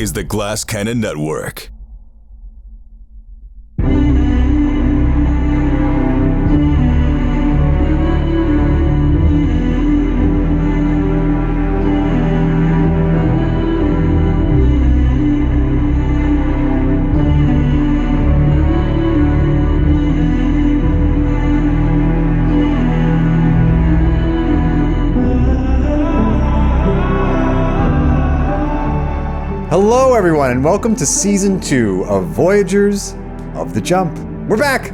is the Glass Cannon Network. Hello, everyone, and welcome to Season 2 of Voyagers of the Jump. We're back!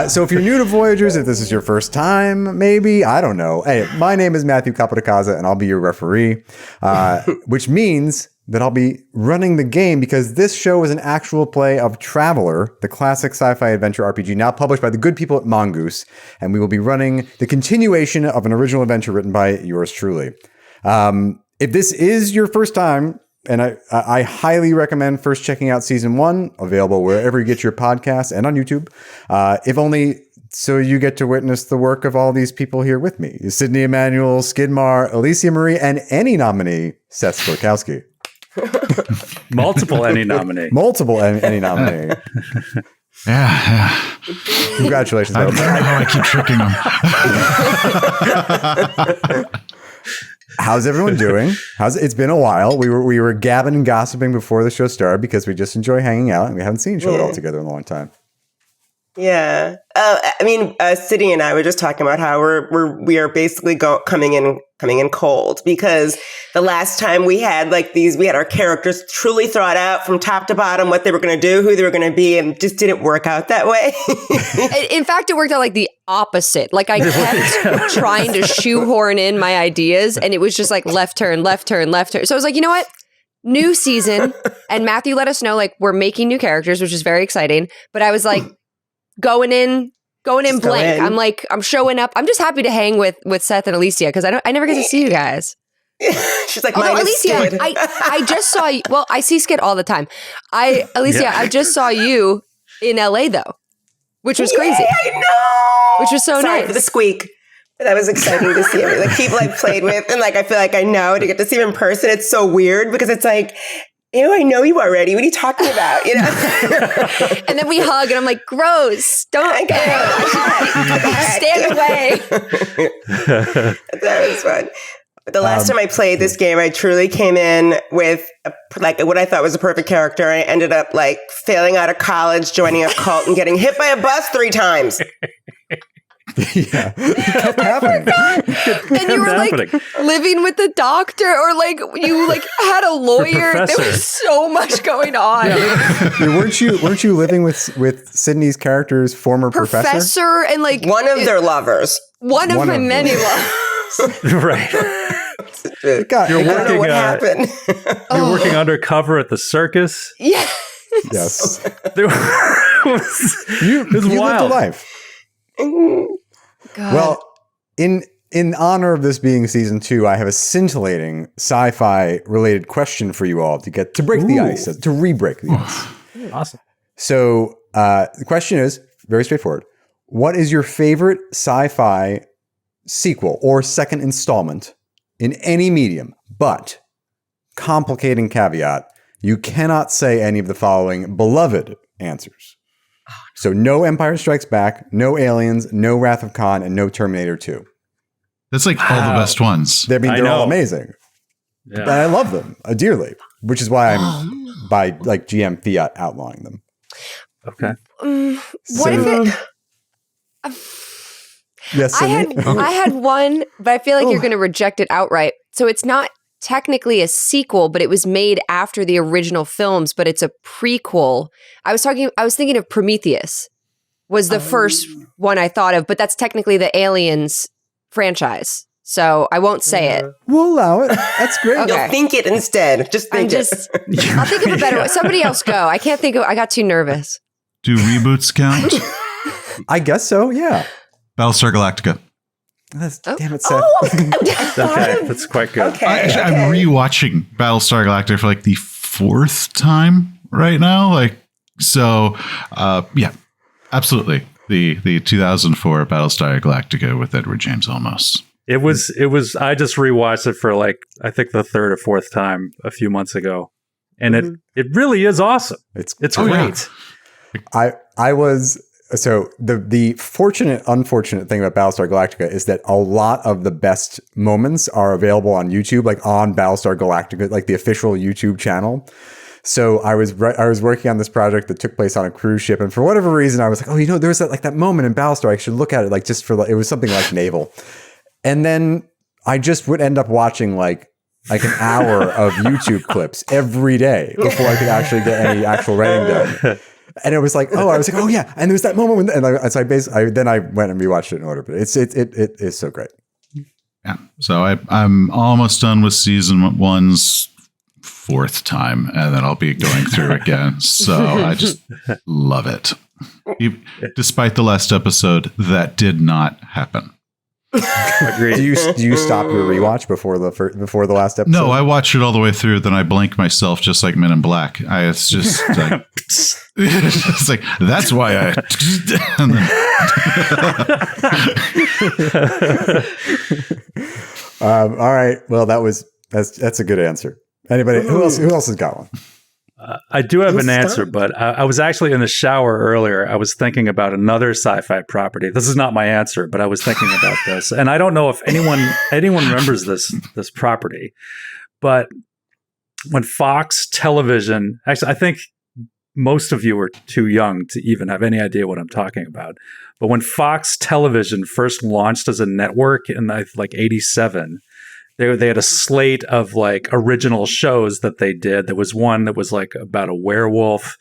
So if you're new to Voyagers, if this is your first time, maybe, I don't know. Hey, my name is Matthew Capodicasa, and I'll be your referee, which means that I'll be running the game because this show is an actual play of Traveler, the classic sci-fi adventure RPG now published by the good people at Mongoose, and we will be running the continuation of an original adventure written by yours truly. If this is your first time, and I highly recommend first checking out Season 1, available wherever you get your podcasts and on YouTube, if only so you get to witness the work of all these people here with me. Sydney Amanuel, Skidmar, Alicia Marie, and any nominee, Seth Skorkowsky. Multiple any nominee. Multiple any nominee. Yeah. Congratulations. I don't know how I keep tricking them. How's everyone doing? It's been a while. We were gabbing and gossiping before the show started because we just enjoy hanging out and we haven't seen each other all together in a long time. Yeah. Sydney and I were just talking about how we are basically coming in cold because the last time we had we had our characters truly thought out from top to bottom what they were going to do, who they were going to be, and just didn't work out that way. In fact, it worked out like the opposite. Like I kept trying to shoehorn in my ideas and it was just like left turn, left turn, left turn. So I was like, you know what? New season. And Matthew let us know like we're making new characters, which is very exciting. But I was like, going in blank. I'm showing up. I'm just happy to hang with Seth and Alicia because I never get to see you guys. She's like, although, Alicia, Skid. I just saw you. Well, I see Skid all the time. Alicia, I just saw you in LA though, which was crazy. I know. Which was so Sorry nice. for the squeak. But that was exciting to see every people I've played with, and I feel like I know to get to see them in person. It's so weird because it's like, ew, I know you already. What are you talking about? You know? And then we hug, and I'm like, gross. Don't go. Stand away. That was fun. But the last time I played this game, I truly came in with what I thought was a perfect character. I ended up failing out of college, joining a cult, and getting hit by a bus 3 times. Yeah, it kept happening. And you were living with the doctor, or you had a lawyer. There was so much going on. Yeah, weren't you living with Sydney's character's former professor? And one of their lovers. One of my many lovers. Right. You're working. What happened? You're working undercover at the circus. Yeah. Yes. You lived a life. God. Well, in honor of this being season 2, I have a scintillating sci-fi related question for you all to break the ice, to re-break the ice. Awesome. So the question is very straightforward. What is your favorite sci-fi sequel or second installment in any medium? But complicating caveat, you cannot say any of the following beloved answers. So no Empire Strikes Back, no Aliens, no Wrath of Khan, and no Terminator 2. That's all the best ones. They're all amazing. Yeah. But I love them dearly, which is why I'm by GM Fiat outlawing them. Okay. What if it... Yes, I had one, but I feel like you're going to reject it outright. So it's not technically a sequel, but it was made after the original films, but it's a prequel. I was thinking of Prometheus was the first one I thought of, but that's technically the Aliens franchise. So I won't say it. We'll allow it. That's great. Okay. You'll think it instead. Just think it. I'll think of a better one. Somebody else go. I can't think of. I got too nervous. Do reboots count? I guess so. Yeah. Battlestar Galactica. Damn it, Seth. Okay, that's quite good. I'm rewatching Battlestar Galactica for the 4th time right now. Yeah, absolutely. The 2004 Battlestar Galactica with Edward James Olmos. It was. I just rewatched it for like I think the third or fourth time a few months ago, and it really is awesome. It's great. I was so the fortunate unfortunate thing about Battlestar Galactica is that a lot of the best moments are available on YouTube, like on Battlestar Galactica, like the official YouTube channel. So I was working on this project that took place on a cruise ship, and for whatever reason, I was like, oh, there was that moment in Battlestar. I should look at it like just for it was something like naval, and then I just would end up watching like an hour of YouTube clips every day before I could actually get any actual writing done. And it was like, oh yeah, and there's that moment when, so I went and rewatched it in order, but it is so great. Yeah. So I'm almost done with season 1's 4th time, and then I'll be going through again. So I just love it. Despite the last episode, that did not happen. Agreed. Do you stop your rewatch before the last episode? No, I watched it all the way through. Then I blank myself, just like Men in Black. It's just like, it's like that's why I. And then, all right. Well, that's a good answer. Anybody? Who else has got one? I do have an answer, but I was actually in the shower earlier. I was thinking about another sci-fi property. This is not my answer, but I was thinking about this, and I don't know if anyone remembers this property. But when Fox Television, actually, I think most of you are too young to even have any idea what I'm talking about. But when Fox Television first launched as a network in like '87. They had a slate of like original shows that they did. There was one that was like about a werewolf.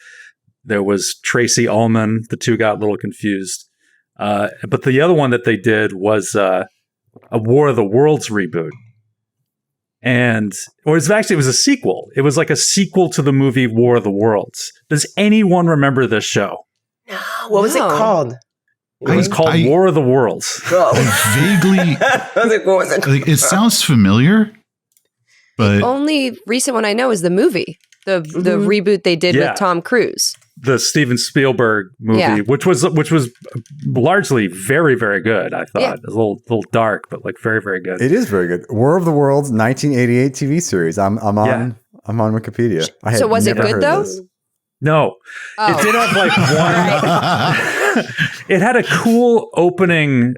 There was Tracy Ullman. The two got a little confused. But the other one that they did was a War of the Worlds reboot. It was a sequel. It was like a sequel to the movie War of the Worlds. Does anyone remember this show? No. What was it called? It was called War of the Worlds. Vaguely. It sounds familiar, but the only recent one I know is the movie, the reboot they did with Tom Cruise. The Steven Spielberg movie, which was largely very, very good. I thought it was a little dark, but like very, very good. It is very good. War of the Worlds, 1988 TV series. I'm on Wikipedia. So was it good though? No, it did have like one. It had a cool opening,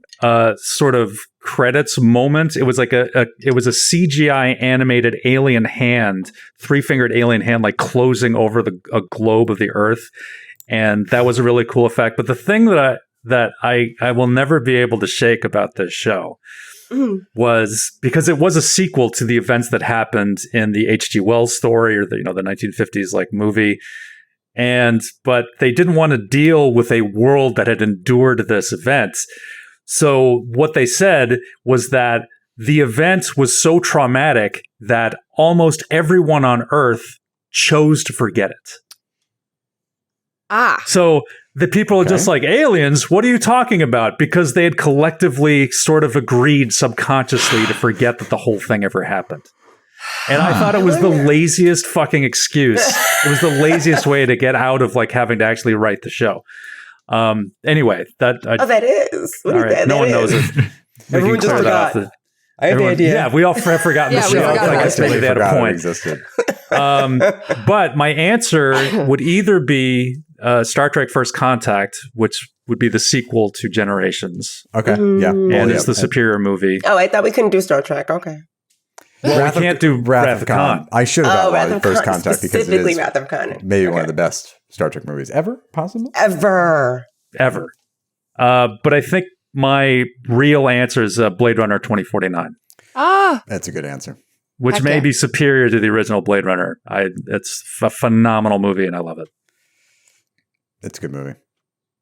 sort of credits moment. It was like it was a CGI animated alien hand, 3-fingered alien hand, like closing over a globe of the Earth, and that was a really cool effect. But the thing that I will never be able to shake about this show was because it was a sequel to the events that happened in the H.G. Wells story or the 1950s like movie. But they didn't want to deal with a world that had endured this event. So what they said was that the event was so traumatic that almost everyone on Earth chose to forget it. So the people are just like, aliens, what are you talking about? Because they had collectively sort of agreed subconsciously to forget that the whole thing ever happened. And I thought it was the laziest fucking excuse. It was the laziest way to get out of like having to actually write the show. Anyway, that is. What all is right, that? no one knows it. Everyone just forgot. I have the idea. Yeah, we all have forgotten the show. I guess maybe they had a point. But my answer would either be Star Trek First Contact, which would be the sequel to Generations. Okay, yeah. And it's the superior movie. Oh, I thought we couldn't do Star Trek. Okay. Well, we can't do Wrath of Khan. I should have got First Contact because it is Wrath of Khan. Maybe one of the best Star Trek movies ever, possibly? Ever. But I think my real answer is Blade Runner 2049. That's a good answer. Which may be superior to the original Blade Runner. It's a phenomenal movie, and I love it. It's a good movie.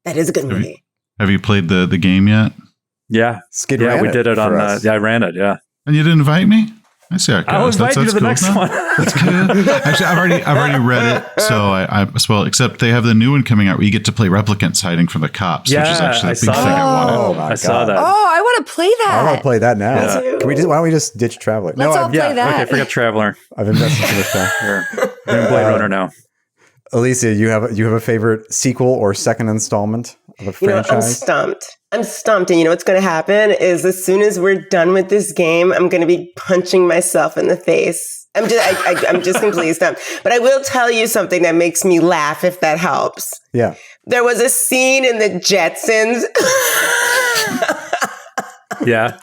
That is a good movie. Have you played the game yet? Yeah. Skid yeah, ran we did it on... I ran it, yeah. And you didn't invite me? I see how it goes. I'll invite you to the cool. next one. That's good. Actually, I've already read it, so I except they have the new one coming out where you get to play replicants hiding from the cops, which is actually a big thing I wanted. Oh my God. Saw that. Oh, I want to play that. I want to play that now. Yeah. Why don't we just ditch Traveler? Let's all play that. Okay, forget Traveler. I've invested too much time. We're in Blade Runner now. Alicia, you have a favorite sequel or second installment of a franchise? I'm stumped. And you know what's going to happen is as soon as we're done with this game, I'm going to be punching myself in the face. I'm just completely stumped. But I will tell you something that makes me laugh, if that helps. Yeah. There was a scene in the Jetsons Yeah.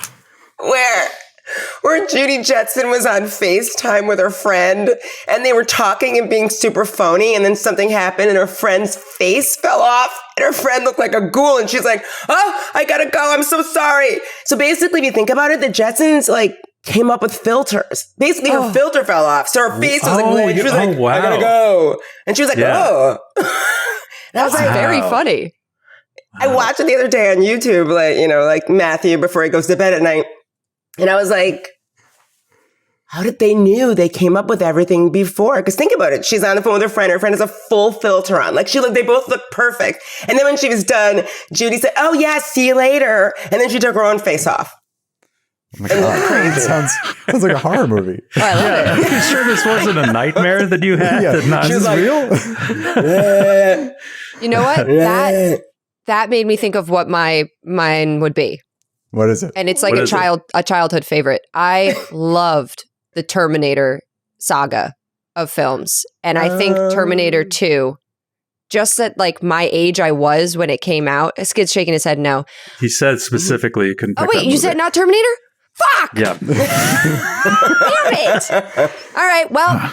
where Judy Jetson was on FaceTime with her friend and they were talking and being super phony, and then something happened and her friend's face fell off and her friend looked like a ghoul and she's like, oh, I gotta go. I'm so sorry. So basically, if you think about it, the Jetsons came up with filters. Basically, her filter fell off. So her face was red. She was like, wow. I gotta go. And she was like, oh. And I was like, Very funny. I watched it the other day on YouTube, like Matthew before he goes to bed at night. And I was like, how did they knew they came up with everything before? Because think about it. She's on the phone with her friend. Her friend has a full filter on. They both look perfect. And then when she was done, Judy said, oh yeah, see you later. And then she took her own face off. Oh my God. Sounds like a horror movie. Oh, I love it. Are you sure this wasn't a nightmare that you had? Yeah. Is this real? You know what? That made me think of what mine would be. What is it? And it's like a childhood favorite. I loved the Terminator saga of films. And I think Terminator 2, just at my age I was when it came out. Skid's shaking his head no. He said specifically you couldn't pick Oh, wait, that you movie. said not Terminator? Fuck! Yeah. Damn it! All right, well,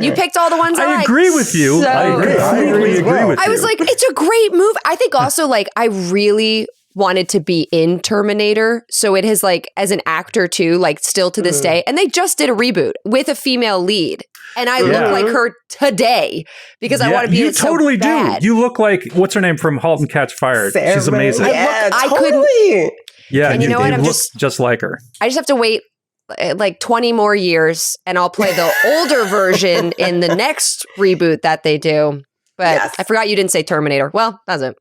you picked all the ones I I liked, agree with you. so- I agree with you. I was like, it's a great move. I think also I really wanted to be in Terminator. So it has as an actor too, still to this day. And they just did a reboot with a female lead. And I look like her today because I want to be in it so totally bad. do. You look like, what's her name from *Halt and Catch Fire*? Sarah, She's amazing. Yeah, I totally. Yeah, And you know what? I'm look just like her. I just have to wait 20 more years and I'll play the older version in the next reboot that they do. But Yes. I forgot you didn't say Terminator. Well, that's it.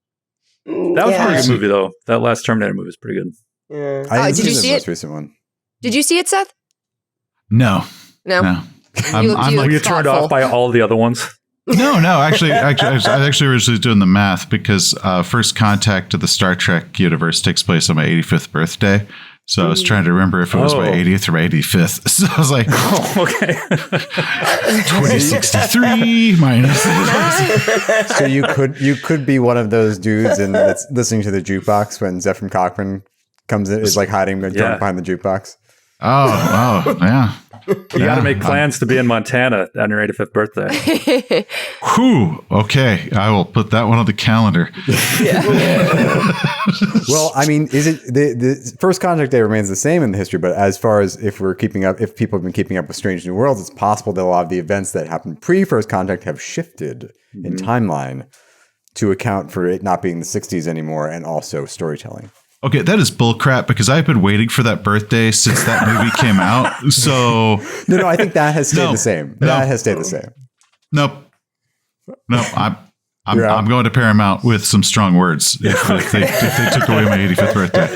That was a pretty good movie, though. That last Terminator movie was pretty good. Yeah. I didn't did you the see most it? recent one. Did you see it, Seth? No. No. I'm Were like, you turned off by all the other ones? no. Actually, I actually was just doing the math because First Contact to the Star Trek universe takes place on my 85th birthday. So I was trying to remember if it was my 80th or my 85th. So I was like, Okay. 2063 minus. So you could be one of those dudes that's listening to the jukebox when Zephram Cochrane comes in, is hiding behind the jukebox. Oh, yeah. You got to make plans to be in Montana on your 85th birthday. Whew. Okay. I will put that one on the calendar. Well, I mean, is it the First Contact Day remains the same in the history, but as far as if people have been keeping up with Strange New Worlds, it's possible that a lot of the events that happened pre-First Contact have shifted in timeline to account for it not being the 60s anymore, and also storytelling. Okay, that is bullcrap because I've been waiting for that birthday since that movie came out. So No, I think that has stayed the same. That has stayed the same. Nope. I'm going to Paramount with some strong words if they took away my 85th birthday.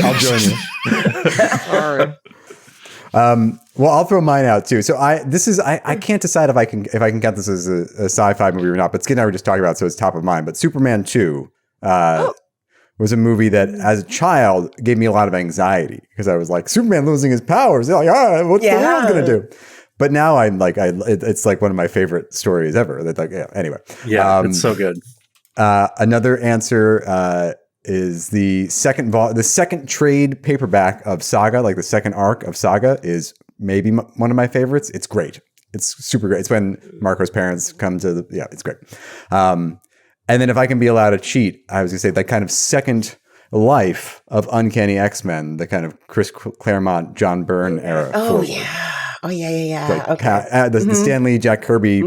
I'll join you. Well, I'll throw mine out too. So I can't decide if I can count this as a sci-fi movie or not. But Skid and I were just talking about it, so it's top of mind. But Superman 2 was a movie that, as a child, gave me a lot of anxiety because I was like, Superman losing his powers. They're like, what's the world going to do? But now I'm like, it's like one of my favorite stories ever. Anyway. Yeah, it's so good. Another answer is the second trade paperback of Saga, like the second arc of Saga, is maybe one of my favorites. It's great. It's super great. It's when Marco's parents come to it's great. And then if I can be allowed to cheat, I was going to say that kind of second life of Uncanny X-Men, the kind of Chris Claremont, John Byrne era. Oh, yeah. The Stan Lee, Jack Kirby,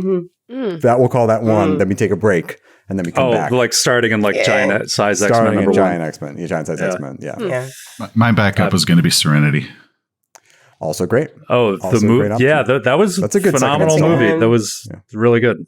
that we'll call that one. Then we take a break and then we come back. Like starting in giant size X-Men Starting number in one. Giant X-Men. Giant size X-Men. Yeah. My backup was going to be Serenity. Also great. Oh, Also the movie. great option. Yeah, that was That's a good phenomenal second movie. installment. That was really good.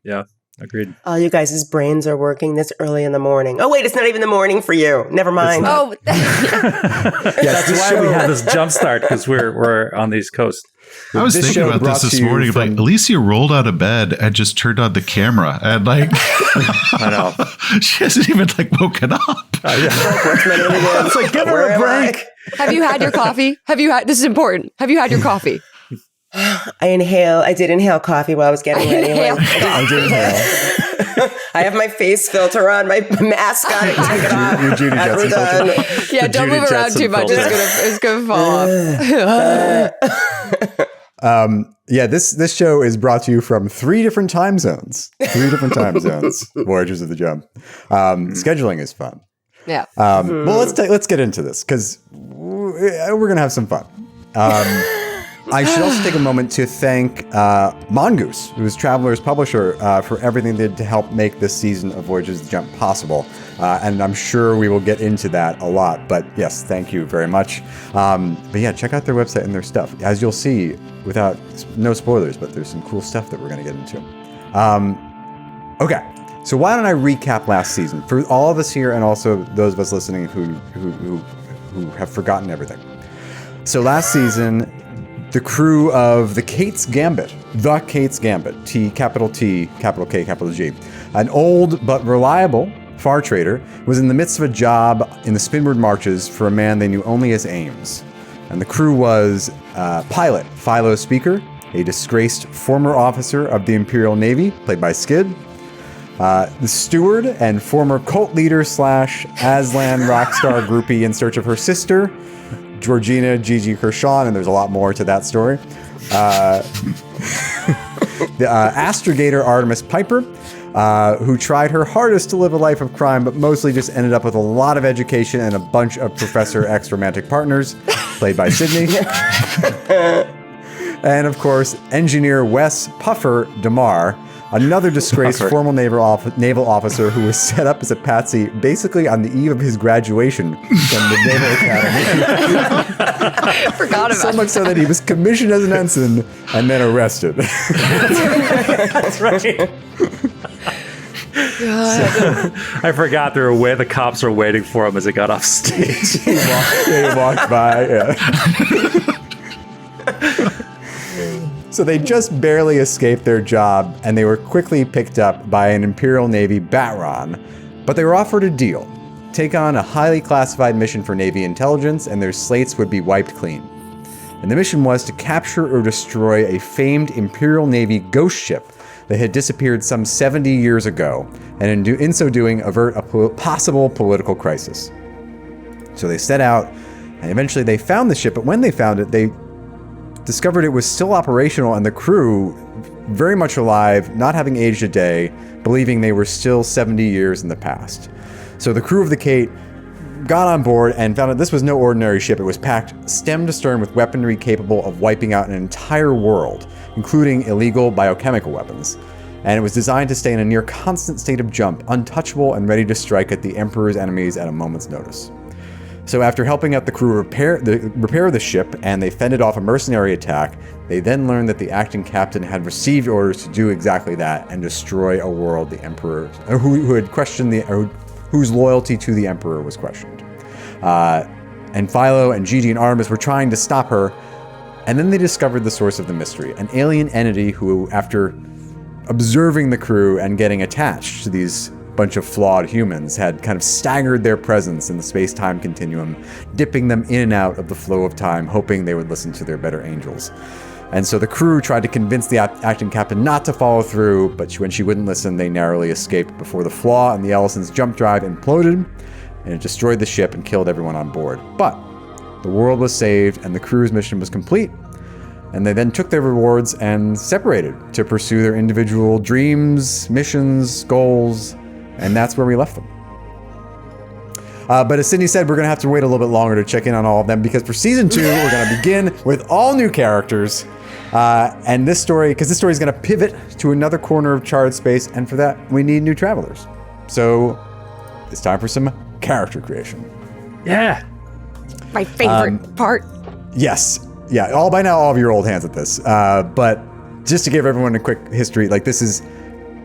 Yeah. Agreed. All you guys' brains are working this early in the morning. Oh, wait, it's not even the morning for you. Never mind. Oh, That's why we have this jump start, because we're on the East Coast. I was thinking about this morning. Like, Alicia rolled out of bed and just turned on the camera, and like, I know she hasn't even like woken up. It's like, give her a break. have you had your coffee? This is important. Have you had your coffee? I did inhale coffee while I was getting ready. I did inhale. I have my face filter on, my mask on. Take it off. Your Judy We're Jetson done. filter. Yeah, don't Judy move around Jetson too much. filter. It's gonna fall off. Yeah, this show is brought to you from 3 different time zones. 3 different time zones. Voyagers of the Jump. Scheduling is fun. Yeah. Well, let's get into this because we're gonna have some fun. I should also take a moment to thank Mongoose, who is Traveler's publisher, for everything they did to help make this season of Voyagers of the Jump possible. And I'm sure we will get into that a lot. But yes, thank you very much. But yeah, check out their website and their stuff. As you'll see, without no spoilers, but there's some cool stuff that we're going to get into. Okay, so why don't I recap last season for all of us here and also those of us listening who have forgotten everything. So last season, the crew of the Kate's Gambit, T, capital K, capital G, an old but reliable far trader, was in the midst of a job in the Spinward Marches for a man they knew only as Ames. And the crew was pilot Philo Speaker, a disgraced former officer of the Imperial Navy, played by Skid, the steward and former cult leader / Aslan rockstar groupie in search of her sister, Georgina Gigi Kershaw, and there's a lot more to that story. The astrogator Artemis Piper, who tried her hardest to live a life of crime, but mostly just ended up with a lot of education and a bunch of Professor X romantic partners, played by Sydney. And of course, engineer Wes Puffer DeMar, another disgraced former naval officer who was set up as a patsy basically on the eve of his graduation from the Naval Academy. Forgot about So much so that he was commissioned as an ensign and then arrested. That's right. I forgot the cops were waiting for him as he got off stage. He walked by. Yeah. So they just barely escaped their job, and they were quickly picked up by an Imperial Navy Batron. But they were offered a deal. Take on a highly classified mission for Navy intelligence, and their slates would be wiped clean. And the mission was to capture or destroy a famed Imperial Navy ghost ship that had disappeared some 70 years ago, and in so doing, avert a possible political crisis. So they set out, and eventually they found the ship, but when they found it, they discovered it was still operational and the crew very much alive, not having aged a day, believing they were still 70 years in the past. So the crew of the Kate got on board and found that this was no ordinary ship. It was packed stem to stern with weaponry capable of wiping out an entire world, including illegal biochemical weapons. And it was designed to stay in a near constant state of jump, untouchable and ready to strike at the Emperor's enemies at a moment's notice. So after helping out the crew repair the ship, and they fended off a mercenary attack, they then learned that the acting captain had received orders to do exactly that and destroy a world the Emperor, who had questioned whose loyalty to the Emperor was questioned. And Philo and Gigi and Artemis were trying to stop her, and then they discovered the source of the mystery, an alien entity who, after observing the crew and getting attached to these bunch of flawed humans, had kind of staggered their presence in the space-time continuum, dipping them in and out of the flow of time, hoping they would listen to their better angels. And so the crew tried to convince the acting captain not to follow through, but when she wouldn't listen, they narrowly escaped before the flaw in the Ellison's jump drive imploded, and it destroyed the ship and killed everyone on board. But the world was saved, and the crew's mission was complete, and they then took their rewards and separated to pursue their individual dreams, missions, goals, and that's where we left them. But as Sydney said, we're going to have to wait a little bit longer to check in on all of them, because for season 2, we're going to begin with all new characters. And this story is going to pivot to another corner of charred space, and for that, we need new travelers. So it's time for some character creation. Yeah. My favorite part. Yes. Yeah. By now, all of you are old hands at this. But just to give everyone a quick history, like this is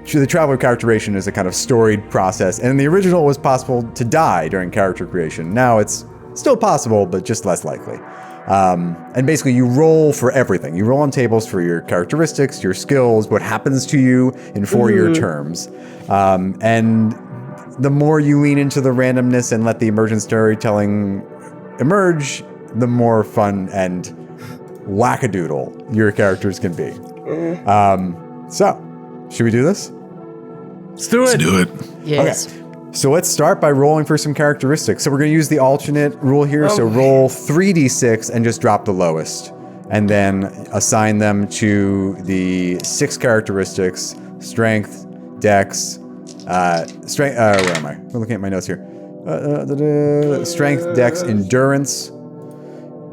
the traveler character creation is a kind of storied process, and in the original it was possible to die during character creation. Now it's still possible, but just less likely. And basically you roll for everything. You roll on tables for your characteristics, your skills, what happens to you in 4-year terms. And the more you lean into the randomness and let the emergent storytelling emerge, the more fun and wackadoodle your characters can be. So, should we do this? Let's do it. Let's do it. Yes. Okay. So let's start by rolling for some characteristics. So we're going to use the alternate rule here. So roll 3d6 and just drop the lowest. And then assign them to the 6 characteristics: strength, dex, strength, where am I? I'm looking at my notes here. Strength, dex, endurance,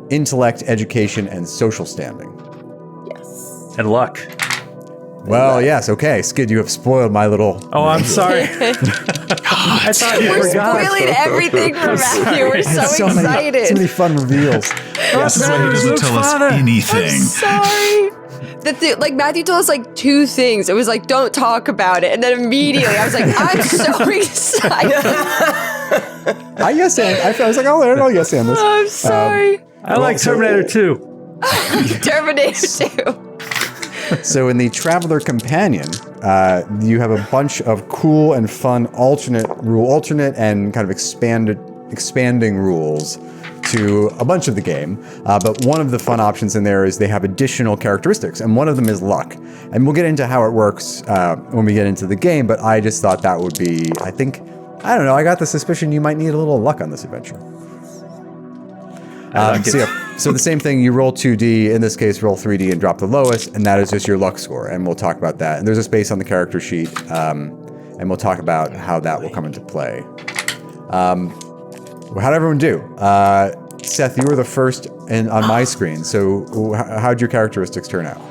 intellect, education, and social standing. Yes. And luck. Well, yes, okay. Skid, you have spoiled my little... Oh, I'm sorry. I thought you We're forgot. spoiling everything for Matthew. We're so excited. So many fun reveals. This is why he doesn't tell us anything. Sorry. Like Matthew told us like 2 things. It was like, don't talk about it. And then immediately I was like, I'm so excited. I yes and. I was like, I'll yes and this. I'm sorry. I like Terminator 2. Terminator 2. So in the Traveler Companion, you have a bunch of cool and fun alternate and kind of expanding rules to a bunch of the game. But one of the fun options in there is they have additional characteristics, and one of them is luck. And we'll get into how it works when we get into the game, but I just thought that would be, I don't know, I got the suspicion you might need a little luck on this adventure. So the same thing, you roll 2D, in this case roll 3D and drop the lowest, and that is just your luck score, and we'll talk about that. And there's a space on the character sheet, and we'll talk about how that will come into play. How'd everyone do? Seth, you were the first on my screen, so how'd your characteristics turn out?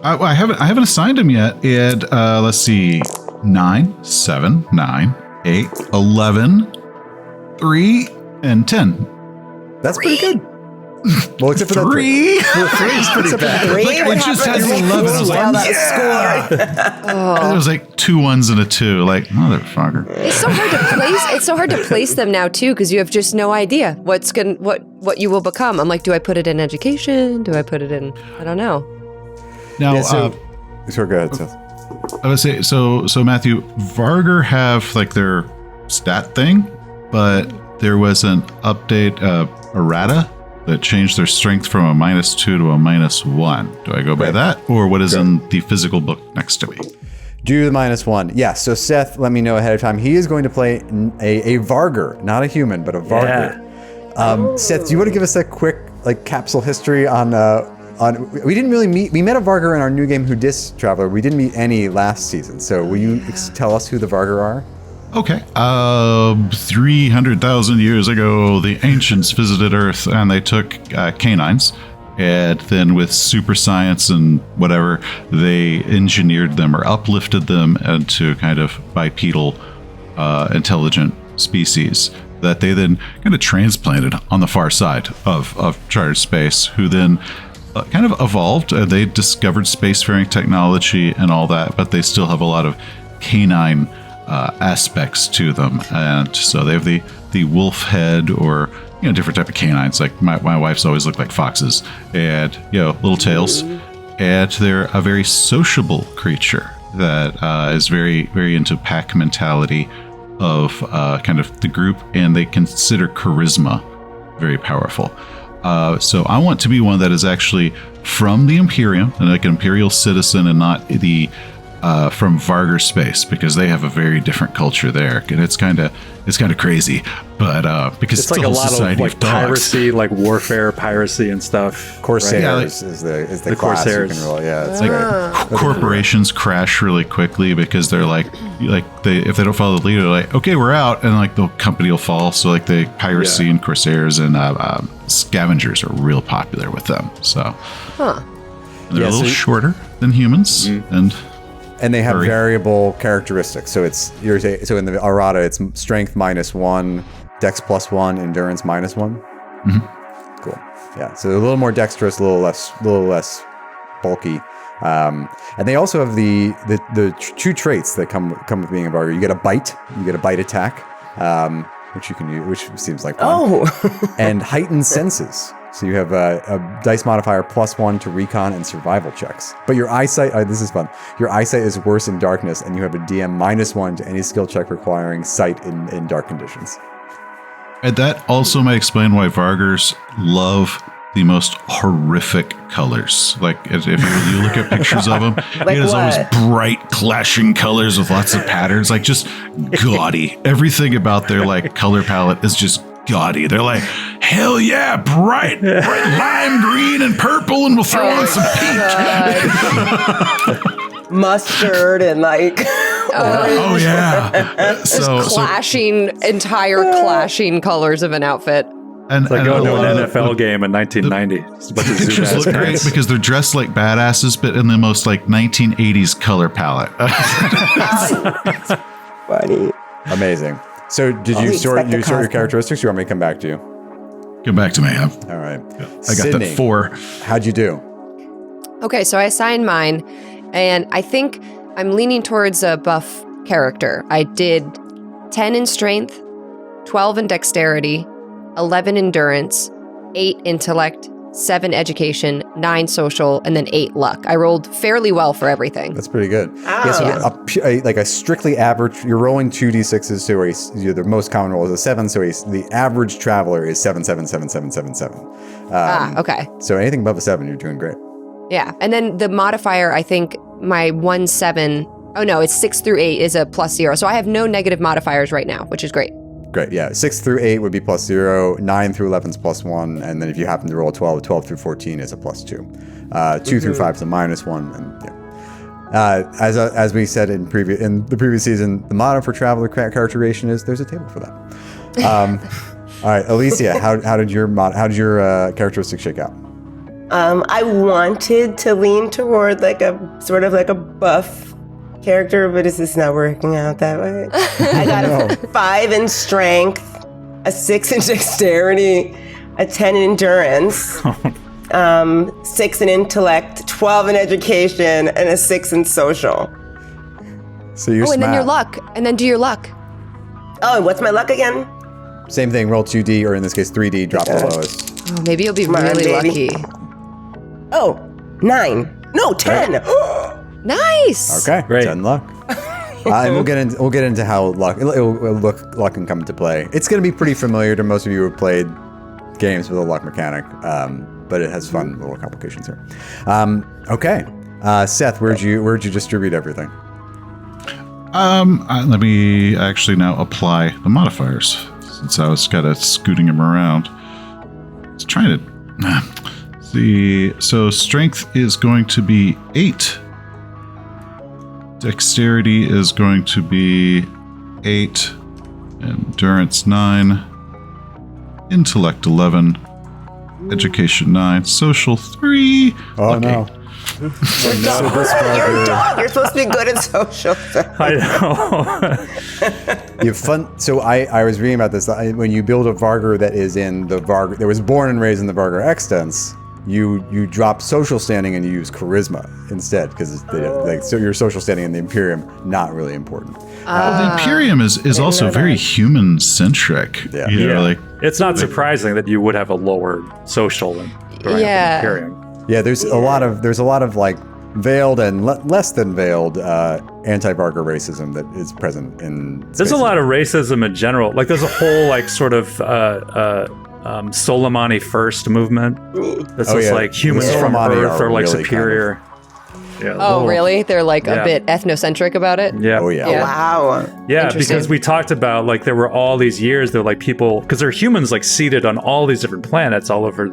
I haven't assigned them yet. And let's see, 9, 7, 9, 8, 11, 3, and 10. That's pretty good. Well, except for 3. Three's pretty bad. It just had 11. I was like, yeah. There was like 2 1s and a 2. Like, motherfucker. It's so hard to place. It's so hard to place them now too, because you have just no idea what you will become. I'm like, do I put it in education? Do I put it in? I don't know. Now, go ahead, Seth. I would say so. Matthew, Vargar have like their stat thing, but there was an update, errata, that changed their strength from a -2 to a -1. Do I go by that, or what is in the physical book next to me? Do the -1. Yeah, so Seth, let me know ahead of time. He is going to play a Vargar, not a human, but a Vargar. Yeah. Seth, do you want to give us a quick capsule history on we didn't really meet, we met a Vargar in our new game Hudis Traveler. We didn't meet any last season, so will you tell us who the Vargar are? Okay. 300,000 years ago, the ancients visited Earth and they took canines, and then with super science and whatever, they engineered them or uplifted them into kind of bipedal, intelligent species that they then kind of transplanted on the far side of chartered space, who then kind of evolved. They discovered spacefaring technology and all that, but they still have a lot of canine aspects to them, and so they have the wolf head, or different type of canines. Like my wife's always looked like foxes, and little tails, and they're a very sociable creature that is very, very into pack mentality of kind of the group, and they consider charisma very powerful. So I want to be one that is actually from the Imperium, and like an Imperial citizen, and not the from Vargar space, because they have a very different culture there, and it's kind of crazy. But because it's like a lot of piracy, like warfare, piracy, and stuff. Corsairs is the class Corsairs. You can roll. Yeah, it's great. Corporations crash really quickly because they're if they don't follow the leader, they're like, okay, we're out, and like the company will fall. So like the piracy and Corsairs and scavengers are real popular with them. So they're a little shorter than humans, and they have variable characteristics. So so in the errata, it's strength -1, dex +1, endurance -1. Mm-hmm. Cool. Yeah. So a little more dexterous, a little less bulky. And they also have the two traits that come with being a Vargar. You get a bite attack, which you can use, which seems like fun. And heightened senses. So you have a dice modifier +1 to recon and survival checks. But your eyesight, this is fun. Your eyesight is worse in darkness, and you have a DM -1 to any skill check requiring sight in dark conditions. And that also may explain why Vargars love the most horrific colors. Like if you look at pictures of them, Like it is always what? bright, clashing colors with lots of patterns, like just gaudy. Everything about their like color palette is just gaudy. They're like, hell yeah, bright lime green and purple, and we'll throw on some pink. Mustard and like. Oh yeah. Clashing colors of an outfit. And It's like going to an a lot of- NFL game in 1990. Just a bunch of pictures zoom-ass look great guys. because they're dressed like badasses, but in the most like 1980s color palette. Funny. Amazing. So did you sort your characteristics? Or you want me to come back to you? Come back to me. All right. I got Sydney, that 4. How'd you do? Okay, so I assigned mine, and I think I'm leaning towards a buff character. I did 10 in strength, 12 in dexterity, 11 endurance, 8 intellect, 7 education, 9 social, and then 8 luck. I rolled fairly well for everything. That's pretty good. Ah. Yeah, so like a strictly average, you're rolling 2d6s, so the most common roll is a 7, so the average traveler is 7, 7, 7, 7, 7, 7. Okay. So anything above a 7, you're doing great. Yeah, and then the modifier, I think my 1, 7, oh no, it's 6 through 8 is a +0. So I have no negative modifiers right now, which is great. Great, yeah. 6 through 8 would be +0, 9 through 11 is +1, and then if you happen to roll a 12, 12 through 14 is a +2. 2 through 5 is a -1, and yeah. As we said in the previous season, the motto for Traveler characterization is there's a table for that. All right, Alicia, how did your characteristics shake out? I wanted to lean toward like a sort of like a buff character, but it's just not working out that way. I got a 5 in strength, a 6 in dexterity, a 10 in endurance, 6 in intellect, 12 in education, and a 6 in social. So you're and then your smart. luck, and then do your luck. Oh, and what's my luck again? Same thing, roll 2d, or in this case 3d, drop the lowest. Oh, maybe you'll be Come on, really baby. lucky. Oh, 9. No, 10. Nice. Okay, Great. 10 luck. And we'll get into how luck can come into play. It's going to be pretty familiar to most of you who have played games with a luck mechanic, but it has fun little complications here. Okay, Seth, where'd you distribute everything? Let me actually now apply the modifiers since I was kind of scooting them around. Let's try to see. So strength is going to be 8. Dexterity is going to be 8. Endurance 9. Intellect 11. Education 9. Social 3. Oh Okay. no. You're a dog. You're supposed to be good at social. I know. You have fun. So I was reading about this. When you build a Vargar that is in the Vargar, that was born and raised in the Vargar Extents, you drop social standing and you use charisma instead, because so your social standing in the Imperium not really important. The Imperium is also very human centric. Yeah. You know, like It's not surprising that you would have a lower social than growing up in the Imperium. Yeah, there's a lot of like veiled and less than veiled anti-Vargar racism that is present in There's spaces. a lot of racism in general. Like there's a whole like sort of Soleimani first movement. That's Oh, just yeah. like humans The from Soleimani Earth are like really superior. Yeah, Oh, little- really? They're like Yeah. a bit ethnocentric about it? Yeah. Oh yeah. Yeah. Wow. Yeah, Interesting. because we talked about like there were all these years they're like people because there are humans like seated on all these different planets all over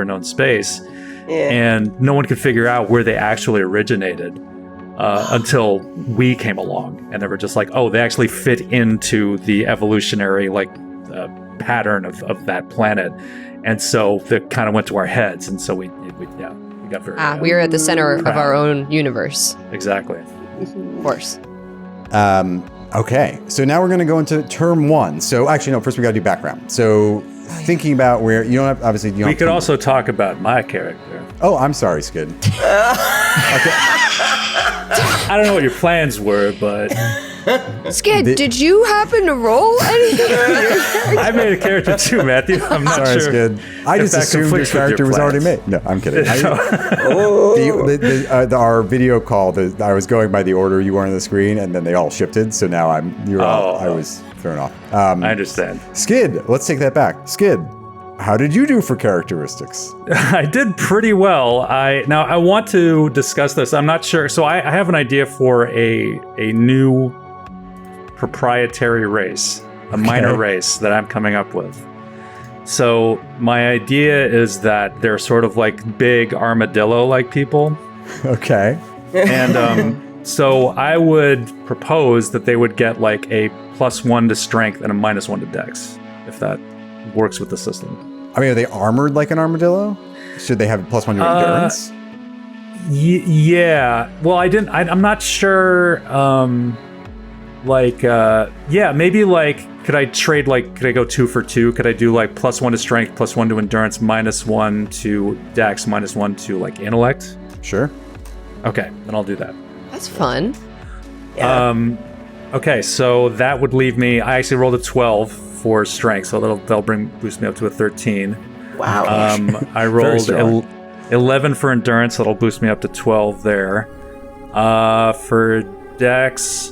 known space, Yeah. and no one could figure out where they actually originated until we came along, and they were just like, oh, they actually fit into the evolutionary like pattern of that planet, and so that kind of went to our heads, and so we got very We are at the center of our own universe, exactly. of course. Okay, so now we're going to go into term 1. So actually, no, first we got to do background. So thinking about where you don't have, obviously you don't We have could to- also talk about my character. Oh, I'm sorry, Skid. I don't know what your plans were, but Skid, did you happen to roll anything? I made a character too, Matthew. I'm not Sorry, sure. Skid. I if just that assumed your conflicts with your character was already plans. made. No, I'm kidding. Our video call, I was going by the order you were on the screen, and then they all shifted. So now I was thrown off. I understand. Skid, let's take that back. Skid, how did you do for characteristics? I did pretty well. Now I want to discuss this. I'm not sure. So I have an idea for a new proprietary race, a minor race that I'm coming up with. So my idea is that they're sort of like big armadillo-like people. Okay. And so I would propose that they would get like a +1 to strength and a -1 to dex, if that works with the system. I mean, are they armored like an armadillo? Should they have +1 to endurance? Yeah. Well, I'm not sure. Maybe like, could I trade, like, could I go 2 for 2? Could I do like +1 to strength, +1 to endurance, -1 to dex, -1 to like intellect? Sure. Okay, then I'll do that. That's fun. Yeah. Okay, so that would leave me. I actually rolled a 12 for strength, so that'll boost me up to a 13. Wow. I rolled 11 for endurance, that'll boost me up to 12 there. For dex,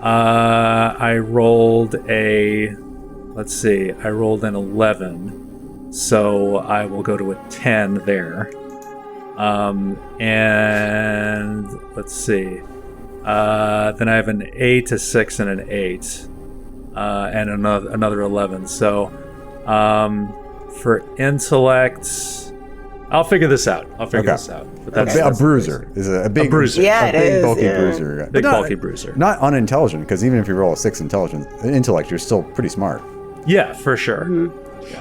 I rolled an 11, so I will go to a 10 there. And let's see. Then I have an 8, a 6, and an 8, and another 11. So, for intellect, I'll figure this out. But that's a bruiser is a big bruiser. Yeah, a it big is, bulky yeah. bruiser. Big bulky bruiser. Not unintelligent, because even if you roll a 6 intellect, you're still pretty smart. Yeah, for sure.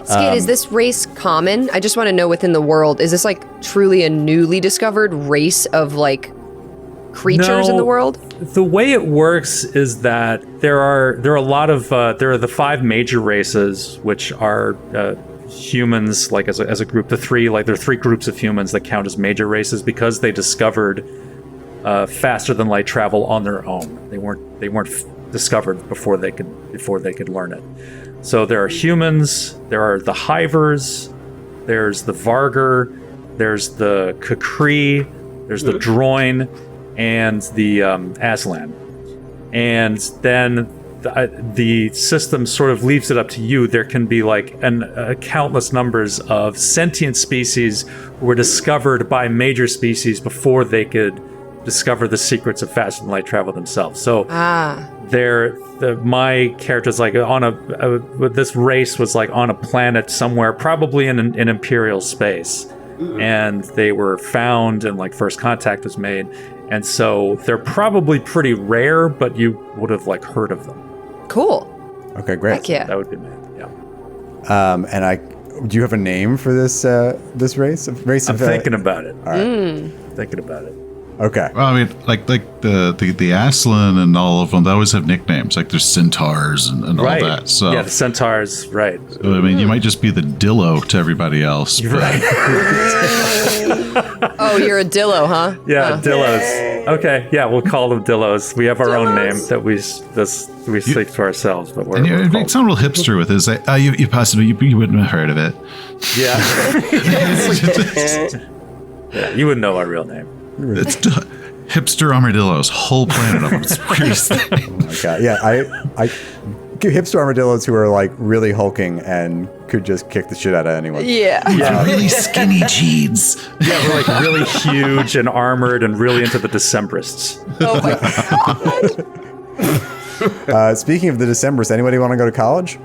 Skid, is this race common? I just want to know within the world, is this like truly a newly discovered race of like creatures in the world? The way it works is that there are a lot of there are the 5 major races, which are humans, like as a group. There are 3 groups of humans that count as major races because they discovered faster than light travel on their own. They weren't discovered before they could learn it. So there are humans, there are the Hivers, there's the Vargar, there's the Kukri, there's the Droin, and the Aslan. And then the system sort of leaves it up to you. There can be like countless numbers of sentient species who were discovered by major species before they could discover the secrets of faster than light travel themselves. So my character's like this race was like on a planet somewhere, probably in imperial space, and they were found and like first contact was made, and so they're probably pretty rare, but you would have like heard of them. Cool. Okay, great. Heck yeah. That would be me. Yeah. Do you have a name for this race? I'm thinking about it. All right. Thinking about it. Okay. Well, I mean, like the Aslan and all of them, they always have nicknames. Like there's centaurs and all that. So yeah, the centaurs, right? So, I mean, you might just be the Dillo to everybody else. You're right. Oh, you're a Dillo, huh? Yeah, Dillos. Okay, yeah, we'll call them Dillos. We have our own name that we stick to ourselves, but we're. And you called sound real hipster with this. You possibly you wouldn't have heard of it. Yeah. Yeah, you wouldn't know our real name. It's hipster armadillos, whole planet of them. It's the weirdest thing. Oh my god. Yeah, I hipster armadillos who are like really hulking and could just kick the shit out of anyone. Yeah. Really skinny jeans. Yeah, we're like really huge and armored and really into the Decembrists. Oh my god. Speaking of the Decembrists, anybody want to go to college?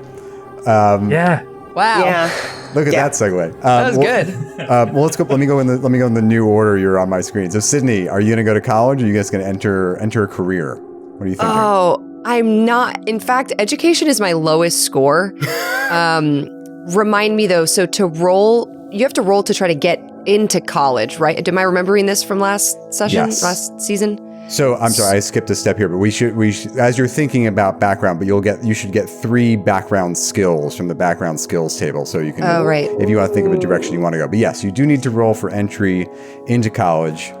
Yeah. Wow. Yeah. Look at that segue. That was good. Well, let's go. Let me go in the new order. You're on my screen. So, Sydney, are you going to go to college? Or are you guys going to enter a career? What are you thinking? Oh, I'm not. In fact, education is my lowest score. Remind me though. So to roll, you have to roll to try to get into college, right? Am I remembering this from last session, Yes. last season? So I'm sorry, I skipped a step here, but we should as you're thinking about background, but you should get 3 background skills from the background skills table, so you can. Oh, right. If you want to think of a direction you want to go, but yes, you do need to roll for entry into college.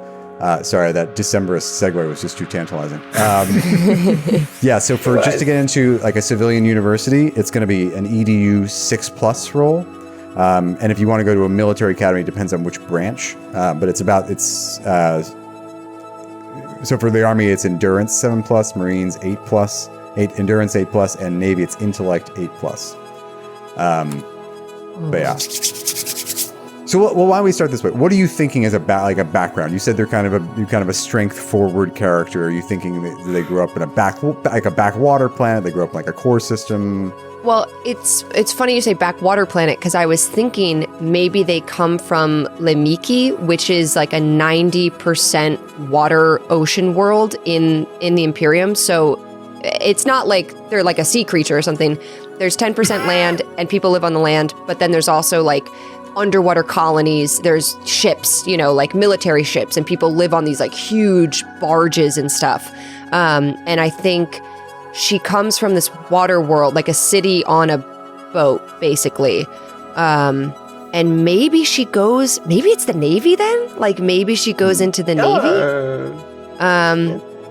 Sorry, that Decemberist segue was just too tantalizing. Yeah, so just to get into like a civilian university, it's going to be an EDU 6+ roll. And if you want to go to a military academy, it depends on which branch. But so for the Army, it's endurance 7+, Marines 8+, endurance 8+, and Navy, it's intellect 8+. But yeah. So, why don't we start this way? What are you thinking as a background? You said you're kind of a strength-forward character. Are you thinking that they grew up in a backwater planet? They grew up in like a core system? Well, it's funny you say backwater planet because I was thinking maybe they come from Lemiki, which is like a 90% water ocean world in the Imperium. So it's not like they're like a sea creature or something. There's 10% land and people live on the land, but then there's also like underwater colonies. There's ships, like military ships, and people live on these like huge barges and stuff. And I think she comes from this water world, like a city on a boat, basically. And maybe it's the Navy then? Like maybe she goes into the Navy?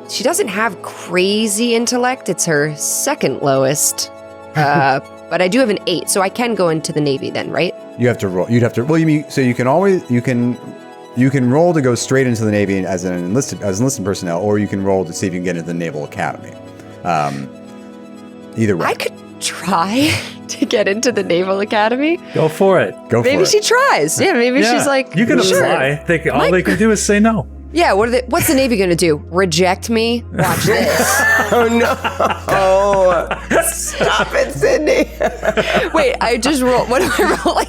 She doesn't have crazy intellect. It's her second lowest. But I do have an 8, so I can go into the Navy then, right? You have to roll. Well, you can roll to go straight into the Navy as enlisted personnel, or you can roll to see if you can get into the Naval Academy. Either way. I could try to get into the Naval Academy. Go for it. Maybe she tries. Yeah, maybe she's like, you can sure. apply. All they can do is say no. Yeah, what's the Navy going to do? Reject me? Watch this. Oh, no. Oh, stop it, Sydney. Wait, I just rolled. What am I rolling?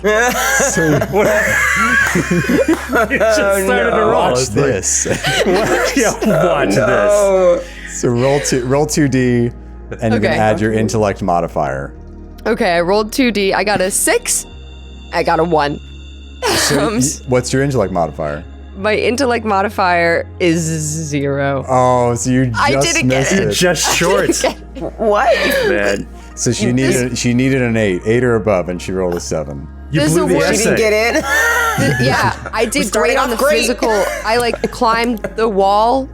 You just started to roll. Watch this. Watch this. So roll 2D, and you can add your intellect modifier. Okay, I rolled 2D. I got a 6. I got a 1. So what's your intellect modifier? My intellect modifier is 0. Oh, so you just missed it. Just short. What? Man. So she needed an 8 or above, and she rolled a 7. You blew the essay. She didn't get in. Yeah, I did great on the physical. I climbed the wall.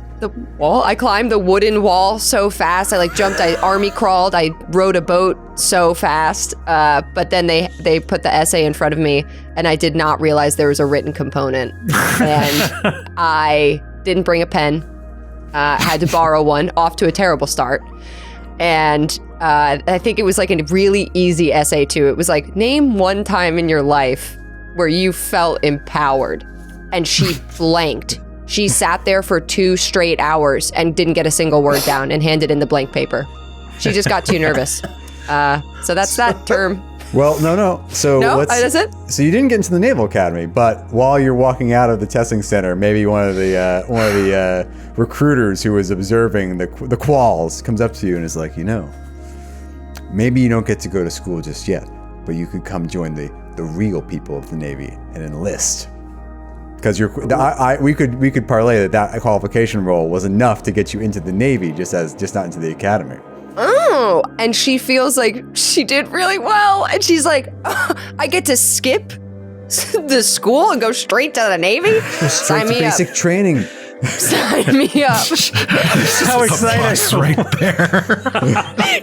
I climbed the wooden wall so fast. I jumped. I army crawled. I rowed a boat so fast. But then they put the essay in front of me, and I did not realize there was a written component. And I didn't bring a pen. Had to borrow one. Off to a terrible start. And I think it was like a really easy essay too. It was like, name one time in your life where you felt empowered. And she blanked. She sat there for 2 straight hours and didn't get a single word down and handed in the blank paper. She just got too nervous. So that's that term. Well, no. So that's it? So you didn't get into the Naval Academy, but while you're walking out of the testing center, maybe one of the recruiters who was observing the quals comes up to you and is like, maybe you don't get to go to school just yet, but you could come join the real people of the Navy and enlist. Because we could parlay that qualification role was enough to get you into the Navy, just not into the academy. Oh, and she feels like she did really well, and she's like, I get to skip the school and go straight to the Navy. Sign me basic training. Sign me up. How exciting! Right there.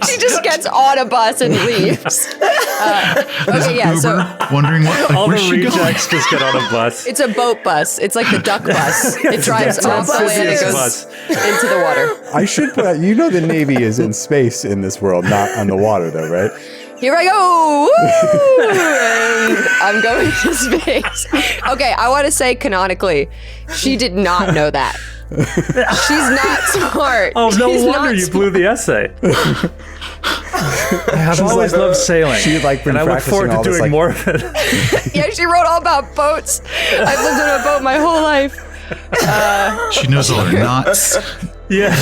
She just gets on a bus and leaves. Okay, yeah. So wondering all where's the she rejects going? just get on a bus. It's a boat bus. It's like the duck bus. It drives off the land and goes into the water. I should put out, the Navy is in space in this world, not on the water, though, right? Here I go! Woo! And I'm going to space. Okay, I want to say canonically, she did not know that. She's not smart. Oh, no She's wonder you blew the essay. I've always loved sailing. She'd been and I look forward to doing more of it. Yeah, she wrote all about boats. I've lived on a boat my whole life. She knows all her knots. Yeah.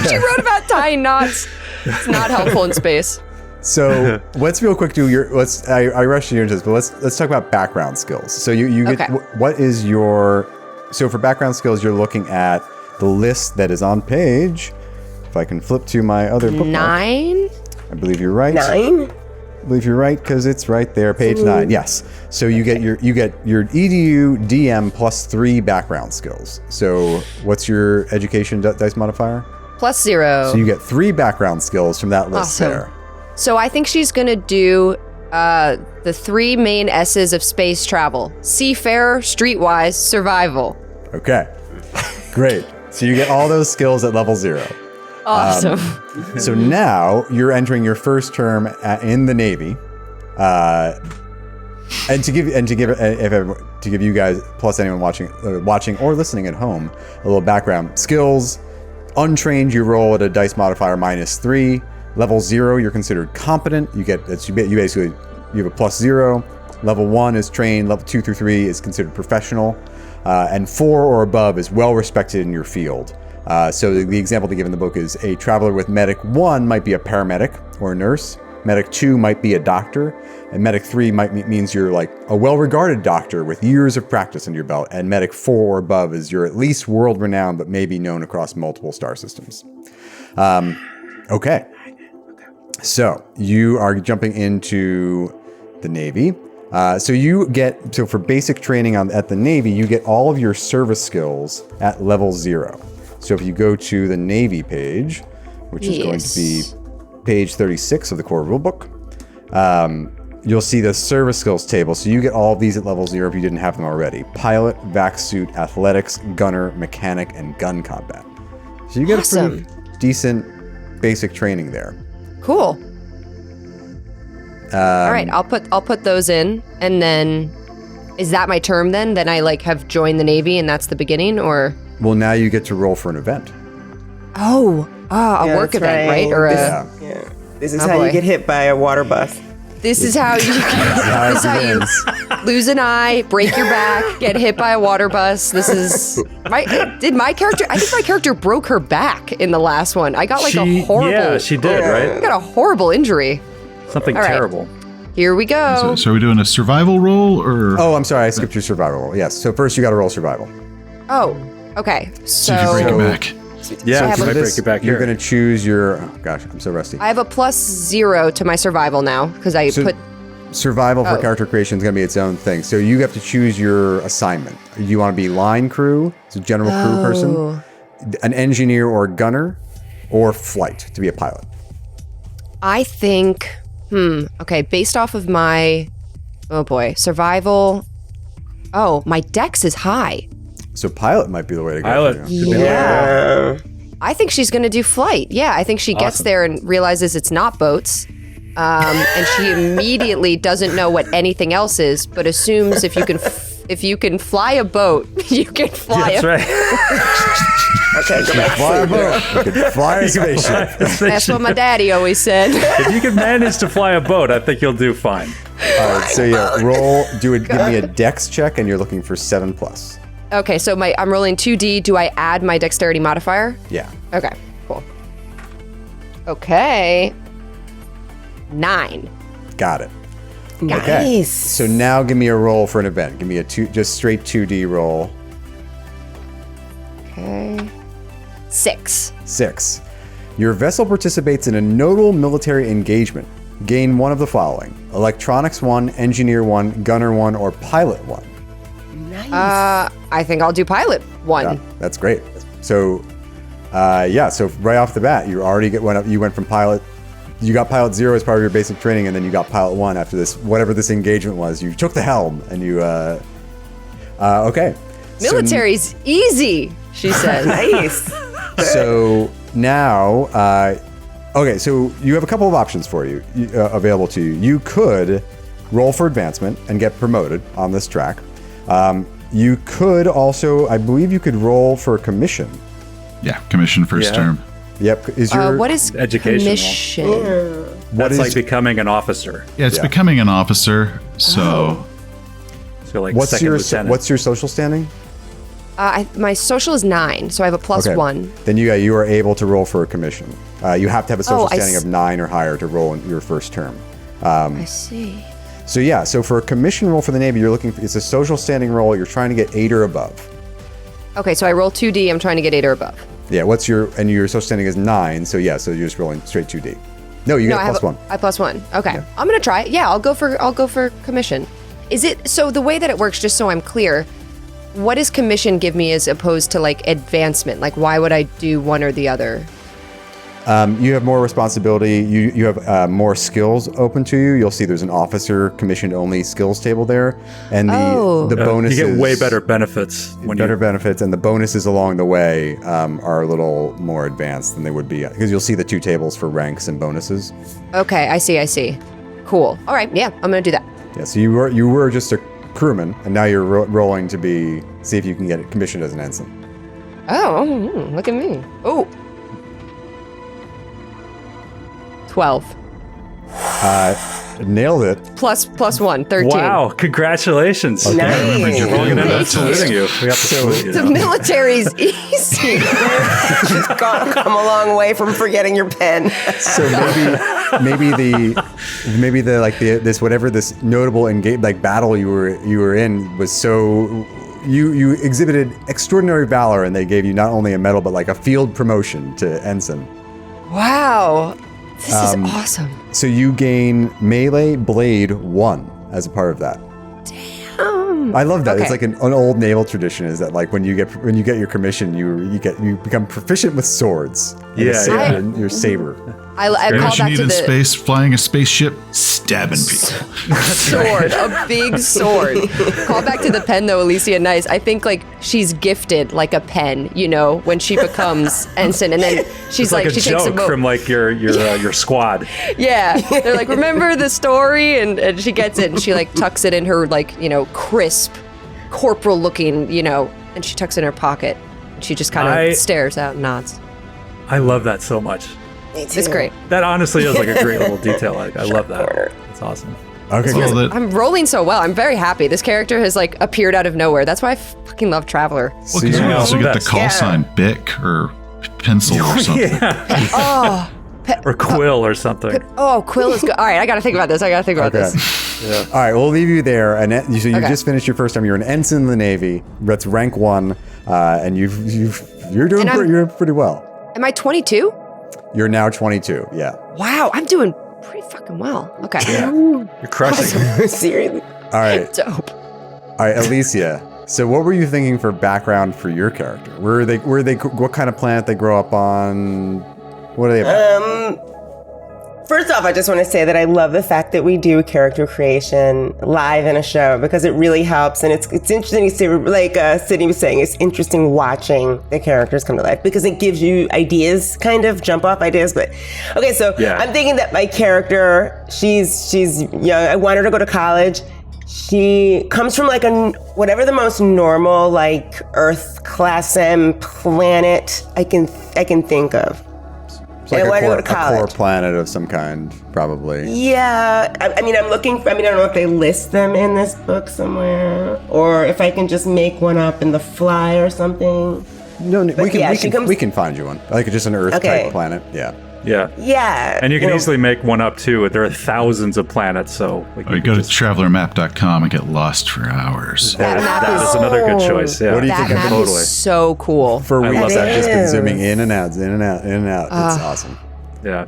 She wrote about tying knots. It's not helpful in space. So let's real quick do I rushed you into this, but let's talk about background skills. So you get what is your, so for background skills you're looking at the list that is on page. If I can flip to my other bookmark. 9? I believe you're right. 9? I believe you're right because it's right there, page 9. Yes. So you get your EDU DM plus 3 background skills. So what's your education dice modifier? +0. So you get 3 background skills from that list Awesome. there. So I think she's going to do the 3 main S's of space travel: seafarer, streetwise, survival. Okay. Great. So you get all those skills at level 0. Awesome. So now you're entering your first term in the Navy, and to give you guys plus anyone watching or listening at home a little background. Skills: untrained, you roll at a dice modifier -3. Level 0, you're considered competent. You have a +0. Level 1 is trained. Level 2 through 3 is considered professional, and 4 or above is well respected in your field. So the example they give in the book is a traveler with Medic 1 might be a paramedic or a nurse. Medic 2 might be a doctor. And Medic 3 means you're like a well-regarded doctor with years of practice under your belt. And Medic 4 or above is you're at least world-renowned but maybe known across multiple star systems. Okay. So you are jumping into the Navy. So for basic training at the Navy, you get all of your service skills at level 0. So if you go to the Navy page, which is going to be page 36 of the core rulebook, you'll see the service skills table. So you get all of these at level 0 if you didn't have them already: pilot, vac suit, athletics, gunner, mechanic, and gun combat. So you get a pretty decent basic training there. Cool. All right, I'll put those in, and then is that my term then? Then I have joined the Navy, and that's the beginning, or? Well, now you get to roll for an event. A work event, right? Or This is how you get hit by a water bus. This is how you lose an eye, break your back, get hit by a water bus. This is my character. I think my character broke her back in the last one. I got a horrible. Yeah, she did, right? I got a horrible injury. Something All right. terrible. Here we go. So are we doing a survival roll or? Oh, I'm sorry. I skipped your survival roll. Yes. So first you got to roll survival. Oh, okay. See if you break your back. Yeah, So I for break this, it back you're here. going to choose your. Oh gosh, I'm so rusty. I have a +0 to my survival now because I put. Survival for character creation is going to be its own thing. So you have to choose your assignment. You want to be line crew, so general crew person, an engineer or gunner, or flight to be a pilot. I think. Okay, based off of my. Oh boy, survival. Oh, my dex is high. So pilot might be the way to go. Pilot. for you. Yeah. I think she's going to do flight. Yeah, I think she gets there and realizes it's not boats. And she immediately doesn't know what anything else is, but assumes if you can fly a boat, you can fly That's right. Okay, go back. Fly a boat. You can fly a spaceship. That's what my daddy always said. If you can manage to fly a boat, I think you'll do fine. All right. So yeah, give me a dex check, and you're looking for 7+. Okay, so I'm rolling 2D. Do I add my dexterity modifier? Yeah. Okay, cool. Okay. 9. Got it. Nice. Okay. So now give me a roll for an event. Give me a just straight 2D roll. Okay. 6. 6. Your vessel participates in a notable military engagement. Gain one of the following: electronics 1, engineer 1, gunner 1, or pilot 1. I think I'll do pilot 1. Yeah, that's great. So, so right off the bat, you went from pilot. You got pilot 0 as part of your basic training, and then you got pilot 1 after this, whatever this engagement was. You took the helm, and you, okay. Military's easy, she said. Nice. So now, okay, so you have a couple of options for you, available to you. You could roll for advancement and get promoted on this track. You could also, I believe you could roll for a commission. Yeah, commission first term. Yep. Is your What is Educational. commission? That's like becoming an officer. Yeah, it's becoming an officer. So, So like what's second your lieutenant. what's your social standing? My social is 9, so I have a +1. Then you are able to roll for a commission. You have to have a social I standing of 9 or higher to roll in your first term. I see. So for a commission roll for the Navy, you're looking for, it's a social standing roll. You're trying to get 8 or above. Okay, so I roll 2D. I'm trying to get 8 or above. Yeah, and your social standing is 9, so yeah, so you're just rolling straight 2D. No, you get +1. I +1. Okay. Yeah. I'm gonna try it. Yeah, I'll go for commission. Is it so the way that it works, just so I'm clear, what does commission give me as opposed to like advancement? Like why would I do one or the other? You have more responsibility. You have more skills open to you. You'll see there's an officer commissioned only skills table there, and the bonuses. You get way better benefits. Benefits, and the bonuses along the way are a little more advanced than they would be because you'll see the 2 tables for ranks and bonuses. Okay, I see. Cool. All right, yeah, I'm gonna do that. Yeah, so you were just a crewman, and now you're rolling to see if you can get it commissioned as an ensign. Oh, look at me. Oh. 12. Nailed it. +1, 13. Wow, congratulations. Okay. Nice. You're rolling in and saluting you. We have to salute you. The military's easy. She's come a long way from forgetting your pen. So maybe this notable battle you were in was so you exhibited extraordinary valor, and they gave you not only a medal but like a field promotion to ensign. Wow. This is awesome. So you gain melee blade 1 as a part of that. Damn. I love that. Okay. It's like an old naval tradition is that like when you get your commission, you become proficient with swords. And your saber. I call What you back need to in the space, flying a spaceship, stabbing people. sword, a big sword. Call back to the pen though, Alicia Naish. I think like she's gifted like a pen, when she becomes ensign, and then she's It's like a she takes a joke vote. from like your squad. Yeah, they're like, remember the story, and she gets it, and she like tucks it in her like crisp, corporal looking, and she tucks it in her pocket. She just kind of stares out and nods. I love that so much. It's great. That honestly is like a great little detail. I love that. It's awesome. Okay, good. I'm rolling so well. I'm very happy. This character has like appeared out of nowhere. That's why I fucking love Traveler. Well, because you also get the call sign Bic or Pencil or something. Yeah. Or Quill or something. Quill is good. All right, I got to think about this. this. Yeah. All right, we'll leave you there. And so you just finished your first time. You're an ensign in the Navy. That's rank 1, and you're doing pretty well. Am I 22? You're now 22. Yeah. Wow, I'm doing pretty fucking well. Okay. Yeah. You're crushing it. Seriously. All right. Dope. All right, Alicia. So what were you thinking for background for your character? What kind of planet they grow up on? What are they about? First off, I just want to say that I love the fact that we do character creation live in a show because it really helps. And it's interesting to see, like Sydney was saying, it's interesting watching the characters come to life because it gives you ideas, kind of jump off ideas. But okay, so I'm thinking that my character, she's young. I want her to go to college. She comes from like whatever the most normal like Earth class M planet I can think of. It's like a core planet of some kind, probably. Yeah. I mean, I'm looking for, I don't know if they list them in this book somewhere or if I can just make one up in the fly or something. No, we can find you one. Like just an Earth-type planet. Yeah. Yeah. Yeah. And you can easily make one up too. There are thousands of planets, so you go to travelermap.com and get lost for hours. That is another good choice. Yeah. What do you think? That map is so cool. For weeks, I've just been zooming in and out. It's awesome. Yeah.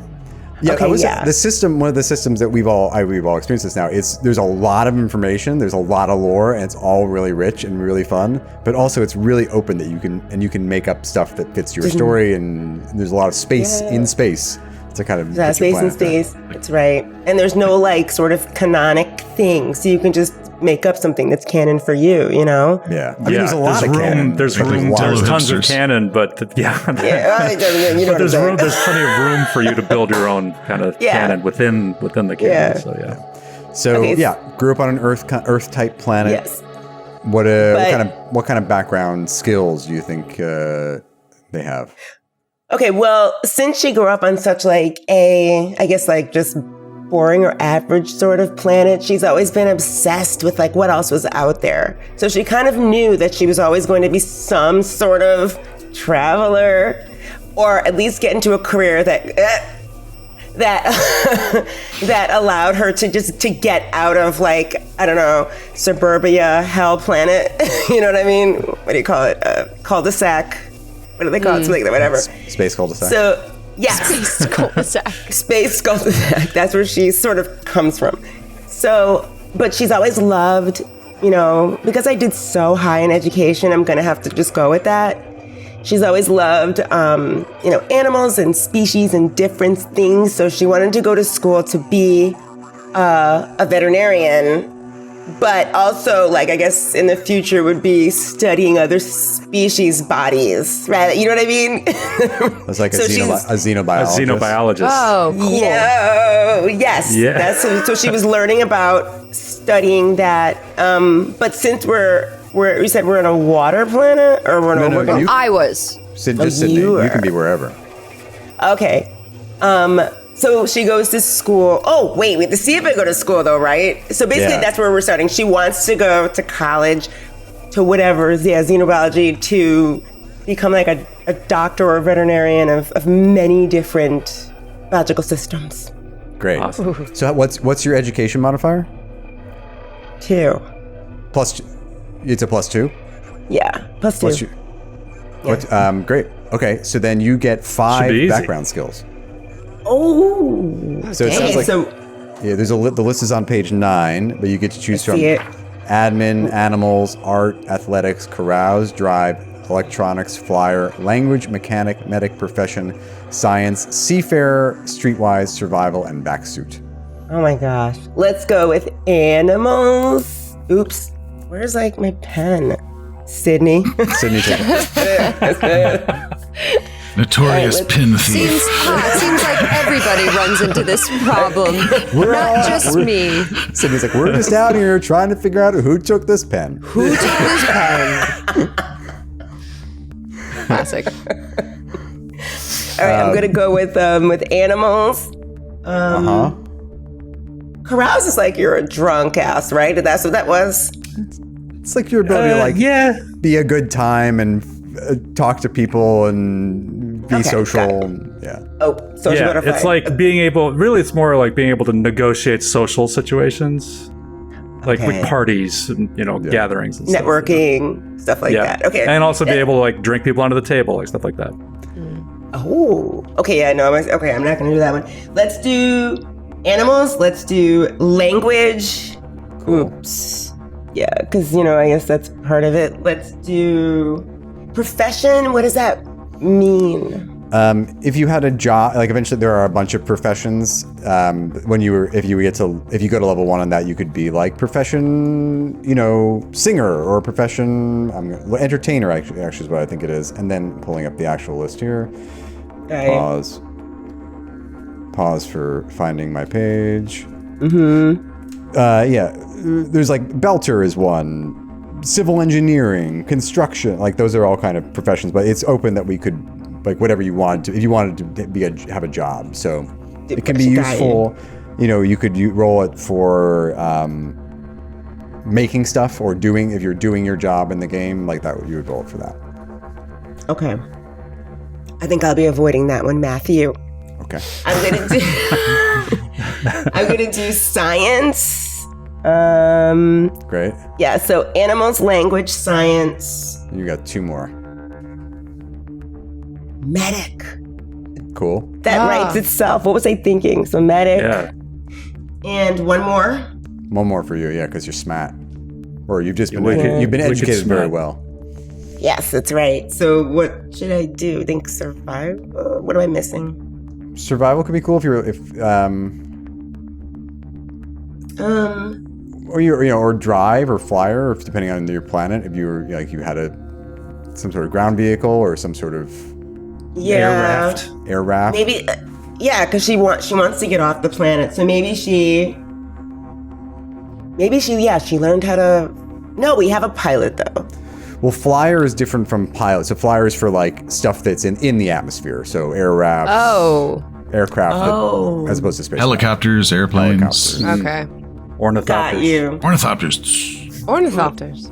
Yeah, the system. One of the systems that we've all experienced this now. There's a lot of information. There's a lot of lore, and it's all really rich and really fun. But also, it's really open that you can make up stuff that fits your story. And there's a lot of space in space. It's a kind of space in space. That's right. And there's no like sort of canonic thing, so you can just make up something that's canon for you. Yeah. There's a lot of canon. There's tons of canon, but there's plenty of room for you to build your own kind of canon within the canon. So grew up on an Earth type planet. Yes. What kind of background skills do you think they have? Okay, well, since she grew up on such like I guess like just boring or average sort of planet, she's always been obsessed with like what else was out there. So she kind of knew that she was always going to be some sort of traveler or at least get into a career that that that allowed her to get out of like, I don't know, suburbia hell planet. You know what I mean? What do you call it? Cul-de-sac. What do they call it? Something like that, whatever. Space cul-de-sac. So yes, Space cul-de-sac. Space cul-de-sac. That's where she sort of comes from. So, but she's always loved, you know, because I did so high in education, I'm going to have to just go with that. She's always loved, you know, animals and species and different things. So she wanted to go to school to be a veterinarian, but also, like, I guess in the future would be studying other species' bodies, right? You know what I mean? It's like a xenobiologist. A xenobiologist. Oh, cool. Yes. Yeah. So she was learning about studying that. But since you said we're on a water planet, or we're on a you- I was. Just Sydney. You can be wherever. Okay. So she goes to school. Oh, wait, we have to see if I go to school though, right? So basically that's where we're starting. She wants to go to college, to whatever, xenobiology, to become like a doctor or a veterinarian of many different biological systems. Great. Awesome. So what's your education modifier? 2. It's a +2? Yeah, +2. Plus you, what, great. Okay, so then you get Should 5 be easy. background skills. Oh. So it sounds like so yeah. There's the list is on page 9, but you get to choose from see it. admin, animals, art, athletics, carouse, drive, electronics, flyer, language, mechanic, medic, profession, science, seafarer, streetwise, survival, and backsuit. Oh my gosh. Let's go with animals. Oops. Where's like my pen? Sydney. Sydney, take it. Notorious pin thief. Seems like everybody runs into this problem. Not just me. Sydney's like, we're just out here trying to figure out who took this pen. Who took this pen? Classic. All right, I'm gonna go with animals. Carouse is like you're a drunk ass, right? That's what that was. It's like your ability to like Yeah. be a good time and talk to people and be Okay, social. got Yeah. Oh, social Yeah, butterfly. it's like being able, really, it's more like being able to negotiate social situations, like Okay. with parties and, you know, gatherings and networking, stuff like that. Okay. And also be able to like drink people under the table, like stuff like that. Oh, okay. Yeah, no. Okay, I'm not gonna do that one. Let's do animals. Let's do language. Oops. Yeah, because you know, I guess that's part of it. Let's do profession. What does that mean? If you had a job, like eventually there are a bunch of professions. If you go to level 1 on that, you could be like profession, you know, singer or profession entertainer. Actually, is what I think it is. And then pulling up the actual list here. Right. Pause for finding my page. Yeah, there's like belter is one. Civil engineering, construction, like those are all kind of professions, but it's open that we could, like whatever you want to, if you wanted to have a job. So it can be useful. You know, you could roll it for making stuff or if you're doing your job in the game, like that, you would roll it for that. Okay. I think I'll be avoiding that one, Matthew. Okay. I'm gonna do science. Great. Yeah, so animals, language, science, You got 2 more. medic. Cool. That writes itself. What was I thinking? So medic. Yeah. And one more. One more for you, yeah, because you're smart. Or you've just been wicked- you've been wicked educated very smart. well. Yes, that's right. So what should I do? Think survive? What am I missing? Survival could be cool or drive or flyer, if depending on your planet. If you were like you had some sort of ground vehicle or some sort of air raft. Maybe, yeah, because she wants to get off the planet. So maybe she learned how to. No, we have a pilot though. Well, flyer is different from pilot. So flyer is for like stuff that's in the atmosphere. So air rafts, aircraft, as opposed to space. Helicopters, airplanes, Okay. Ornithopters. Got you. ornithopters. Ornithopters.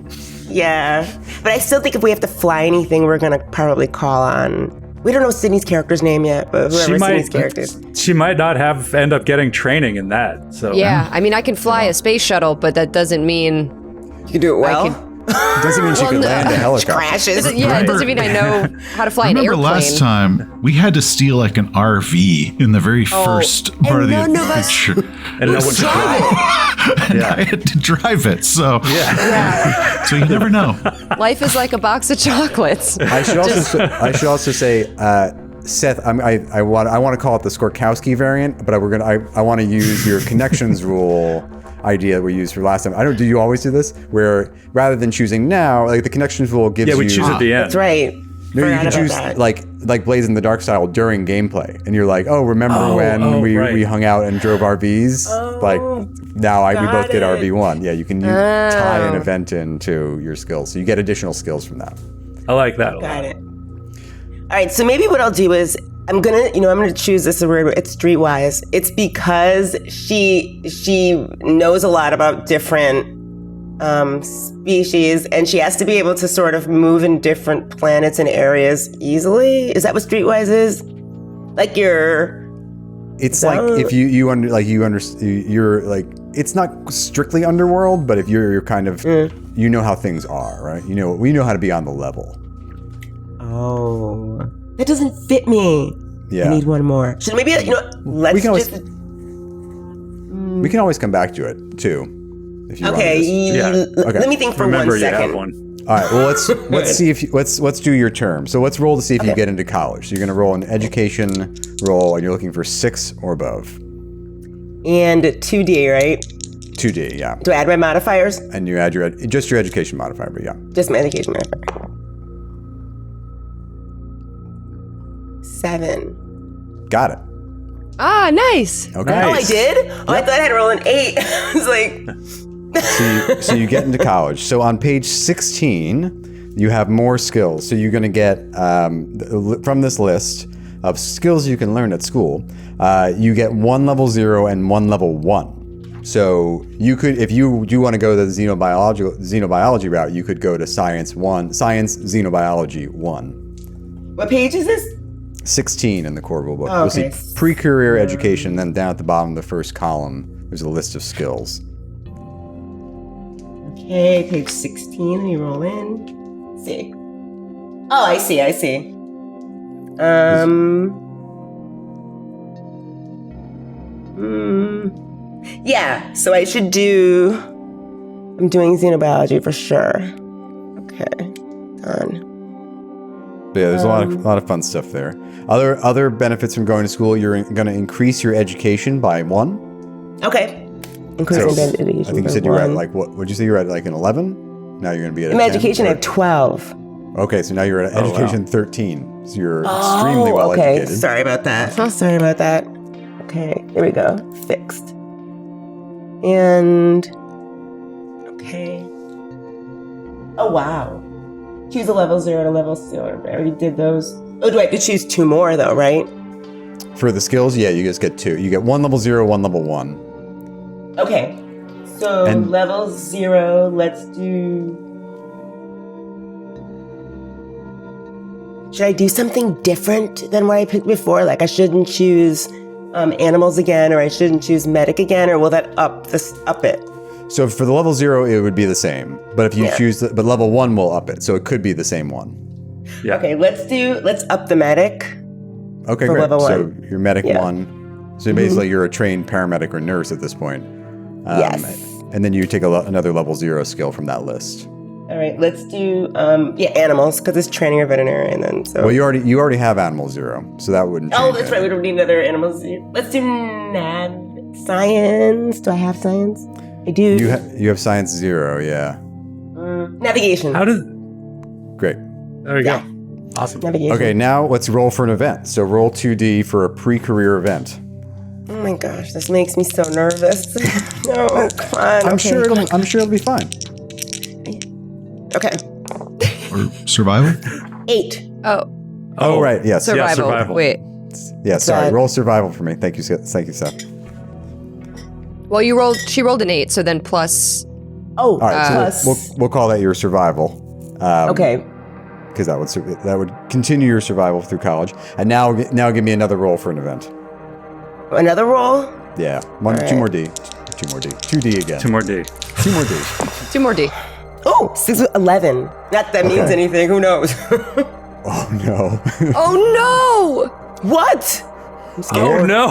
Yeah, but I still think if we have to fly anything, we're gonna probably call on We don't know Sydney's character's name yet, but whoever Sydney's character is. She might not end up getting training in that. So Yeah, I mean, I can fly a space shuttle, but that doesn't mean You can do it well. Doesn't mean she could land a helicopter. Crashes. Yeah, it doesn't mean I know how to fly an airplane. Remember last time we had to steal like an RV in the very first part of the adventure. And no one drive it. And I had to drive it. So so you never know. Life is like a box of chocolates. I should also say, Seth, I want to call it the Skorkowsky variant, but I want to use your connections rule idea that we used for last time. Do you always do this? Where rather than choosing now, like the connections rule gives you. Yeah, we choose at the end. That's right. No, you can choose like Blaze in the Dark style during gameplay, and you're like, remember when we hung out and drove RVs? Like now we both get RV1. Yeah, you can tie an event into your skills, so you get additional skills from that. I like that. Got it. All right, so maybe what I'll do is I'm gonna choose this word. It's streetwise. It's because she knows a lot about different species, and she has to be able to sort of move in different planets and areas easily. Is that what streetwise is? Like It's like if you understand, you're like, it's not strictly underworld, but if you're kind of you know how things are, right? We know how to be on the level. Oh, that doesn't fit me. Yeah. I need one more. So maybe let's we can always come back to it too. If you want this. Let me think for Remember 1 second. You have one. All right. Well, let's see if let's do your term. So let's roll to see if you get into college. So you're going to roll an education roll, and you're looking for 6 or above. And 2D, right? 2D, yeah. Do I add my modifiers? And you add your education modifier, but yeah. Just my education modifier. 7. Got it. Ah, nice. Okay. Oh, I did? Oh, I thought I had to roll an 8. I was like. So you get into college. So on page 16, you have more skills. So you're going to get, from this list of skills you can learn at school, you get 1 level 0 and 1 level 1. So you could, if you do want to go the xenobiology route, you could go to Science Xenobiology 1. What page is this? 16 in the core rulebook. Oh, okay. You'll see pre-career education, then down at the bottom of the first column, there's a list of skills. Okay, page 16. Let me roll in. Let's see. Oh, I see. Yeah, so I should do. I'm doing xenobiology for sure. Okay, done. But yeah, there's a lot of fun stuff there. Other benefits from going to school, you're going to increase your education by 1. Okay. Increasing education. I think you said you were at like what? Would you say you were at like an 11? Now you're going to be at. In my education, I have 12. Okay, so now you're at education 13. So you're extremely well educated. Sorry about that. Sorry about that. Okay, there we go. Fixed. And okay. Oh wow. Choose a level 0 and a level 0. I already did those. Oh, do I have to choose 2 more though, right? For the skills, yeah, you just get 2. You get 1 level 0, 1 level 1. Okay. So level 0, let's do. Should I do something different than what I picked before? Like I shouldn't choose animals again, or I shouldn't choose medic again, or will that up it? So for the level 0, it would be the same. But if you choose, but level 1 will up it, so it could be the same one. Yeah. Okay, let's up the medic. Okay, for great. level 1. So you're medic 1. So basically, you're a trained paramedic or nurse at this point. Yes. And then you take another level 0 skill from that list. All right, let's do animals because it's training or veterinarian. Then so. Well, you already have animal 0, so that wouldn't. Oh, that's right. We don't need another animal 0. Let's do science. Do I have science? I do. You have science 0, yeah. Navigation. Great. There we go. Awesome. Navigation. Okay, now let's roll for an event. So roll 2D for a pre-career event. Oh my gosh, this makes me so nervous. No, come on. I'm sure it'll be fine. Okay. Or survival? 8. Oh, right. Yes. Survival. Yeah, survival. Wait. Yeah. Sorry. Roll survival for me. Thank you, Seth. Well, she rolled an 8, so then plus. Oh, all right. So we'll call that your survival. Okay. because that would continue your survival through college. And now give me another roll for an event. Another roll? Yeah, two more D. 2D again. 2 more D. 2 more D. 2 more D. Oh, 6 with 11. Not that means anything. Who knows? Oh no. Oh What? I'm scared. Oh no!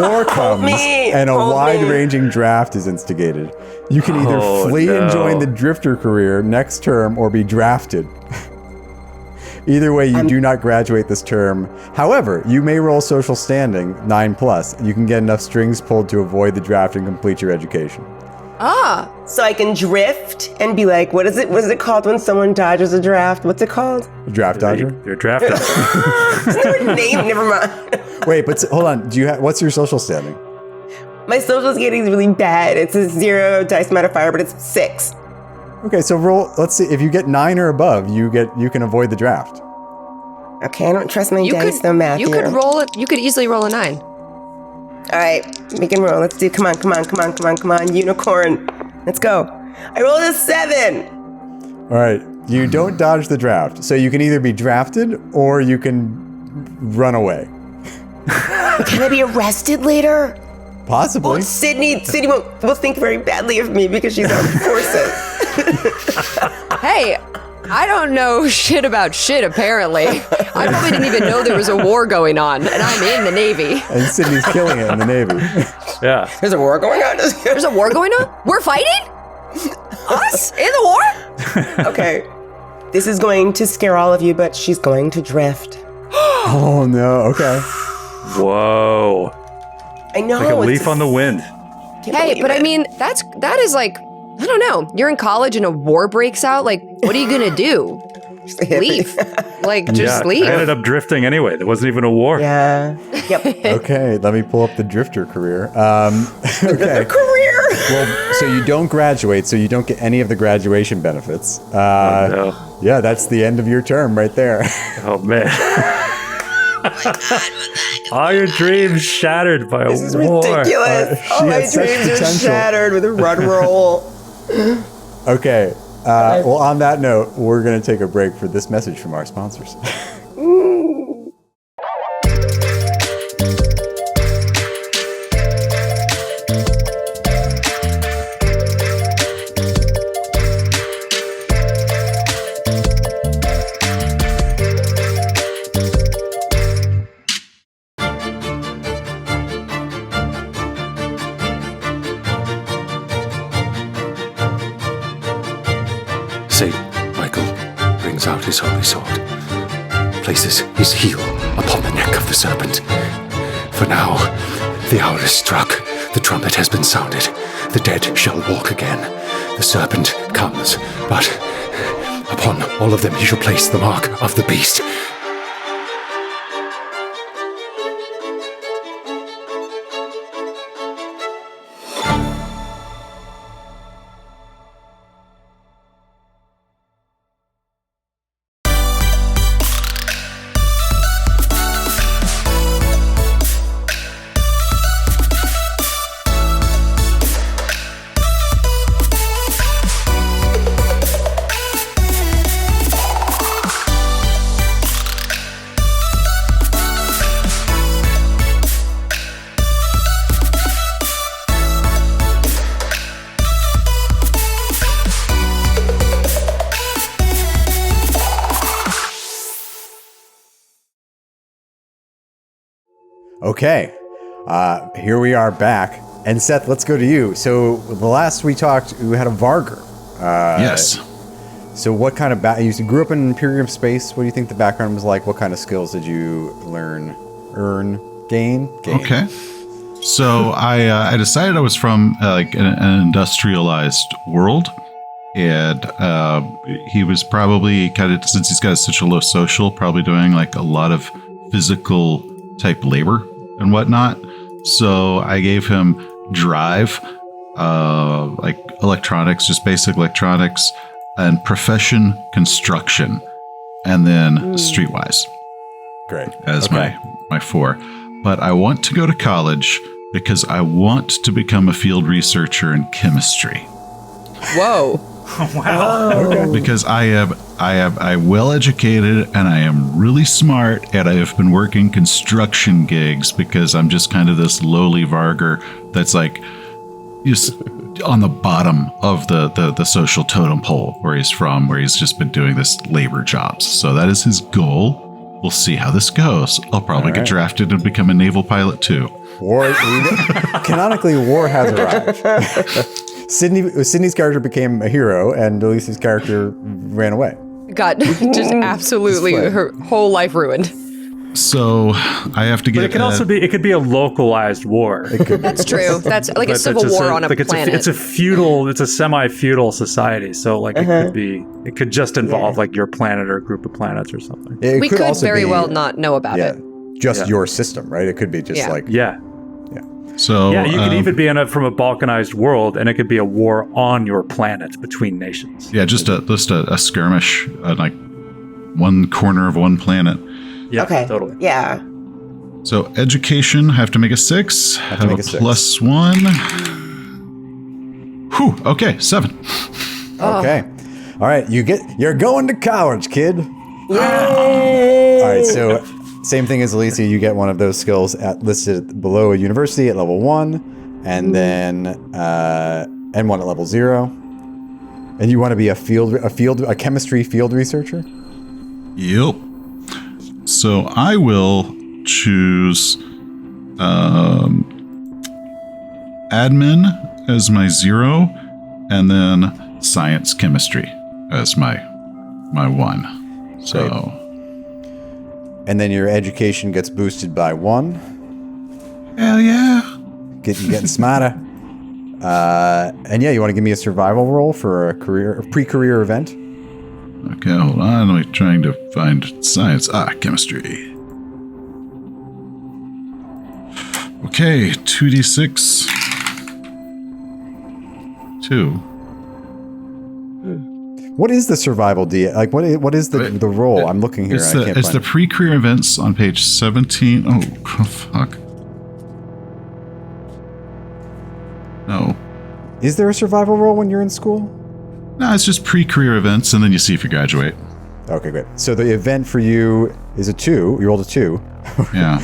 War comes me, and a hold me. wide-ranging draft is instigated. You can either flee and join the drifter career next term or be drafted. Either way, you do not graduate this term. However, you may roll social standing 9+. You can get enough strings pulled to avoid the draft and complete your education. Ah. So I can drift and be like, what is it? What is it called when someone dodges a draft? What's it called? Draft dodger? You're a draft dodger. Isn't there a name? Never mind. Wait, but hold on. What's your social standing? My social skating is really bad. It's a 0 dice modifier, but it's 6. Okay, so roll. Let's see. If you get 9 or above, you can avoid the draft. Okay, I don't trust my dice though, Matthew. You could roll it. You could easily roll a 9. All right, we can roll. Let's do. Come on, unicorn. Let's go. I rolled a 7. All right. You don't dodge the draft, so you can either be drafted or you can run away. Can I be arrested later? Possibly. Well, Sydney will think very badly of me because she's armed forces. Hey, I don't know shit about shit, apparently. I probably didn't even know there was a war going on, and I'm in the Navy. And Sydney's killing it in the Navy. Yeah. There's a war going on. There's a war going on? We're fighting? Us? In the war? Okay. This is going to scare all of you, but she's going to drift. Oh, no. Okay. Whoa. I know. Like a leaf on the wind. Hey, but I mean, that is like, I don't know. You're in college and a war breaks out. Like, what are you going to do? Leave. Like, just leave. I ended up drifting anyway. There wasn't even a war. Yeah. Yep. Okay, let me pull up the drifter career. Okay. Career. Well, so you don't graduate, so you don't get any of the graduation benefits. No. Yeah, that's the end of your term right there. Oh, man. All your dreams shattered by a This is war. ridiculous. She All my has such dreams are potential. shattered with a run roll. Okay. Well, on that note, we're going to take a break for this message from our sponsors. Saint Michael brings out his holy sword, places his heel upon the neck of the serpent. For now, the hour is struck, the trumpet has been sounded, the dead shall walk again. The serpent comes, but upon all of them he shall place the mark of the beast. Okay. Here we are back. And Seth, let's go to you. So the last we talked, we had a Vargar. Yes. So what kind of you grew up in Imperium space? What do you think the background was like? What kind of skills did you gain? Okay. So I decided I was from like an industrialized world, and he was probably kind of, since he's got such a low social, probably doing like a lot of physical type labor and whatnot. So I gave him drive, like electronics, just basic electronics, and profession construction, and then streetwise. Great. As my 4. But I want to go to college because I want to become a field researcher in chemistry. Whoa. Wow. Okay. Because I am I well educated and I am really smart, and I have been working construction gigs because I'm just kind of this lowly Varger that's like just on the bottom of the social totem pole where he's from, where he's just been doing this labor jobs. So that is his goal. We'll see how this goes. I'll probably get drafted and become a naval pilot too. Canonically, war has arrived. Sydney's character became a hero, and Alicia's character ran away. Got just absolutely her whole life ruined. So I have to get. But it can also be. It could be a localized war. It could be. That's true. That's like a civil war on a planet. It's a feudal. It's a semi-feudal society. So like it could be. It could just involve like your planet or a group of planets or something. We could very well not know about it. Just your system, right? It could be just like So you could even be from a balkanized world, and it could be a war on your planet between nations. Yeah, just a skirmish, like one corner of one planet. Yeah, okay. Totally. Yeah. So education, have to make a 6. Have a plus 1. Whew, okay, 7. Okay. All right, you're going to college, kid. Yay! All right, so same thing as Alicia, you get one of those skills listed below a university at level 1, and then and one at level 0. And you want to be a chemistry field researcher? Yep. So I will choose admin as my 0, and then science chemistry as my 1. So. Great. And then your education gets boosted by 1. Hell yeah. You getting smarter. And yeah, you want to give me a survival roll for a pre-career event? Okay, hold on. I'm trying to find science. Chemistry. Okay, 2d6. 2. What is the survival D? Like, what is the role? I'm looking here. It's the pre-career events on page 17. Oh, fuck. No. Is there a survival role when you're in school? No, it's just pre-career events, and then you see if you graduate. Okay, great. So the event for you is a 2. You rolled a 2. Yeah.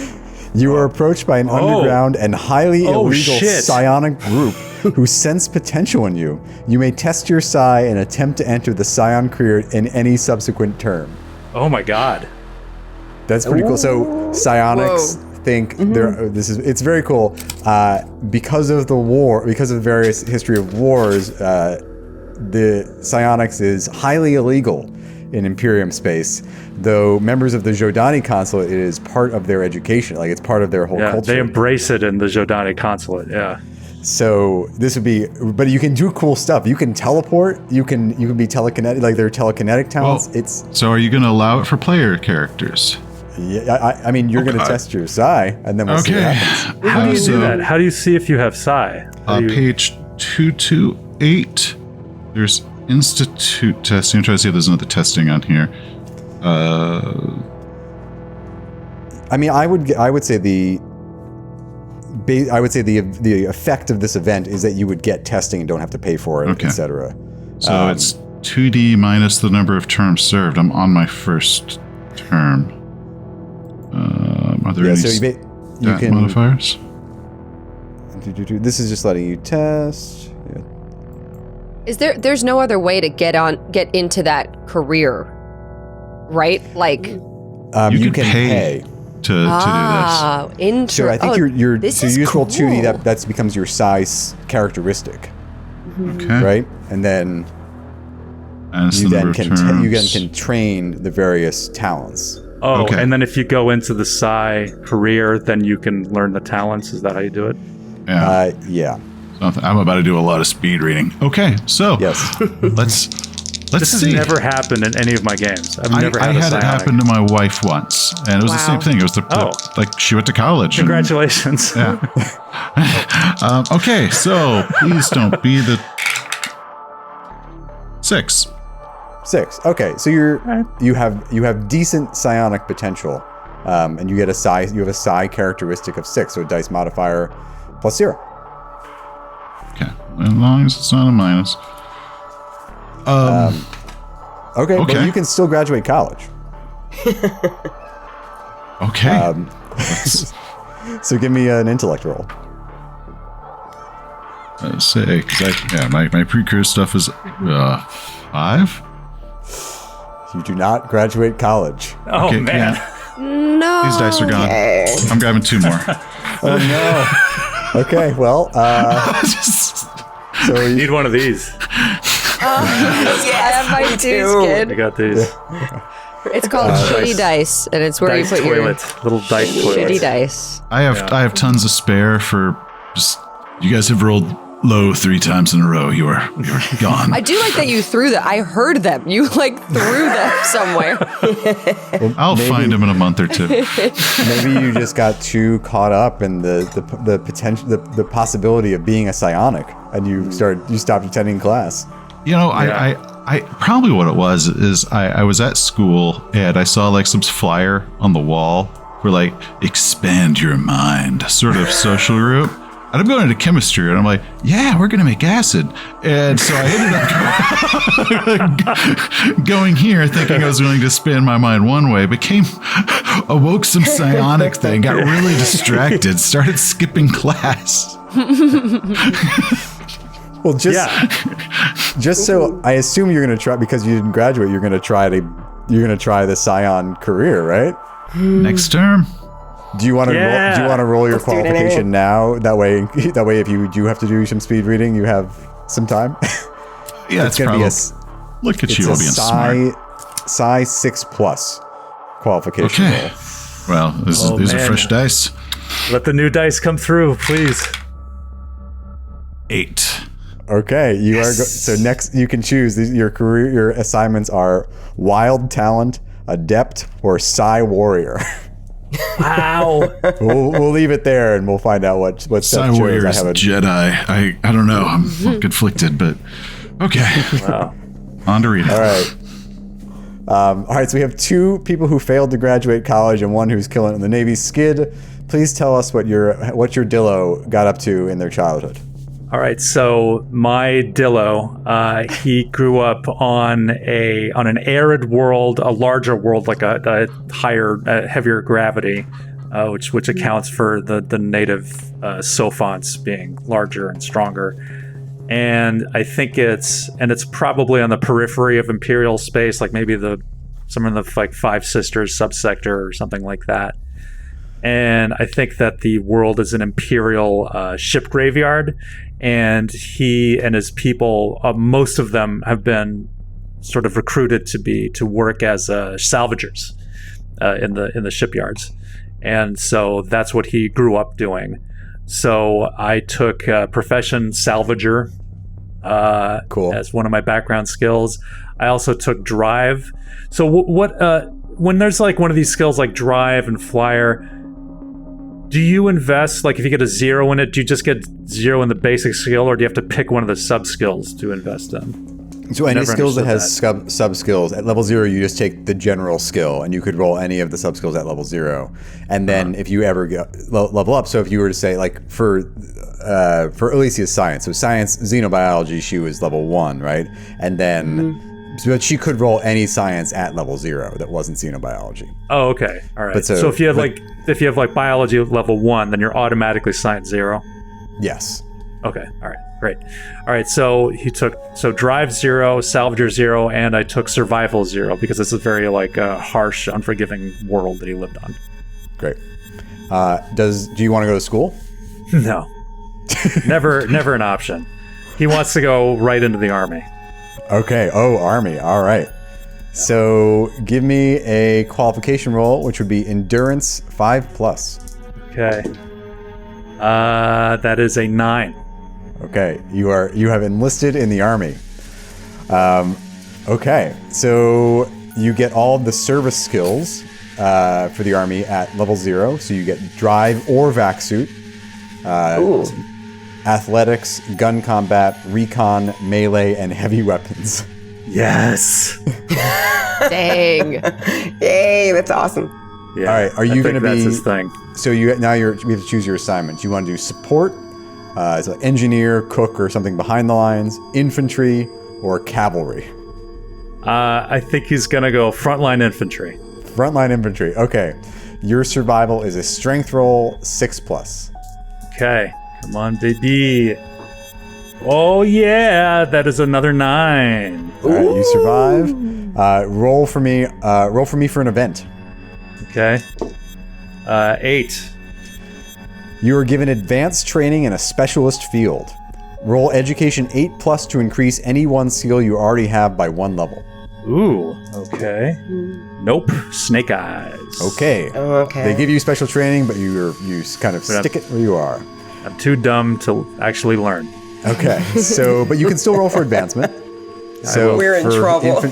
You are approached by an underground and highly illegal psionic group who sense potential in you. You may test your psi and attempt to enter the psion career in any subsequent term. Oh my god. That's pretty cool. So psionics think it's very cool. Because of the war, because of the various history of wars, the psionics is highly illegal in Imperium space, though members of the Jodani consulate, it is part of their education. Like, it's part of their whole culture. They embrace it in the Jodani consulate. Yeah. So this would be, but you can do cool stuff. You can teleport. You can be telekinetic, like their telekinetic talents. Well, so are you going to allow it for player characters? Yeah, I mean, you're going to test your psi, and then we'll see what happens. How do you do that? How do you see if you have psi? Page 228. There's institute testing. I'm trying to see if there's another testing on here. I mean, I would say the effect of this event is that you would get testing and don't have to pay for it, etc. So it's 2D minus the number of terms served. I'm on my first term. Are there any stat modifiers? This is just letting you test. Yeah. Is there's no other way to get into that career, right? Like you can pay to do this. So I think you use roll 2D. That becomes your size characteristic. Okay. Right, and then you then can train the various talents. Oh, okay. And then if you go into the psi career, then you can learn the talents. Is that how you do it? Yeah. Yeah. I'm about to do a lot of speed reading. Okay, so yes, let's this see. has never happened in any of my games. I've never had it happen to my wife once, and it was the same thing. It was like she went to college. Congratulations. Okay, so please don't be the 6. 6. Okay, so you have decent psionic potential, and you have a psi characteristic of 6, so a dice modifier plus 0. Okay, as long as it's not a minus. Okay, but you can still graduate college. Okay. So give me an intellect roll. Say, because my pre-career stuff is 5. You do not graduate college. Oh, Okay, man. yeah. No. These dice are gone. I'm grabbing 2 more. Oh no. Okay, well, so Need one of these. I have my twos, I kid. got these. It's called shitty dice, and it's where Dice you put toilet. Little dice your toilet. shitty dice. I have tons of spare for just. You guys have rolled low 3 times in a row. You're gone. I do like that you threw them. I heard them. You like threw them somewhere. I'll find them in a month or 2. maybe you just got too caught up in the potential, the possibility of being a psionic, and you stopped attending class. You know, I probably what it was is I was at school and I saw like some flyer on the wall where like expand your mind sort of social group. And I'm going into chemistry and I'm like, yeah, we're going to make acid. And so I ended up going here thinking I was going to spin my mind one way, awoke some psionic thing, got really distracted, started skipping class. Well, just so I assume you're going to try, because you didn't graduate, you're going to try the Scion career, right? Next term. Do you want to roll your Let's do it qualification now? That way, if you do have to do some speed reading, you have some time. Yeah, it's going to be look at you all being smart. Psi 6+ qualification Okay. roll. Well, these are fresh dice. Let the new dice come through, please. 8. Okay, so next you can choose your assignments are Wild Talent, Adept, or Psi Warrior. Wow. we'll leave it there and we'll find out what Psi Seth Warriors, chose. Jedi. I don't know. I'm conflicted, but okay. Wow. On to read. All right. All right, so we have 2 people who failed to graduate college and 1 who's killing it in the Navy. Skid, please tell us what your Dillo got up to in their childhood. All right, so my Dillo, he grew up on an arid world, a larger world, like a higher, heavier gravity, which accounts for the native sophonts being larger and stronger. And I think it's probably on the periphery of Imperial space, like maybe some of the like Five Sisters subsector or something like that. And I think that the world is an Imperial ship graveyard, and he and his people, most of them have been sort of recruited to work as salvagers in the shipyards, and so that's what he grew up doing. So I took profession salvager Cool. as one of my background skills. I also took drive. So when there's like one of these skills like drive and flyer, do you invest, like if you get a 0 in it, do you just get 0 in the basic skill, or do you have to pick one of the sub skills to invest in? So any skills that has sub skills at level 0, you just take the general skill, and you could roll any of the sub skills at level 0. And then if you ever level up, so if you were to say like for Alicia's science, so science xenobiology, she was level 1, right? And then but she could roll any science at level 0 that wasn't xenobiology. Oh, okay, all right. But So if you have like biology level 1, then you're automatically science 0. Yes. Okay, all right, great. All right, so he took drive 0, salvager 0, and I took survival 0 because it's a very like harsh, unforgiving world that he lived on. Great. Do you want to go to school? No, never an option. He wants to go right into the army. Okay. Oh, Army. All right. So give me a qualification roll, which would be Endurance 5+. Okay. That is a 9. Okay. You have enlisted in the Army. Okay. So you get all of the service skills for the Army at level 0. So you get drive or vac suit. Athletics, gun combat, recon, melee, and heavy weapons. Yes. Dang. Yay, that's awesome. Yeah. All right, are you going to be? That's his thing. So we have to choose your assignments. You want to do support, so engineer, cook, or something behind the lines, infantry, or cavalry. I think he's going to go frontline infantry. Frontline infantry. Okay. Your survival is a strength roll 6+. Okay. Come on, baby. Oh, yeah. That is another 9. All right, you survive. Roll for me for an event. Okay. 8. You are given advanced training in a specialist field. Roll education 8+ to increase any one skill you already have by 1 level. Ooh, okay. Nope. Snake eyes. Okay. Oh, okay. They give you special training, but you kind of stick it where you are. I'm too dumb to actually learn. Okay. So, but you can still roll for advancement. So We're in for trouble.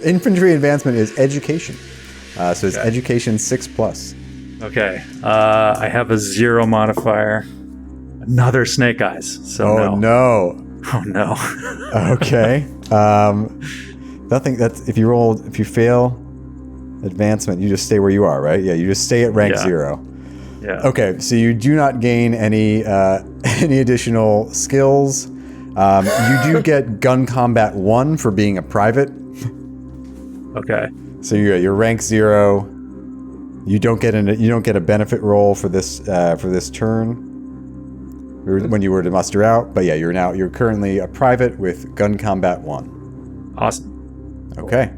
infantry advancement is education. So it's education 6+. Okay. I have a 0 modifier. Another snake eyes. So Oh no. Oh no. Okay. Nothing. That's if you fail advancement, you just stay where you are, right? Yeah, you just stay at rank 0. Yeah. Okay, so you do not gain any additional skills. You do get gun combat 1 for being a private. Okay. So you're rank 0. You don't get a benefit roll for this turn when you were to muster out. But yeah, you're currently a private with gun combat 1. Awesome. Okay.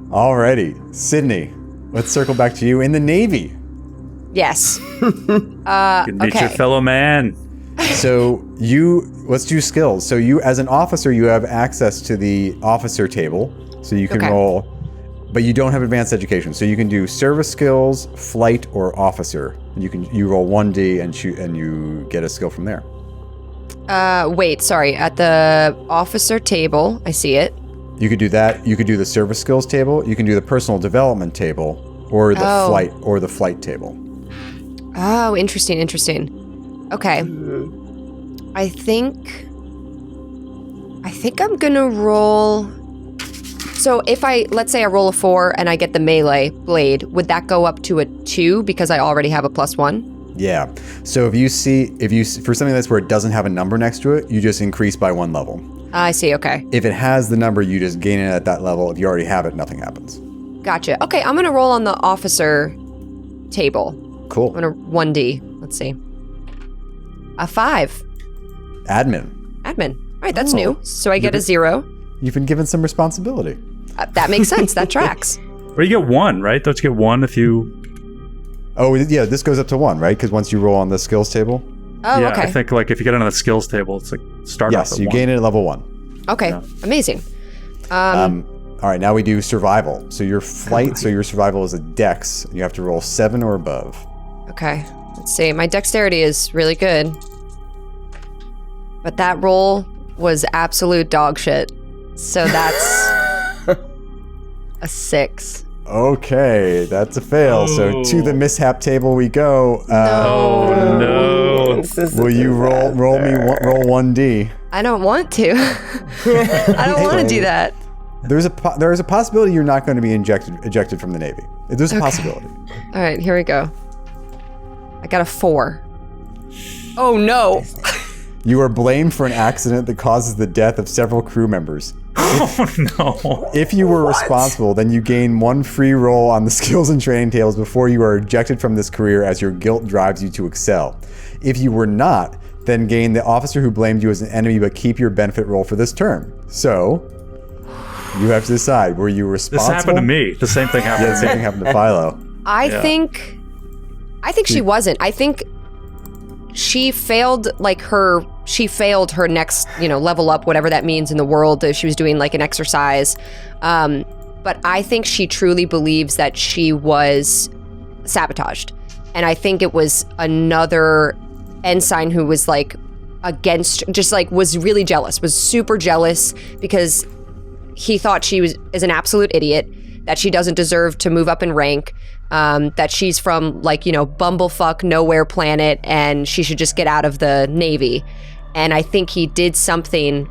Alrighty, Sydney. Let's circle back to you in the Navy. Yes. Good to meet your Okay. fellow man. So let's do skills. So you, as an officer, you have access to the officer table, so you can Okay. roll, but you don't have advanced education. So you can do service skills, flight, or officer. You roll 1d and shoot, and you get a skill from there. Wait, sorry. At the officer table, I see it. You could do that. You could do the service skills table. You can do the personal development table, or the flight table. Oh, interesting. Okay. I think I'm gonna roll. So if let's say I roll a 4 and I get the melee blade, would that go up to a 2 because I already have a +1? Yeah. So if you for something that's where it doesn't have a number next to it, you just increase by 1 level. I see. Okay. If it has the number, you just gain it at that level. If you already have it, nothing happens. Gotcha. Okay, I'm gonna roll on the officer table. Cool. I'm gonna 1d. Let's see. A 5. Admin. Admin. All right, that's new. So I get a 0. You've been given some responsibility. That makes sense. That tracks. Or you get 1, right? Don't you get 1 if you... Oh, yeah, this goes up to 1, right? Because once you roll on the skills table. Oh, yeah, okay. I think like if you get on the skills table, it's like start off Yes, at you 1. gain it at level 1. Okay, Yeah. amazing. All right, now we do survival. So your flight, so your survival is a dex. You have to roll 7 or above. Okay, let's see. My dexterity is really good. But that roll was absolute dog shit. So that's a 6. Okay, that's a fail. So to the mishap table we go. Oh no. Will you roll 1d? I don't want to. I don't want to do that. There is a possibility you're not going to be ejected from the Navy. There's a possibility. All right, here we go. I got a 4. Oh no. You are blamed for an accident that causes the death of several crew members. Oh no. If you were responsible, then you gain 1 free roll on the skills and training tables before you are ejected from this career, as your guilt drives you to excel. If you were not, then gain the officer who blamed you as an enemy, but keep your benefit roll for this term. So you have to decide, were you responsible? This happened to me. The same thing happened Yeah, the to same me. thing happened to Philo. I think she wasn't. I think she failed her next, level up, whatever that means in the world. She was doing like an exercise. But I think she truly believes that she was sabotaged. And I think it was another ensign who was like against, just like was really jealous, was super jealous because he thought she is an absolute idiot, that she doesn't deserve to move up in rank, that she's from like, bumblefuck nowhere planet and she should just get out of the Navy. And I think he did something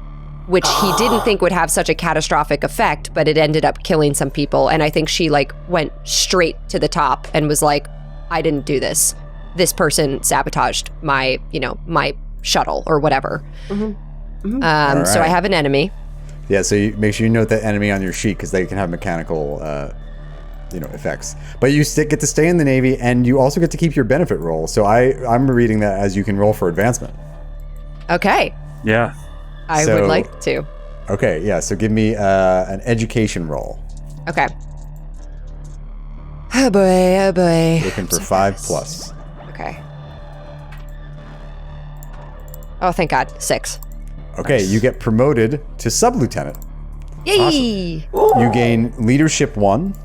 which he didn't think would have such a catastrophic effect, but it ended up killing some people. And I think she like went straight to the top and was like, I didn't do this. This person sabotaged my, my shuttle or whatever. So I have an enemy. Yeah, so you make sure you note that enemy on your sheet because they can have mechanical, effects. But you get to stay in the Navy, and you also get to keep your benefit roll. So I'm reading that as you can roll for advancement. Okay. Yeah. I would like to. Okay, yeah. So give me an education roll. Okay. Oh boy. Looking for 5+. Okay. Oh, thank God. 6. Okay, Nice. you get promoted to sub-lieutenant. Yay! You gain leadership 1.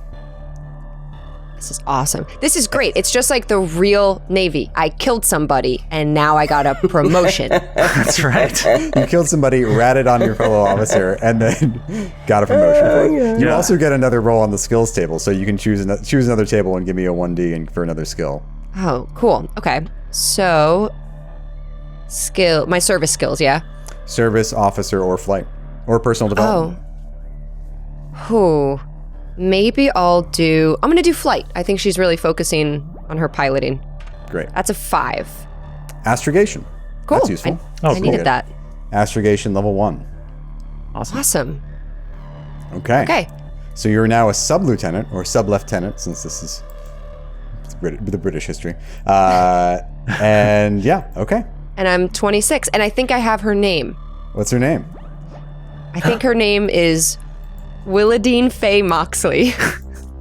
This is awesome. This is great. It's just like the real Navy. I killed somebody, and now I got a promotion. That's right. You killed somebody, ratted on your fellow officer, and then got a promotion for it. You Yeah. also get another roll on the skills table, so you can choose another table and give me a 1D for another skill. Oh, cool. Okay. So, my service skills, yeah? Service, officer, or flight, or personal development. Oh. Maybe I'm going to do flight. I think she's really focusing on her piloting. Great. That's a 5. Astrogation. Cool. That's useful. I cool. needed that. Astrogation level 1. Awesome. Okay. Okay. So you're now a sub-lieutenant, or sub-lieutenant, since this is the British history. And yeah, okay. And I'm 26, and I think I have her name. What's her name? I think her name is Willadine Faye Moxley.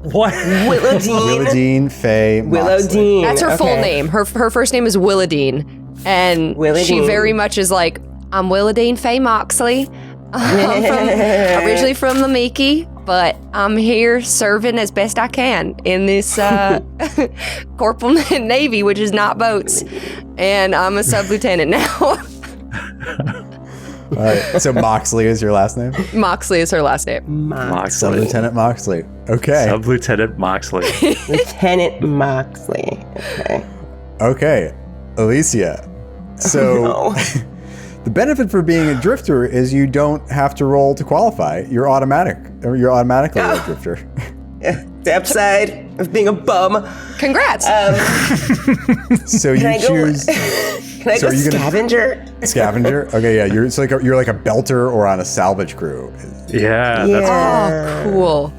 What? Willadine Faye Moxley. Willowdine. That's her full name. Her first name is Willadine, and Willadine. she very much is like, I'm Willadine Faye Moxley. I'm originally from the Miki, but I'm here serving as best I can in this Corporal Navy, which is not boats, and I'm a sub-lieutenant now. All right. So Moxley is your last name? Moxley is her last name. Moxley. Sub-Lieutenant Moxley. Okay. Sub-Lieutenant Moxley. Lieutenant Moxley. Okay. Okay. Alicia. So the benefit for being a drifter is you don't have to roll to qualify. You're automatically a drifter. Yeah, the upside of being a bum. Congrats. So you Can I go- choose Can I So go are you gonna- scavenger? scavenger. Okay, yeah, you're like a belter or on a salvage crew. Yeah. Yeah. Oh, cool.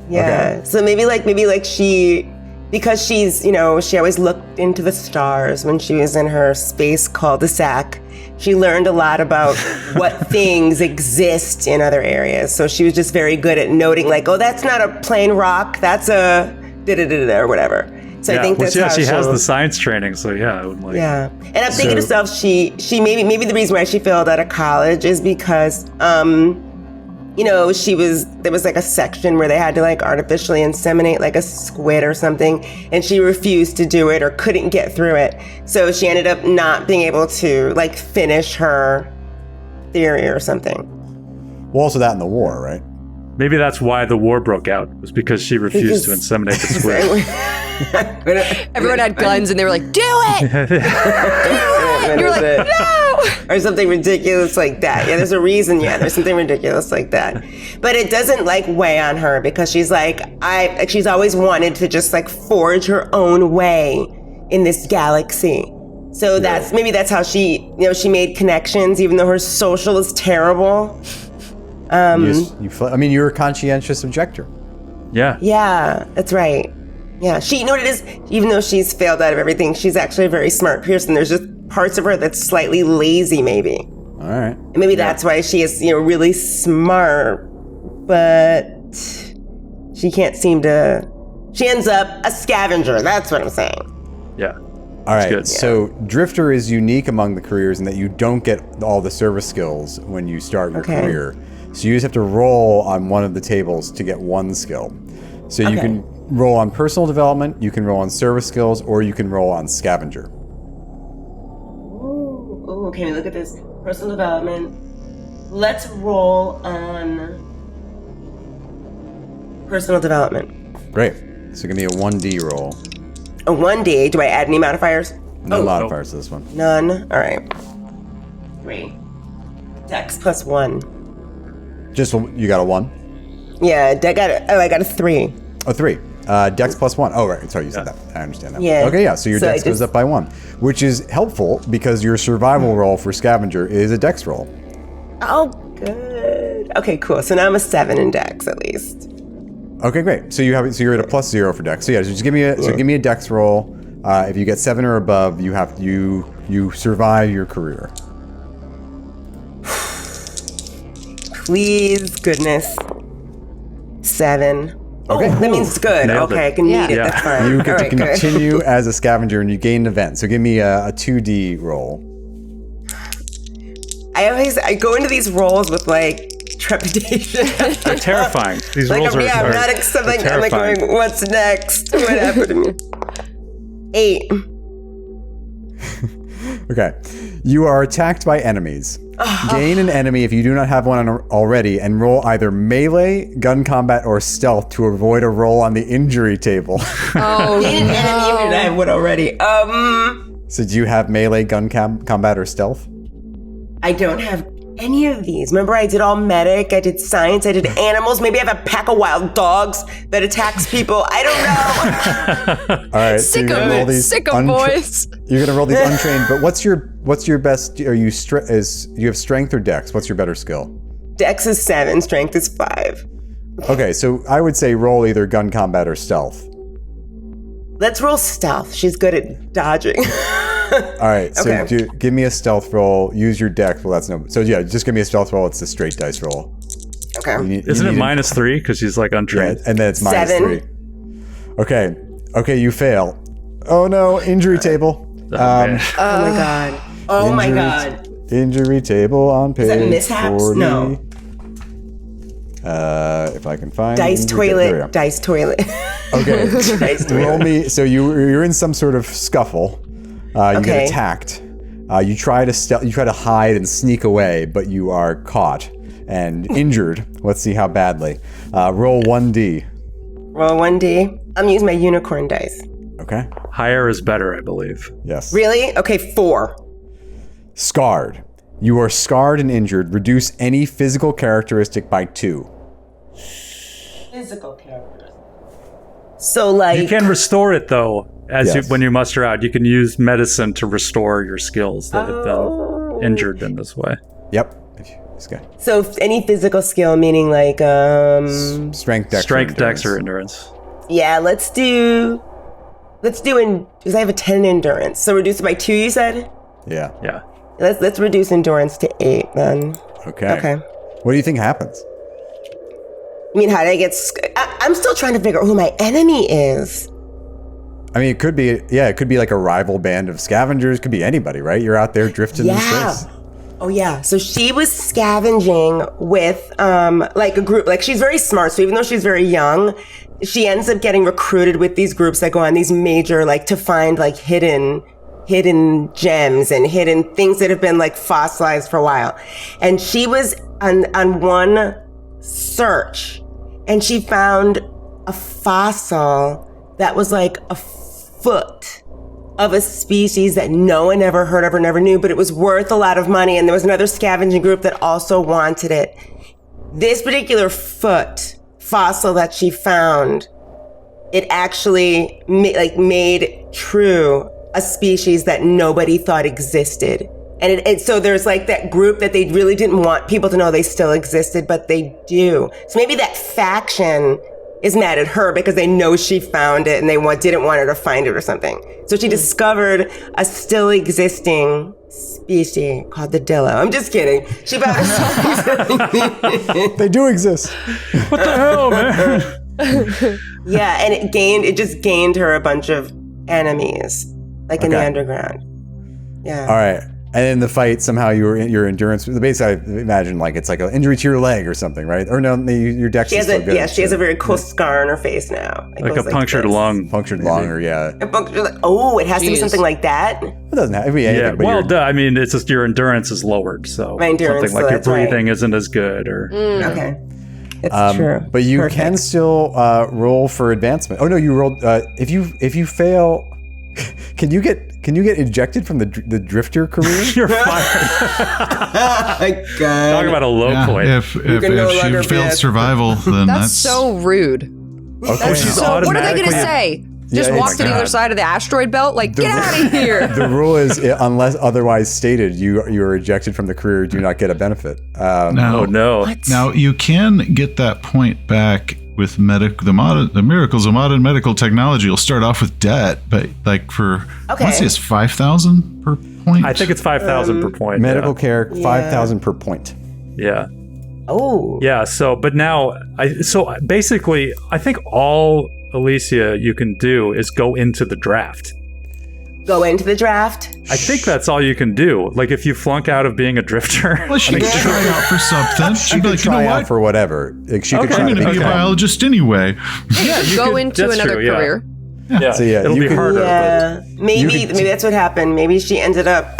Yeah. Okay. So maybe like she, because she's, she always looked into the stars when she was in her space cul-de-sac. She learned a lot about what things exist in other areas. So she was just very good at noting, like, oh, that's not a plain rock. That's a da-da-da-da or whatever. So I think that's how she has the science training, so yeah, I would like. Yeah, and I'm thinking to myself, she maybe the reason why she failed out of college is because, there was like a section where they had to like artificially inseminate like a squid or something, and she refused to do it or couldn't get through it. So she ended up not being able to like finish her theory or something. Well, also that in the war, right? Maybe that's why the war broke out, was because she refused to inseminate the squid. Everyone had guns and they were like, do it! And You're like, no! Or something ridiculous like that. Yeah, there's a reason. Yeah, there's something ridiculous like that. But it doesn't like weigh on her because she's like, she's always wanted to just like forge her own way in this galaxy. So maybe that's how she made connections, even though her social is terrible. You're a conscientious objector. Yeah. Yeah, that's right. Yeah, you know what it is? Even though she's failed out of everything, she's actually a very smart person. There's just parts of her that's slightly lazy, maybe. All right. And maybe that's why she is, really smart, but she can't seem to. She ends up a scavenger. That's what I'm saying. Yeah. All right. good. So drifter is unique among the careers in that you don't get all the service skills when you start your career. So you just have to roll on one of the tables to get one skill. So you can roll on personal development, you can roll on service skills, or you can roll on scavenger. Ooh, okay, look at this. Personal development. Let's roll on personal development. Great. So give me a 1D roll. A 1D. Do I add any modifiers? No modifiers to this one. None. All right. 3. Dex plus 1. Just you got a 1? Yeah, I got a 3. Oh, 3. Dex plus 1. Oh, right. Sorry, you said that. I understand that. Yeah. Okay, yeah. So your dex goes up by 1, which is helpful because your survival roll for scavenger is a dex roll. Oh, good. Okay, cool. So now I'm a 7 in Dex at least. Okay, great. So you're at a +0 for Dex. So yeah, just give me a Dex roll. If you get 7 or above, you survive your career. Please, goodness. 7. Okay. Oh, that means it's good. Nailed Okay, it. I can Yeah. meet it. That's fine. You get All to right, good. continue as a scavenger, and you gain an event. So give me a 2D roll. I go into these rolls with like trepidation. They're terrifying. These Like, rolls I'm are not accepting. they're I'm like terrifying. going, what's next? What happened to me? 8. Okay. You are attacked by enemies. Gain an enemy if you do not have one already, and roll either melee, gun combat, or stealth to avoid a roll on the injury table. Oh, Gain an enemy if I have one already. So do you have melee, gun combat, or stealth? I don't have any of these. Remember, I did all medic, I did science, I did animals. Maybe I have a pack of wild dogs that attacks people. I don't know. All right. sick you're of gonna roll it. these Sick of boys. You're gonna roll these untrained. But what's your best? Are you you have strength or dex? What's your better skill? Dex is 7, strength is 5. Okay, so I would say roll either gun combat or stealth. Let's roll stealth. She's good at dodging. All right, so Okay. give me a stealth roll. Use your dex. Well, that's no. So yeah, just give me a stealth roll. It's a straight dice roll. Okay. Isn't it -3 because she's like Yeah, untrained? and then it's Seven. -3. Okay, you fail. Oh no, injury table. man. Oh my god. Oh my Injury- god. Injury table on page that mishaps? 40. No. If I can find Dice injury table. There we go. toilet. Dice toilet. Okay. Dice Roll toilet. me. So you're in some sort of scuffle. You Okay. get attacked. You try to hide and sneak away, but you are caught and injured. Let's see how badly. Roll 1d. Roll 1d. I'm using my unicorn dice. Okay. Higher is better, I believe. Yes. Really? Okay, 4. Scarred. You are scarred and injured. Reduce any physical characteristic by 2. Physical characters. So like You can restore it though, Yes. when you muster out. You can use medicine to restore your skills that have been injured in this way. Yep. This guy. so any physical skill, meaning like Strength, dex, Strength, endurance. dex, or endurance. yeah, let's do because I have a 10 endurance. So reduce it by 2, you said? Yeah. Yeah. Let's reduce endurance to 8 then. Okay. Okay. What do you think happens? I mean, how did I get I'm still trying to figure out who my enemy is. I mean, it could be like a rival band of scavengers. Could be anybody, right? You're out there drifting in space. Oh yeah. So she was scavenging with like a group. Like she's very smart. So even though she's very young, she ends up getting recruited with these groups that go on these major like to find like hidden gems and hidden things that have been like fossilized for a while. And she was on one search and she found a fossil that was like a foot of a species that no one ever heard of or never knew, but it was worth a lot of money. And there was another scavenging group that also wanted it. This particular foot fossil that she found, it actually made true a species that nobody thought existed. And so there's like that group that they really didn't want people to know they still existed, but they do. So maybe that faction is mad at her because they know she found it and they didn't want her to find it or something. So she discovered a still existing species called the Dillo. I'm just kidding. She found a They do exist. What the hell, man? yeah, and it just gained her a bunch of enemies, like in the Okay. underground. Yeah. All right. And in the fight, somehow your endurance. Basically, I imagine like it's like an injury to your leg or something, right? Or no, your dex She is has still good. she has a very cool scar on her face now. It Like goes a punctured this. lung. punctured lung, or yeah, A punctured. Oh, it has to be Jeez. something like that. it doesn't have to be anything. Yeah, but well, your- duh, I mean, it's just your endurance is lowered, so My endurance, something like so your that's right. breathing isn't as good, or Okay. It's true. But you Perfect. can still roll for advancement. Oh no, you rolled. If you fail, can you get ejected from the drifter career? you're fired. Oh my God. Talk about a low Yeah, point. if can no longer she be failed a- survival, then That's so rude. Okay. she's So what are they going to automatically- say? Just Yeah, walk to the other side of the asteroid belt, like, get out of here. The rule is, unless otherwise stated, you are ejected from the career, do not get a benefit. Oh no! Now you can get that point back with the miracles of modern medical technology. You'll start off with debt, but like for I want to say it's 5,000 per point. I think it's 5,000 per point. medical care, 5,000 per point. Yeah. Oh. Yeah. So, but now, so basically, I think all Alicia you can do is go into the draft. Go into the draft? I think that's all you can do. Like if you flunk out of being a drifter. Well, she could try out for something. She'd be like, you know Try out what? for whatever. Like, she could try I'm going to be a become- biologist anyway. Yeah, you Go could- into that's another true, yeah. career. Yeah, So, yeah, it'll you be could- harder. Yeah. Maybe that's what happened. Maybe she ended up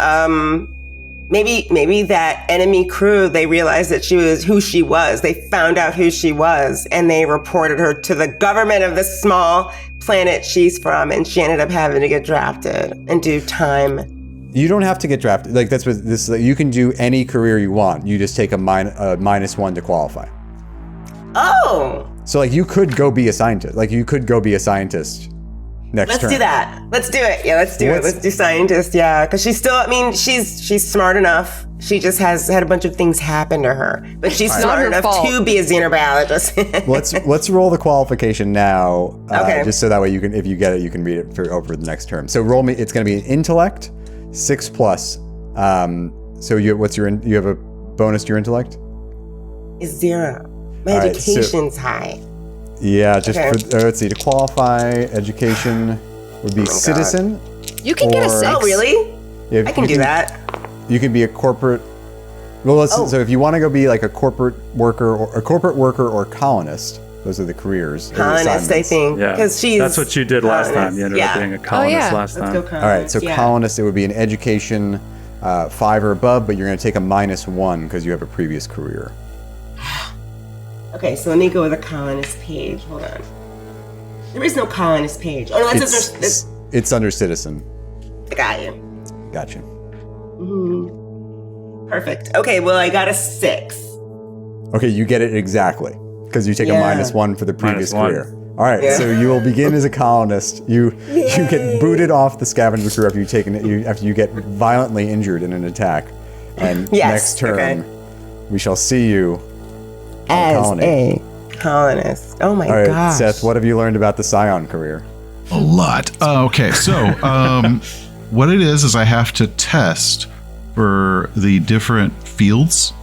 maybe that enemy crew, they realized that she was who she was. They found out who she was and they reported her to the government of the small planet she's from, and she ended up having to get drafted and do time. You don't have to get drafted. Like that's what this. You can do any career you want. You just take a -1 to qualify. Oh, So like you could go be a scientist. Like you could go be a scientist next let's term. do that. Let's do it. Yeah, let's do it. Let's do scientist. Yeah, because she's still. I mean, she's smart enough. She just has had a bunch of things happen to her, but she's Not smart her enough fault. to be a xenobiologist. Let's roll the qualification now. Okay. Just so that way you can, if you get it, you can read it over the next term. So roll me. It's going to be an intellect, 6+. So you have a bonus to your intellect? It's 0. My All right, so- education's high. Yeah. Just Okay. for let's see. To qualify, education would be citizen. You can get a Or- 6. Oh, really? If I can you do that. You can be a corporate. Well, Oh. so if you want to go be like a corporate worker or colonist, those are the careers. or the Colonist, I assignments. think. Yeah, Because she's. that's what you did last time. colonist, You ended up yeah. being a colonist yeah. last Let's time. go colonist. All right, so yeah. colonist, it would be an education 5 or above, but you're going to take a -1 because you have a previous career. Okay, so let me go with a colonist page. Hold on. There is no colonist page. Oh, no, It's under citizen. I got you. Gotcha. Perfect. Okay, well, I got a 6. Okay, you get it exactly because you take a Yeah. -1 for the previous -1. career. All right, Yeah. so you will begin as a colonist. You get booted off the scavenger crew after you get violently injured in an attack, and Yes, next term okay. we shall see you on As colony. a colonist. Oh my All right, gosh. Seth, what have you learned about the Scion career? A lot. Okay, so what it is I have to test for the different fields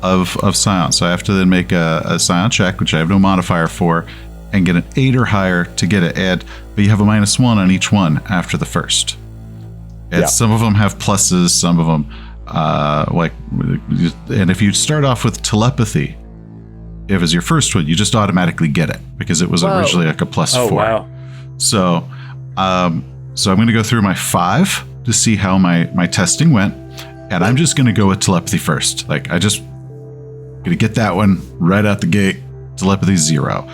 of science. So I have to then make a science check, which I have no modifier for, and get an 8 or higher to get it add. But you have a -1 on each one after the first. And Yeah. some of them have pluses, some of them and if you start off with telepathy, if it's your first one, you just automatically get it because it was originally like a +4. Oh wow! So, so I'm going to go through my 5 to see how my testing went, and I'm just going to go with telepathy first. Like I just going to get that one right out the gate. Telepathy 0.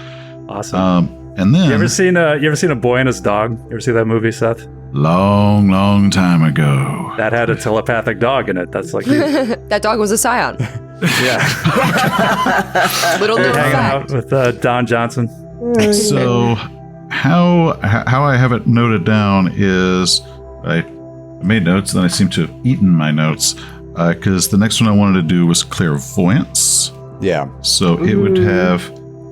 Awesome. And then you ever seen a Boy and His Dog? You ever see that movie, Seth? long time ago. That had a telepathic dog in it. That's like you. That dog was a Scion. Yeah, Little known hanging fact. out with Don Johnson. So how I have it noted down is I made notes, then I seem to have eaten my notes because the next one I wanted to do was clairvoyance. Yeah, So it would have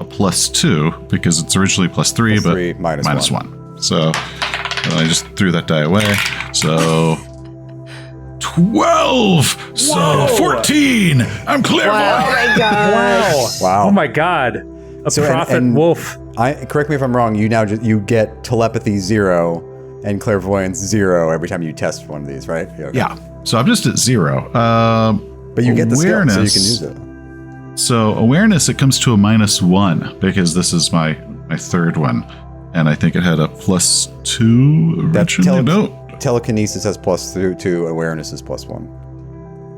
a +2 because it's originally +3, but +3, -1. -1. So I just threw that die away. So 12. So 14. I'm clairvoyant. Oh my gosh. Wow. Oh my God! A So, prophet and- wolf. Correct me if I'm wrong. You get telepathy 0 and clairvoyance 0 every time you test one of these, right? Okay. Yeah. So I'm just at 0. But you get the skill, so you can awareness. use it. So awareness, it comes to a -1 because this is my third one, and I think it had a +2 originally. No. Telekinesis has +2, awareness is +1.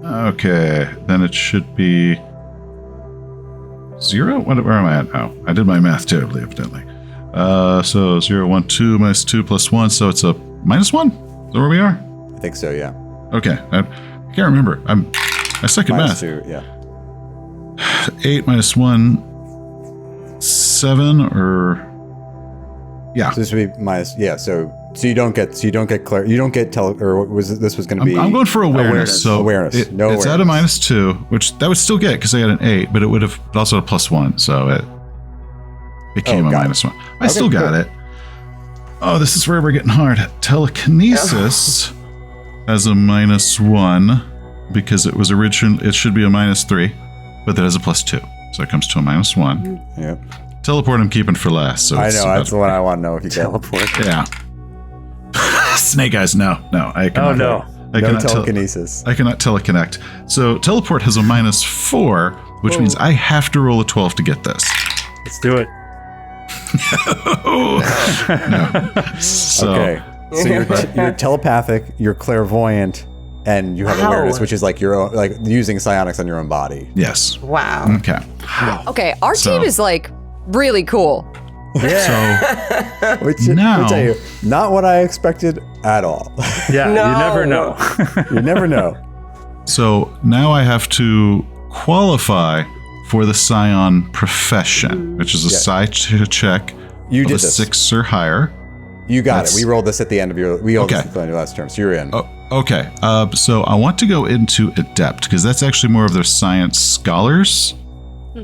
Okay, then it should be 0. Where am I at now? I did my math terribly, evidently. So 0, 1, 2 -2 +1, so it's a -1. Is that where we are? I think so, yeah. Okay, I can't remember. I suck at math. -2, yeah. 8 -1, 7 or Yeah. So this would be minus. Yeah. So you don't get clear. You don't get or this was going to be. I'm going for awareness. So awareness. It's at a -2, which that would still get because I got an 8, but it would have also a +1, so it became a -1. I still got it. Oh, this is where we're getting hard. Telekinesis has a -1 because it was originally. It should be a -3, but that has a +2, so it comes to a -1. Yep. Teleport I'm keeping for last. So I know that's the one I want to know if you teleport. Yeah. Snake eyes, no. I cannot. Oh no. I no cannot telekinesis. I cannot teleconnect. So teleport has a -4, which means I have to roll a 12 to get this. Let's do it. No. So, okay. So you're telepathic, you're clairvoyant, and you have awareness, which is like your own, like using psionics on your own body. Yes. Wow. Okay. Okay, our team is like really cool. So Which now, I'll tell you, not what I expected at all. Yeah, No. you never know. You never know. so now I have to qualify for the Scion profession, which is a psi check. You of did a this. 6 or higher. You got That's- it. We rolled this at the end of your. We rolled Okay. this at the end of your last term, so you're in. Oh, okay. So I want to go into Adept because that's actually more of their science scholars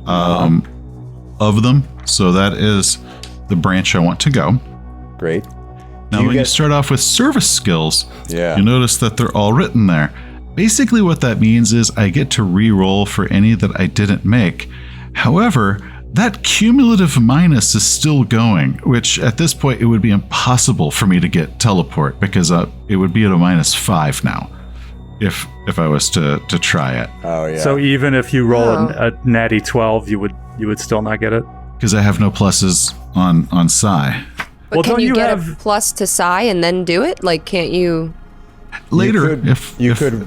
of them. So that is the branch I want to go. Great. Now, when you start off with service skills, Yeah. you notice that they're all written there. Basically, what that means is I get to re-roll for any that I didn't make. However, that cumulative minus is still going, which at this point, it would be impossible for me to get teleport because it would be at a -5 now if I was to try it. Oh yeah. So even if you roll a natty 12, you would still not get it. Because I have no pluses on psi. But Well, can don't you you get have- a plus to psi and then do it? Like, can't you? Later,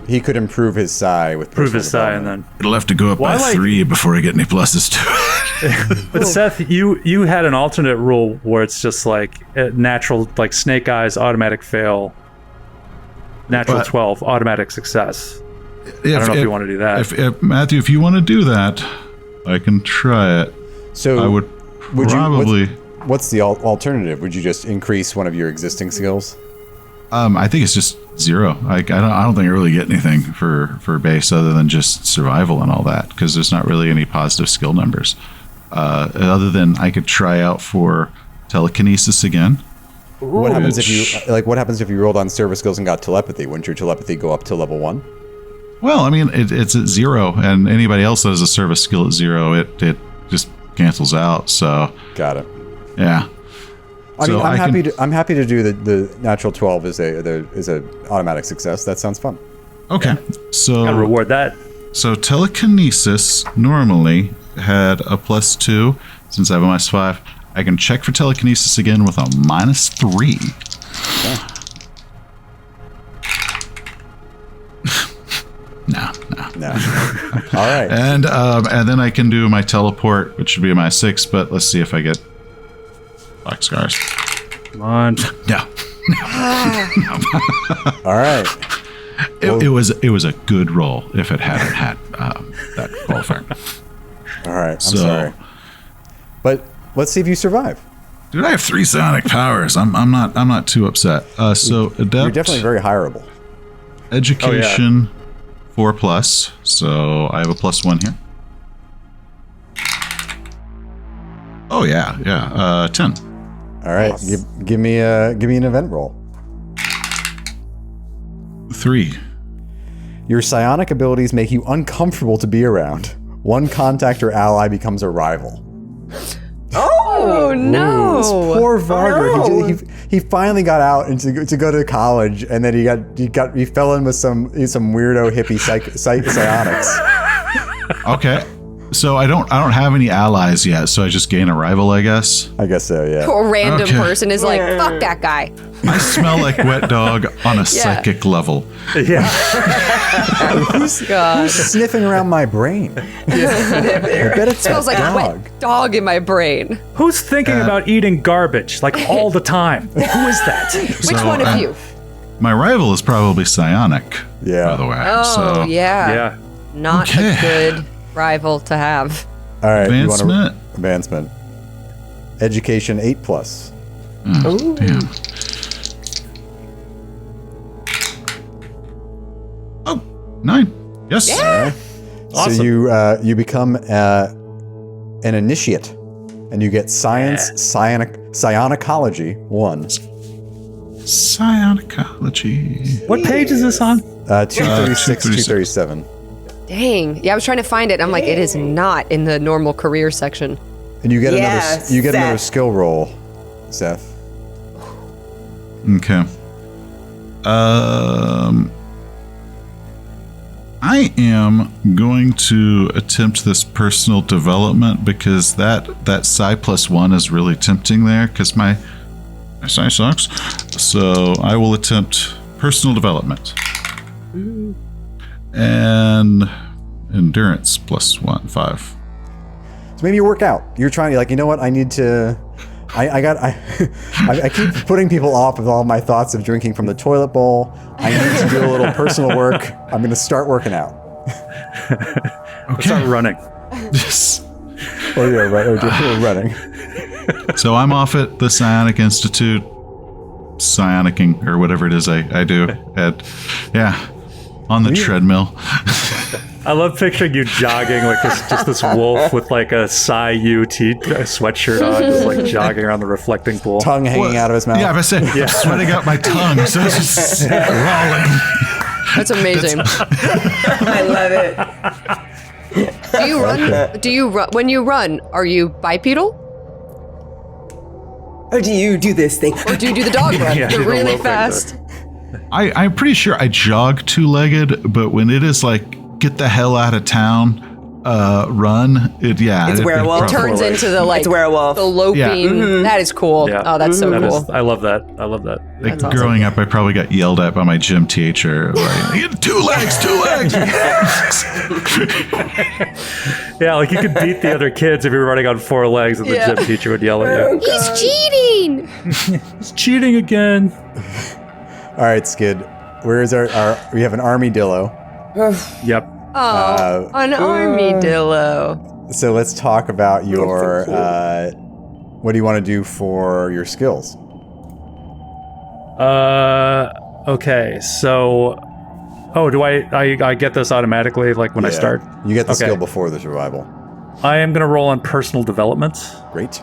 he could improve his psi with Prove personal his side and development. then. it'll have to go up Well, by I like- 3 before I get any pluses to it. But Seth, you had an alternate rule where it's just like natural, like snake eyes, automatic fail, natural But- 12, automatic success. I don't know if you want to do that. If Matthew, if you want to do that, I can try it. So I would probably. What's the alternative? Would you just increase one of your existing skills? I think it's just 0. I don't think I really get anything for base other than just survival and all that because there's not really any positive skill numbers. Other than I could try out for telekinesis again. What happens if you rolled on service skills and got telepathy? Wouldn't your telepathy go up to level 1? Well, I mean it's at 0, and anybody else that has a service skill at 0, it just cancels out. So Got it. yeah. I mean, So I'm happy to do the natural 12 is a automatic success. That sounds fun. Okay. So Gotta reward that. So telekinesis normally had a +2. Since I have a -5, I can check for telekinesis again with a -3. No. All right. And then I can do my teleport, which should be a -6. But let's see if I get black scars. Come on. No. All right. It was a good roll if it hadn't had that qualifier. All right. I'm sorry. But let's see if you survive. Dude, I have 3 psionic powers. I'm not too upset. So adept. You're definitely very hireable. Education 4+. So I have a +1 here. Oh yeah. 10. All right. Give me an event roll. 3. Your psionic abilities make you uncomfortable to be around. One contact or ally becomes a rival. Oh no! This poor Varger. He finally got out and to go to college, and then he fell in with some weirdo hippie psionics. Okay. So I don't have any allies yet, so I just gain a rival, I guess. I guess so. Yeah. A random Okay. person is like, fuck that guy. I smell like wet dog on a psychic level. Yeah. God. Who's sniffing around my brain? I bet it Smells like dog. wet dog in my brain. Who's thinking about eating garbage like all the time? Who is that? Which So, one of you? My rival is probably psionic. Yeah. By the way. Oh, So yeah. Yeah. Not Okay. a good rival to have. All right. Advancement. Advancement. Education 8+. Oh, damn. Oh, 9. Yes. Yeah. Awesome. So you become an initiate, and you get science psionicology 1. Psionicology. What page is this on? 236, 237. Dang. Yeah, I was trying to find it. I'm like, it is not in the normal career section. And you get Yeah, another Seth. skill roll, Seth. Okay. I am going to attempt this personal development because that psi +1 is really tempting there because my psi sucks. So I will attempt personal development. And endurance +1, 5. So maybe you work out. You're trying to, like, you know what? I need to. I keep putting people off with all my thoughts of drinking from the toilet bowl. I need to do a little personal work. I'm going to start working out. Let's start running. Yes. Or yeah, right. Or running. So I'm off at the Psionic Institute, psionicking or whatever it is I do. And yeah, on the treadmill. I love picturing you jogging like this wolf with like a Psi-U sweatshirt on, just like jogging around the reflecting pool. Tongue hanging out of his mouth. Yeah, I said, I'm sweating out my tongue, so it's just rolling. That's amazing. I love it. Do you run? Do you run when you run? Are you bipedal, Or do you do this thing? or do you do the dog run? Yeah, You're do the really low fast. I'm pretty sure I jog 2-legged, but when it is like get the hell out of town, run, It's werewolf. It turns into the like It's werewolf. the loping. Yeah. That is cool. Yeah. Oh, that's so That cool. is- I love that. I love that. Like That's awesome. growing up, I probably got yelled at by my gym teacher. Like, "You have 2 legs, 2 legs. Yeah, like you could beat the other kids if you were running on 4 legs, and the Yeah. gym teacher would yell at you. He's cheating. He's cheating again. All right, Skid. Where is our we have an armadillo. Yep. Oh, an armadillo. So let's talk about your what do you want to do for your skills? Okay. So, do I get this automatically? Like when I Yeah. start? You get the Okay. skill before the survival. I am gonna roll on personal development. Great.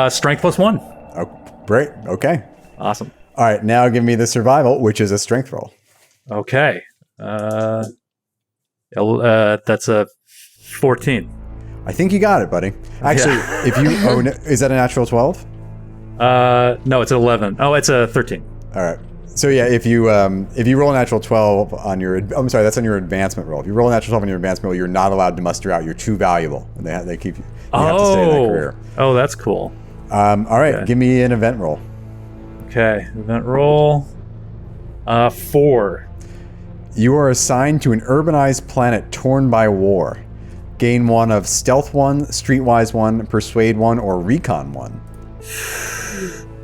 Strength +1. Oh, great. Okay. Awesome. All right. Now give me the survival, which is a strength roll. Okay. That's a 14. I think you got it, buddy. Actually, if you is that a natural 12? No, it's an 11. Oh, it's a 13. All right. So yeah, if you roll a natural 12 on your, I'm sorry, that's on your advancement roll. If you roll a natural 12 on your advancement roll, you're not allowed to muster out. You're too valuable. And they keep you. You have to stay in that career. Oh, that's cool. All right, Okay. give me an event roll. Okay, event roll. 4. You are assigned to an urbanized planet torn by war. Gain 1 of Stealth 1, Streetwise 1, Persuade 1, or Recon 1.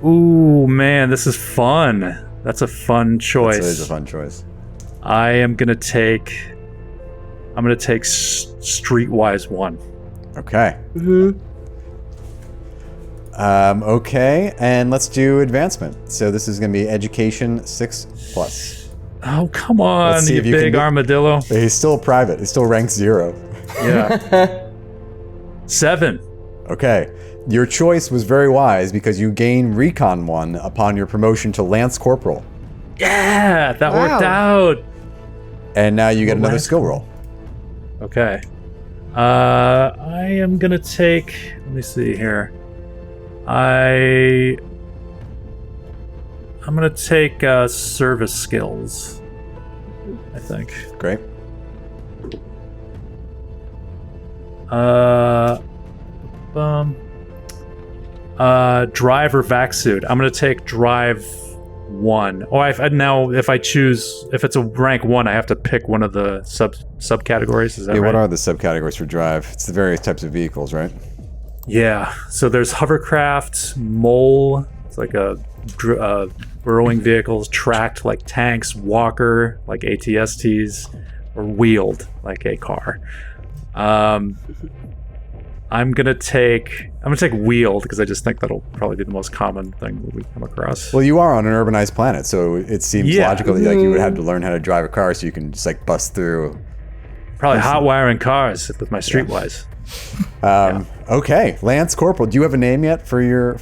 Ooh, man, this is fun. That's a fun choice. That is a fun choice. I'm gonna take Streetwise 1. Okay. Okay, and let's do advancement. So this is going to be education 6+. Oh, come on, Let's see you if you can big do- armadillo. He's still a private. He's still ranked 0. Yeah. 7. Okay. Your choice was very wise because you gain Recon 1 upon your promotion to Lance Corporal. Yeah, that Wow. worked out. And now you get another Lance skill roll. Okay. I am gonna take. Let me see here. I'm gonna take service skills. I think. Great. Drive or vac suit. I'm gonna take drive 1. Oh, now if I choose, if it's a rank 1, I have to pick one of the subcategories. Is that Yeah, right? what are the subcategories for drive? It's the various types of vehicles, right? Yeah. So there's hovercraft, mole. It's like a burrowing vehicles, tracked like tanks, walker like ATSTs, or wheeled like a car. I'm gonna take wield because I just think that'll probably be the most common thing that we come across. Well, you are on an urbanized planet, so it seems logical that like you would have to learn how to drive a car so you can just like bust through. Probably hot wiring cars with my streetwise. Okay, Lance Corporal. Do you have a name yet for your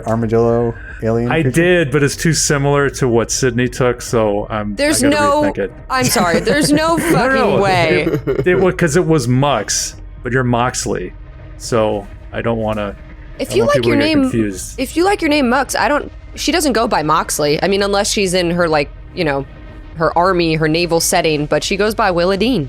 armadillo alien? I creature? did, but it's too similar to what Sydney took, so There's I gotta no. rethink it. I'm sorry. There's no fucking way. Because it was Mux, but you're Moxley, so I don't want to. If you like your name, confused. if you like your name Mux, she doesn't go by Moxley. I mean, unless she's in her her army, her naval setting, but she goes by Willadine.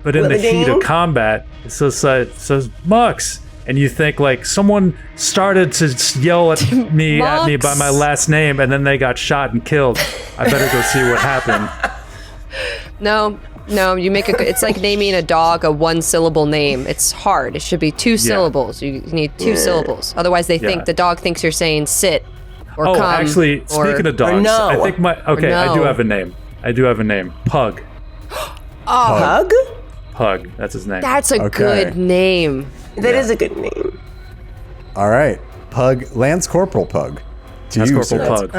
But in the heat of combat, it says Mux, and you think like someone started to yell at me by my last name, and then they got shot and killed. I better go see what happened. No, you make it's like naming a dog a one-syllable name. It's hard. It should be 2 syllables. You need 2 syllables. Otherwise, they think the dog thinks you're saying sit or come. Oh, actually, speaking of dogs, I think I do have a name. Pug. Pug? Pug. That's his name. That's a good name. That is a good name. All right, Pug. Lance Corporal Pug. Lance Corporal Pug.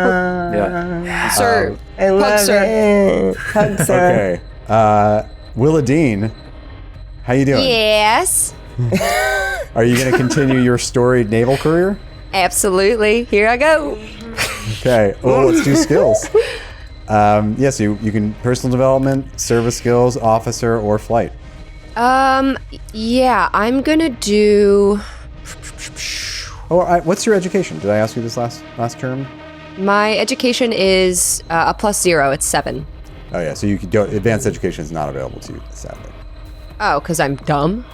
Sir. I love it. Pug, sir. Okay. Willadine, how you doing? Yes. Are you going to continue your storied naval career? Absolutely. Here I go. Okay. Oh, let's do skills. Yes, you can personal development, service skills, officer, or flight. Yeah, I'm gonna do. What's your education? Did I ask you this last term? My education is a +0. It's 7. Oh yeah, so you could go. Advanced education is not available to you, sadly. Oh, because I'm dumb?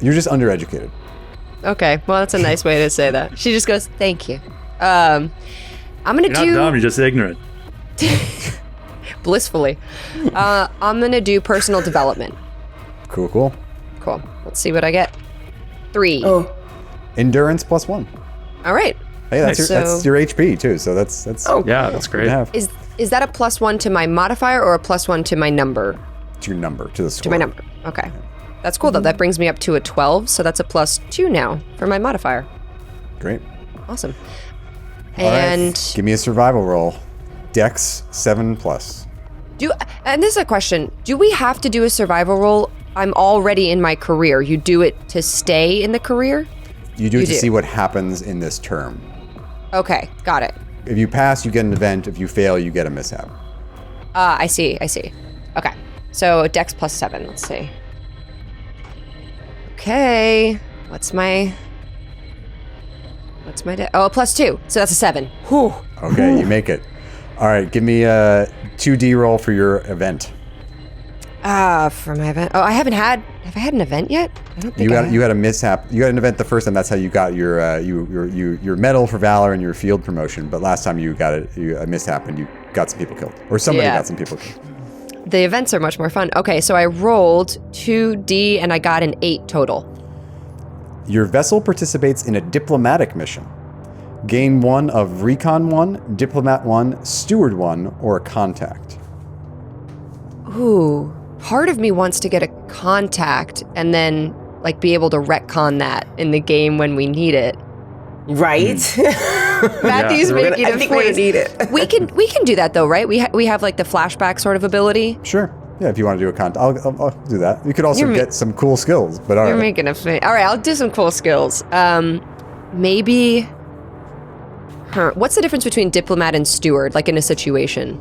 You're just undereducated. Okay, well that's a nice way to say that. She just goes, "Thank you." I'm gonna You're not dumb. You're just ignorant. Blissfully. I'm gonna do personal development. Cool. Let's see what I get. 3. Oh. Endurance +1. All right. Hey, that's your HP too. So that's yeah, that's great. Is that a +1 to my modifier or a +1 to my number? To your number, to the score. To my number. Okay. That's cool though. That brings me up to a 12, so that's a +2 now for my modifier. Great. Awesome. All And right. Give me a survival roll. Dex 7+. And this is a question. Do we have to do a survival roll? I'm already in my career. You do it to stay in the career? You do it to see what happens in this term. Okay, got it. If you pass, you get an event. If you fail, you get a mishap. I see. Okay. So Dex +7, let's see. Okay. What's my dex? Oh, a +2. So that's a 7. Whew. Okay, you make it. All right, give me a 2D roll for your event. For my event. Oh, have I had an event yet? I don't think you had a mishap. You had an event the first time. That's how you got your medal for valor and your field promotion. But last time you got a mishap and you got some people killed, or somebody got some people killed. The events are much more fun. Okay, so I rolled 2D and I got an 8 total. Your vessel participates in a diplomatic mission. Gain 1 of Recon 1, Diplomat 1, Steward 1, or a contact. Ooh. Part of me wants to get a contact and then like be able to retcon that in the game when we need it. Right? Matthew's making I think we're gonna need it. we can do that though, right? We have like the flashback sort of ability. Sure. Yeah, if you want to do a contact, I'll do that. You could also get some cool skills, but all right. You're making a face. All right, I'll do some cool skills. Maybe. What's the difference between diplomat and steward, like in a situation?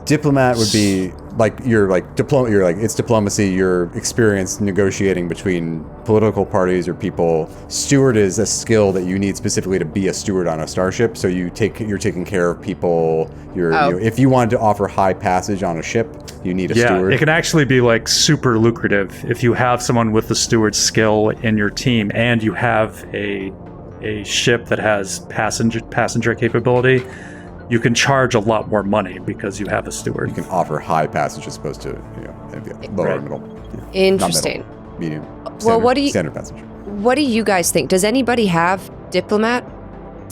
Diplomat would be it's diplomacy. Your experience negotiating between political parties or people. Steward is a skill that you need specifically to be a steward on a starship. So you're taking care of people. If you wanted to offer high passage on a ship, you need a steward. It can actually be like super lucrative if you have someone with the steward skill in your team and you have a ship that has passenger capability. You can charge a lot more money because you have a steward. You can offer high passage as opposed to lower middle. Interesting. Not middle, medium. Standard passage. What do you guys think? Does anybody have diplomat?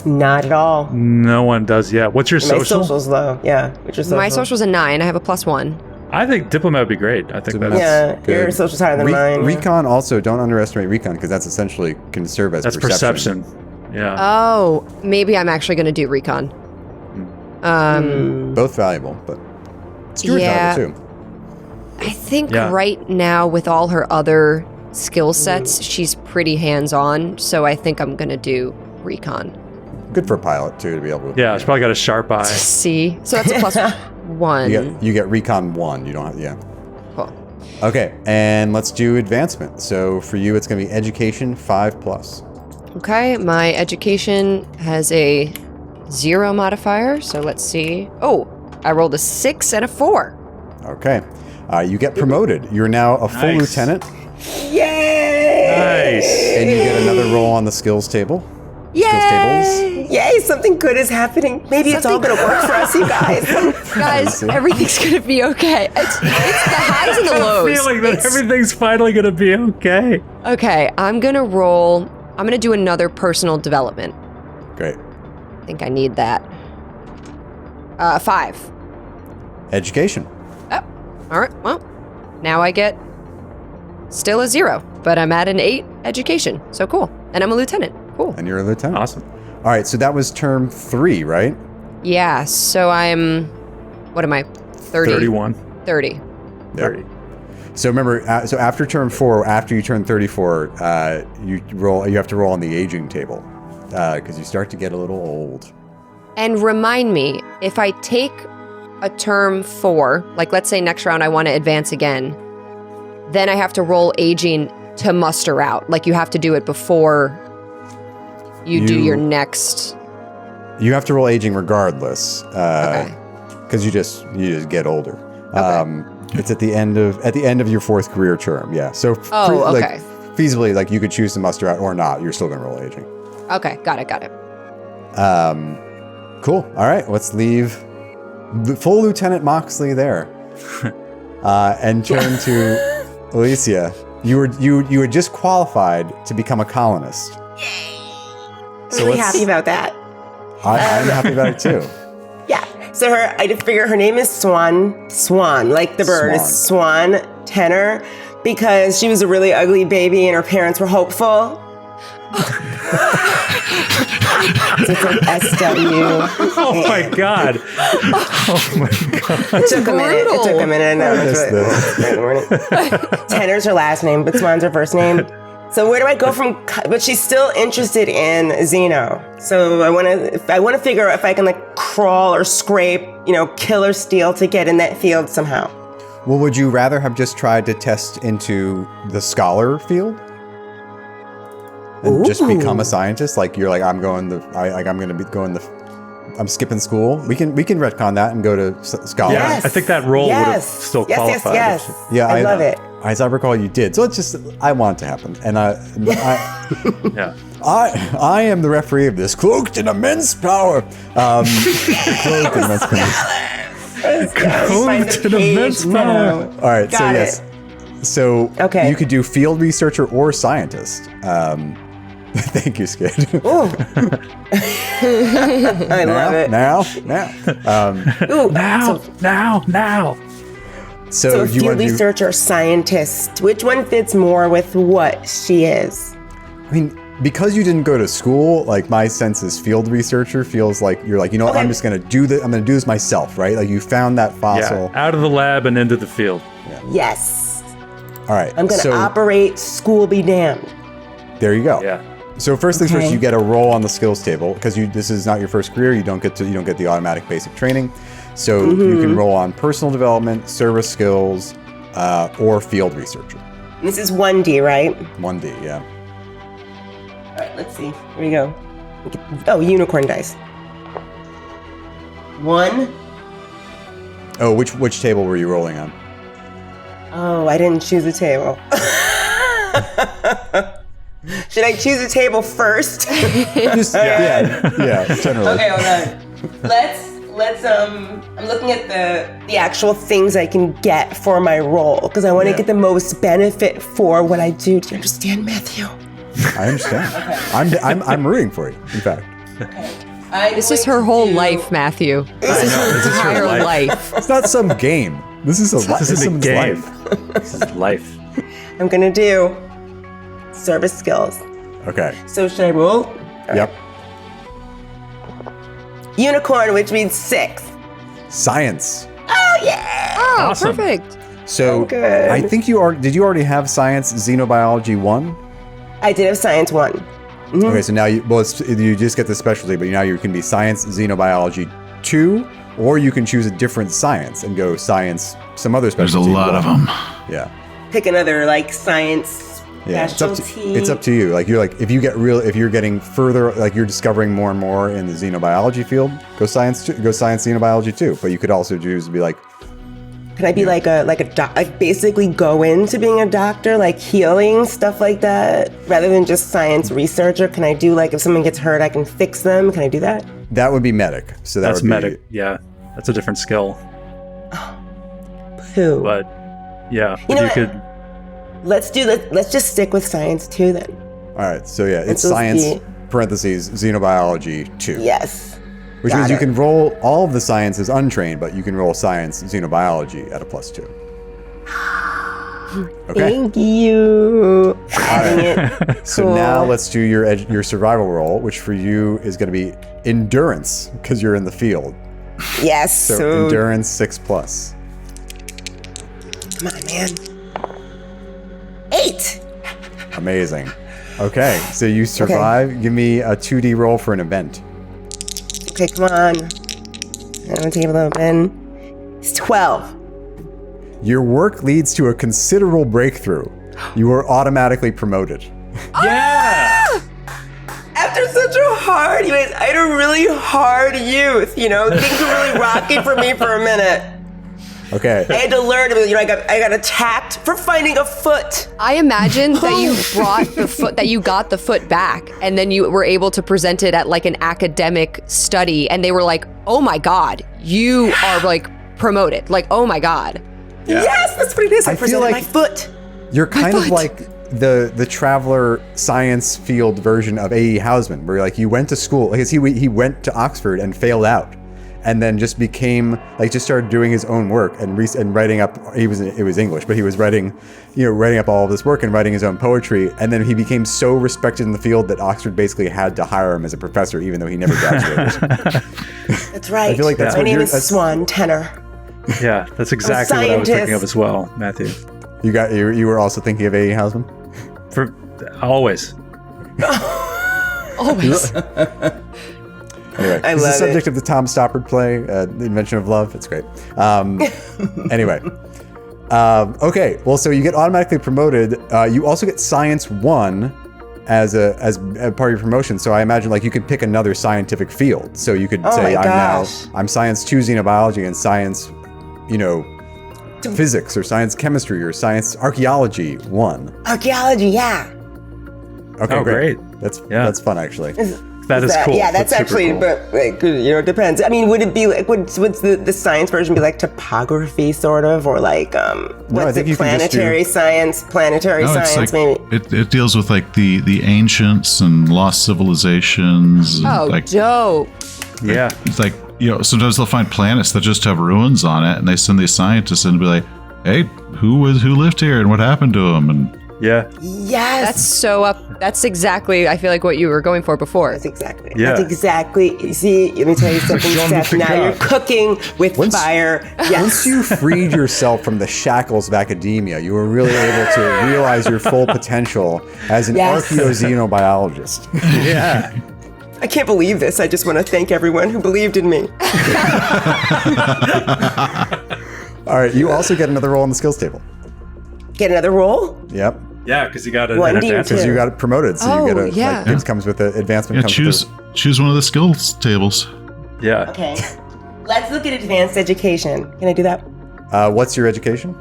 Not at all. No one does yet. What's your social? My social's low. Yeah. What's your social? My social's a 9. I have a +1. I think diplomat would be great. I think Diplomat's that's Yeah, your social's higher than mine. Recon also, don't underestimate recon because that's essentially can serve as perception. Yeah. Oh, maybe I'm actually going to do recon. Both valuable, but steward's Yeah. valuable too. I think Yeah. right now with all her other skill sets, she's pretty hands-on. So I think I'm going to do recon. Good for a pilot too to be able to. Yeah, she's probably got a sharp eye. See, so that's a plus 1. You get recon 1. You don't have Cool. Okay, and let's do advancement. So for you, it's going to be education 5+. Okay, my education has a 0 modifier. So let's see. Oh, I rolled a 6 and a 4. Okay, you get promoted. You're now a full Nice. lieutenant, Yay! Nice. and you get another roll on the skills table. Skills Yay! Yay, something good is happening. Maybe it's all going to work for us, you guys. Guys, everything's going to be okay. It's the highs and the lows. Feeling that It's- everything's finally going to be okay. Okay, I'm going to do another personal development. Great. I think I need that. 5. Education. Oh, all right. Well, now I get still a 0, but I'm at an 8 education. So cool. And I'm a lieutenant. Cool. And you're a lieutenant. Awesome. All right, so that was term 3, right? Yeah, so I'm, what am I? 30. 31. 30. 30. So remember, so after term 4, after you turn 34, you have to roll on the aging table because you start to get a little old. And remind me, if I take a term 4, like let's say next round I want to advance again, then I have to roll aging to muster out. Like you have to do it before you do your next. You have to roll aging regardless, Okay. because you just get older. Okay. It's at the end of your 4th career term. Yeah. So Oh, okay. feasibly, like you could choose to muster out or not. You're still going to roll aging. Okay, got it. Cool. All right. Let's leave the full Lieutenant Moxley there, and turn to Alicia. You had just qualified to become a colonist. I'm really happy about that. I'm happy about it too. Yeah. So I just figure her name is Swan, like the bird is Swan Tenor, because she was a really ugly baby and her parents were hopeful. So it's like SW. Oh my God. Oh my God. It took a minute. It took a minute. I know. I missed It's really morning. Tenor's her last name, but Swan's her first name. So where do I go from? But she's still interested in Xeno. So I want to figure out if I can like crawl or scrape, kill or steal to get in that field somehow. Well, would you rather have just tried to test into the scholar field and just become a scientist? Like you're like, I'm skipping school. We can retcon that and go to scholar. Yeah, Yes. I think that role would have still qualified. Yes. Yeah, I love it. As I recall, you did. So it's just I want it to happen, and Yeah. I am the referee of this, cloaked in immense power. Cloaked in immense power. Cloaked in immense power. All right, so Got yes. So Okay. you could do field researcher or scientist. Thank you, Skid. I love it. Now. Ooh, Now. So do you field want to do? researcher or scientist, which one fits more with what she is? I mean, because you didn't go to school, like my sense is field researcher feels like you're like, what, I'm just gonna do this. I'm gonna do this myself, right? Like you found that fossil. Yeah. Out of the lab and into the field. Yes. All right. I'm going to operate school be damned. There you go. Yeah. So first things first, Okay. you get a roll on the skills table because this is not your first career. You don't get the automatic basic training. So you can roll on personal development, service skills, or field researcher. This is 1D, right? 1D, yeah. All right, let's see. Here we go. Oh, unicorn dice. 1. Oh, which table were you rolling on? Oh, I didn't choose a table. Should I choose a table first? Just, yeah, generally. Okay, hold on. Let's I'm looking at the actual things I can get for my role because I want to get the most benefit for what I do. Do you understand, Matthew? I understand. I'm rooting for you. In fact, This is her whole life, Matthew. This is her entire life. it's not some game. This is This is a someone's game. life. This is life. I'm going to do service skills. Okay. So should I roll? Yep. Unicorn, which means 6. Science. Oh, yeah. Oh, Awesome. perfect. So good. I think did you already have science xenobiology 1? I did have science 1. Okay, so now you just get the specialty, but now you can be science xenobiology 2, or you can choose a different science and go science some other There's a specialty. lot of them. Yeah. Pick another like science Yeah, specialty. it's up to you. Like if you're getting further, like you're discovering more and more in the xenobiology field, go science xenobiology 2. But you could also choose to be like, Can I be like basically go into being a doctor, like healing, stuff like that, rather than just science researcher? Can I do like if someone gets hurt, I can fix them? Can I do that? that would be medic. So That's would be medic. Yeah, that's a different skill. Who? But yeah, You know what? could. Let's just stick with science 2 then. All right. So yeah, it's Let's just science be- parentheses xenobiology 2. Yes. Which Got means you it. can roll all of the sciences untrained, but you can roll science xenobiology at a +2. Okay. Thank you. Having it. So Cool. now let's do your survival roll, which for you is going to be endurance because you're in the field. Yes. So endurance 6+. Come on, man. 8. Amazing. Okay, so you survive. Give me a 2D roll for an event. Okay, come on. I'm gonna take a little bit. It's 12. Your work leads to a considerable breakthrough. You are automatically promoted. Yeah. After such a hard, you guys, I had a really hard youth, you know? Things were really rocky for me for a minute. Okay. I had to learn, you know, I got attacked for finding a foot. I imagine that you brought the foot, that you got the foot back, and then you were able to present it at like an academic study, and they were like, "Oh my God, you are like promoted!" Like, "Oh my God." Yes, that's what it is. I feel presented like- my foot. You're kind of foot. like the traveler science field version of A.E. Housman, where like you went to school, because he went to Oxford and failed out, and then just became like just started doing his own work and writing up. It was English, but he was writing up all of this work and writing his own poetry, and then he became so respected in the field that Oxford basically had to hire him as a professor, even though he never graduated. That's right. I feel like that's my what name you're- is that's- Swan Tenor. Yeah, that's exactly what I was thinking of as well, Matthew. You were also thinking of A.E. Housman? For always. Always. Anyway, I this is the love subject of the Tom Stoppard play, The Invention of Love. It's great. Anyway. Okay, well, so you get automatically promoted. You also get Science 1 as a part of your promotion. So I imagine like you could pick another scientific field. So you could say, my gosh. I'm Science 2 Xenobiology and Science, Physics or Science Chemistry or Science Archaeology 1. Archaeology, yeah. Okay, Oh, great. That's fun, actually. That is cool. Yeah, that's super actually, cool. but like, it depends. I mean, would it be like, would the science version be like topography sort of, or like, I what's think it, you can just planetary science, planetary No, it's science, like maybe? it deals with like the ancients and lost civilizations. And Oh, like dope. Yeah. it's like sometimes they'll find planets that just have ruins on it, and they send these scientists in to be like, "Hey, who lived here and what happened to them?" And Yeah. Yes. That's so up. That's exactly, I feel like, what you were going for before. That's exactly. Yeah. That's exactly. You see, let me tell you something, Jean Seth. Now Picard. you're cooking with fire. Yes. Once you freed yourself from the shackles of academia, you were really able to realize your full potential as an Yes. archaeoxenobiologist. Yeah. I can't believe this. I just want to thank everyone who believed in me. All right, you also get another roll on the skills table. Get another roll? Yep, Yeah, because you got an 1D advantage. because you got it promoted, so you Oh, get a yeah. like, it comes with the advancement. yeah, comes choose one of the skills tables. Yeah. Okay. Let's look at advanced education. Can I do that? What's your education?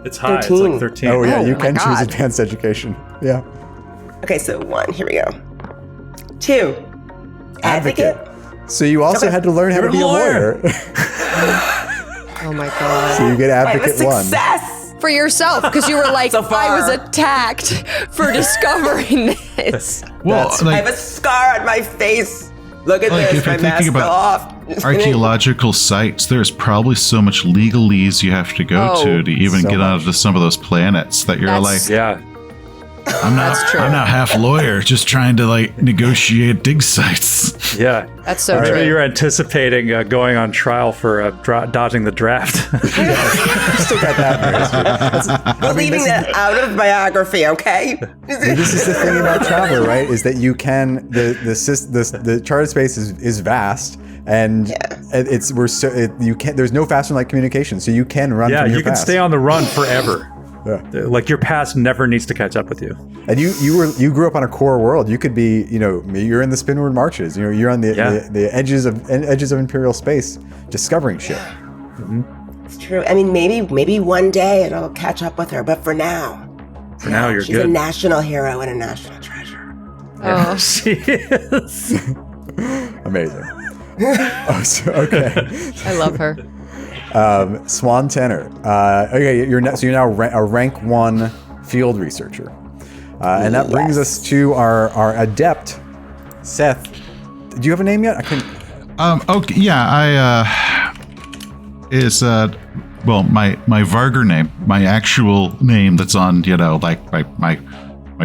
It's high. 13. It's like 13. Oh yeah, Oh, you my can choose God. advanced education. Yeah, Okay, so 1. Here we go. 2. Advocate. So you also had to learn how to be a lawyer. Oh my God. So you get I have a advocate 1. success. For yourself, because you were like, So far. I was attacked for discovering this. Well, I have a scar on my face. Look at Like, this. if you're My mask thinking fell about off. Just archaeological sites, there's probably so much legalese you have to go Oh, to even so get much. onto some of those planets that you're That's- like, Yeah. I'm not That's true. I'm not half lawyer, just trying to like negotiate dig sites. Yeah. That's so Maybe true. you're anticipating going on trial for dodging the draft. Still got that. We're leaving that out of biography, okay? This is the thing about travel, right? Is that you can the charted space is vast, and you can't. There's no faster than light communication, so you can run. Yeah, from your you can past. stay on the run forever. Yeah. Like your past never needs to catch up with you. And you grew up on a core world. You could be, you're in the Spinward Marches. You're on the edges of imperial space, discovering shit. It's true. I mean, maybe one day it'll catch up with her, but for now, Now you're she's good. a national hero and a national treasure. Oh. She is. Amazing. Okay. I love her. Swan Tenor. Okay, you're now a rank 1 field researcher, and that brings us to our adept, Seth. Do you have a name yet? I couldn't. Okay, yeah, is well, my Vargar name, my actual name that's on, like my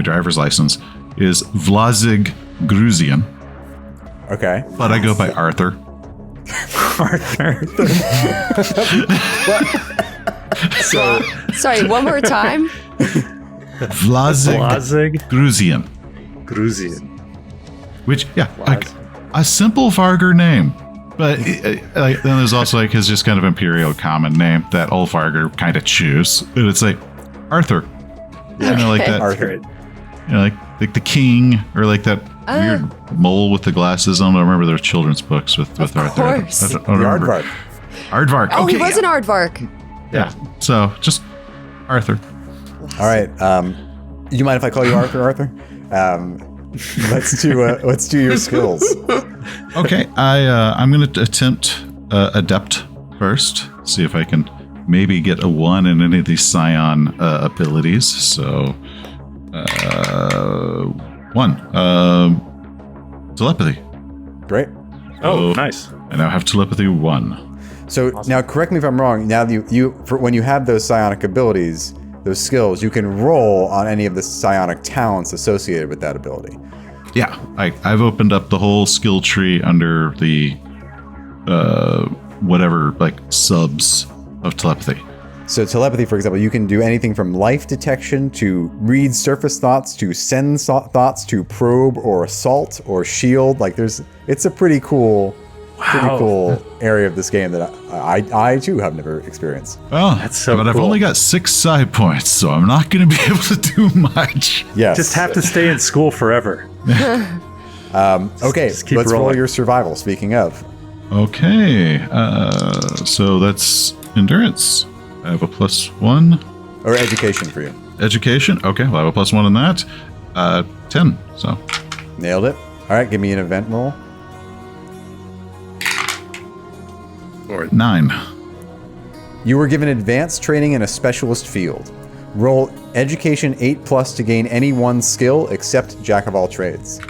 driver's license is Vlazig Gruzian, Okay. but I go by Arthur. Arthur. Sorry, one more time. Vlazig Blazig Gruzian, Gruzian. which a simple Vargar name. But then there's also like his just kind of imperial common name that old Vargar kind of choose. And it's like Arthur. Like that. Arthur. Like the king, or like that weird mole with the glasses. I don't remember their children's books with Arthur. course. I don't The remember. Aardvark. Aardvark. Oh, okay. he was an aardvark. Yeah. So just Arthur. All right. You mind if I call you Arthur? Arthur. Let's do your skills. Okay. I'm going to attempt adept first. See if I can maybe get a 1 in any of these scion abilities. So 1. Telepathy. Great. Oh, nice. I now have telepathy 1. So now, correct me if I'm wrong. Now when you have those psionic abilities, those skills, you can roll on any of the psionic talents associated with that ability. Yeah, I've opened up the whole skill tree under the whatever like subs of telepathy. So telepathy, for example, you can do anything from life detection to read surface thoughts to send thoughts to probe or assault or shield. Like it's a pretty cool area of this game that I too have never experienced. Well, That's so but I've cool. only got 6 psi points, so I'm not going to be able to do much. Yes. Just have to stay in school forever. Okay, just keep let's roll rolling. your survival. Speaking of, Okay, so that's endurance. I have a +1. or education for you. Education. Okay, well, I have a +1 in that. 10. So Nailed it. All right, give me an event roll. 9. You were given advanced training in a specialist field. Roll education 8+ to gain any one skill except jack of all trades.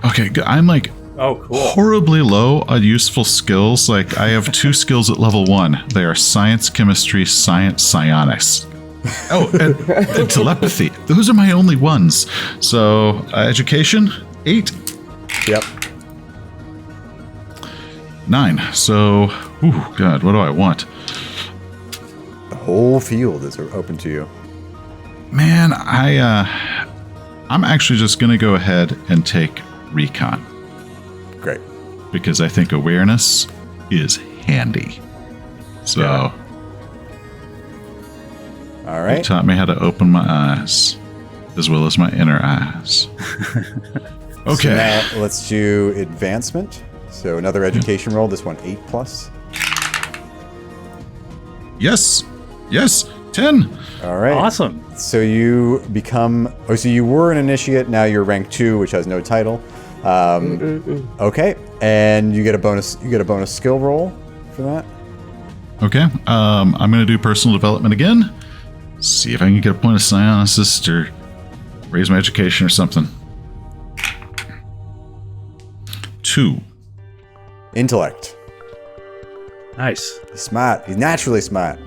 Okay, good. I'm like Oh, cool. horribly low on useful skills. Like I have 2 skills at level 1. They are science, chemistry, science, psionics. Oh, and telepathy. Those are my only ones. So education 8, Yep. 9. So, ooh, God, what do I want? The whole field is open to you. Man, I'm actually just gonna go ahead and take recon Great. because I think awareness is handy. So. All It right. taught me how to open my eyes, as well as my inner eyes. So Okay. now let's do advancement. So another education roll. This one 8+. Yes. 10. All right. Awesome. So you become. Oh, so you were an initiate. Now you're rank 2, which has no title. Okay, and you get a bonus. You get a bonus skill roll for that. Okay. I'm going to do personal development again. See if I can get a point of psionicist or raise my education or something. 2. Intellect. Nice. He's smart. He's naturally smart.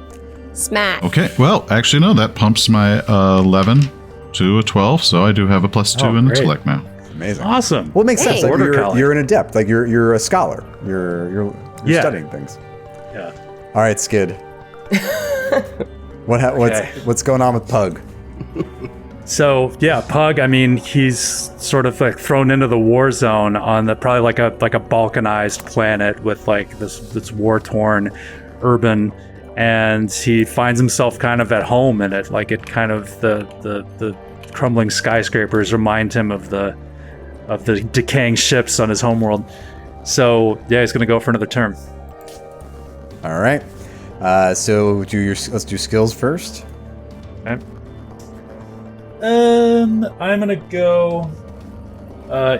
Smack. Okay. Well, actually, no. That pumps my 11 to a 12, so I do have a +2 in great. intellect now. Amazing. Awesome. Well, it makes sense. Like Border collie. you're an adept. Like you're a scholar. You're Yeah. studying things. Yeah. All right, Skid. What's going on with Pug? So yeah, Pug. I mean, he's sort of like thrown into the war zone on the probably like a balkanized planet with like this war-torn urban, and he finds himself kind of at home in it. Like it kind of the crumbling skyscrapers remind him of the decaying ships on his homeworld. So yeah, he's gonna go for another term. All right. So let's do skills first. Okay. I'm gonna go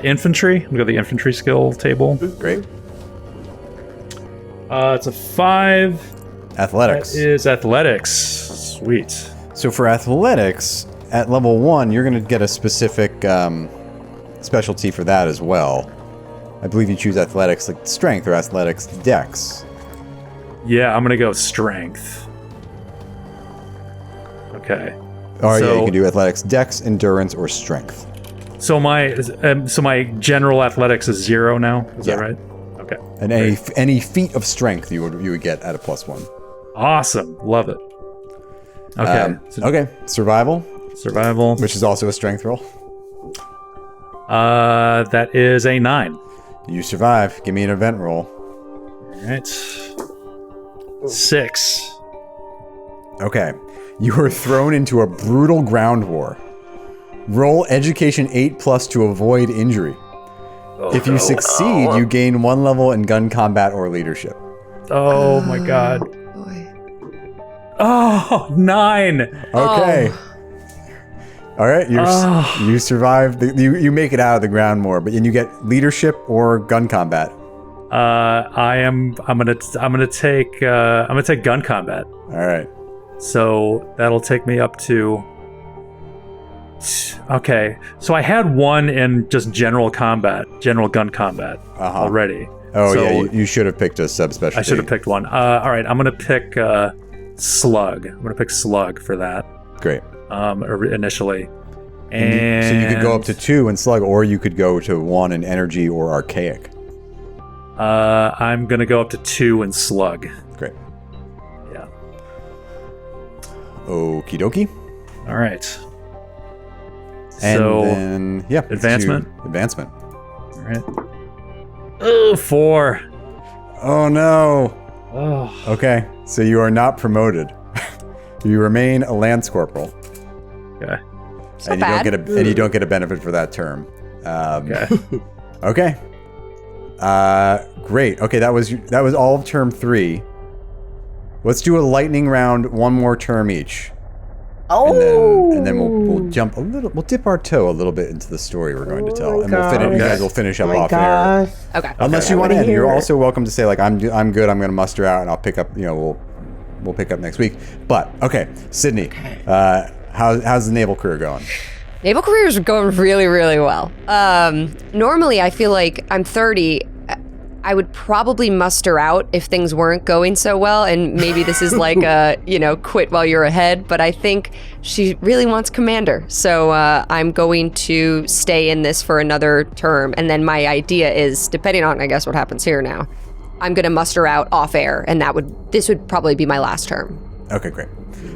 infantry. I'm gonna go the infantry skill table. Great. It's a 5. Athletics. That is athletics. Sweet. So for athletics, at level 1, you're going to get a specific specialty for that as well. I believe you choose athletics like strength or athletics dex. Yeah, I'm gonna go strength. Okay. Or yeah, So- you can do athletics dex, endurance, or strength. So my general athletics is 0 now. Is Yeah. that right? Okay. And any feat of strength you would get at a +1. Awesome. Love it. Okay. So Okay. Survival, survival. which is also a strength roll. That is a 9. You survive. Give me an event roll. All right. 6. Okay. You are thrown into a brutal ground war. Roll education 8+ to avoid injury. If you succeed, you gain 1 level in gun combat or leadership. Oh my god. Boy. Oh, 9. Okay. All right. You survive. You make it out of the ground more, but then you get leadership or gun combat. I'm gonna take gun combat. All right. So that'll take me up to. Okay, so I had 1 in just general combat, general gun combat already. Oh So yeah, you should have picked a subspecialty. I should have picked 1. All right, I'm gonna pick slug. I'm gonna pick slug for that. Great. Initially, So you could go up to 2 in slug, or you could go to 1 in energy or archaic. I'm gonna go up to 2 in slug. Great. Yeah. Okie dokie. All right. And So then yeah, advancement? Advancement. all right. Oh, 4. Oh no. Oh. Okay, so you are not promoted. You remain a lance corporal, Okay. and you don't get a benefit for that term. Okay. Okay. Great. Okay, that was all of term 3. Let's do a lightning round, 1 more term each. Oh. And then we'll jump a little. We'll dip our toe a little bit into the story we're going to tell, and we'll finish. You guys will finish up off air. Okay. Unless you want to end, hear you're it. also welcome to say like I'm good. I'm going to muster out, and I'll pick up. We'll pick up next week. But okay, Sydney, how's the naval career going? Naval careers are going really, really well. Normally, I feel like I'm 30. I would probably muster out if things weren't going so well, and maybe this is like a, quit while you're ahead, but I think she really wants commander. So I'm going to stay in this for another term, and then my idea is, depending on, I guess, what happens here now, I'm going to muster out off air, and this would probably be my last term. Okay, great.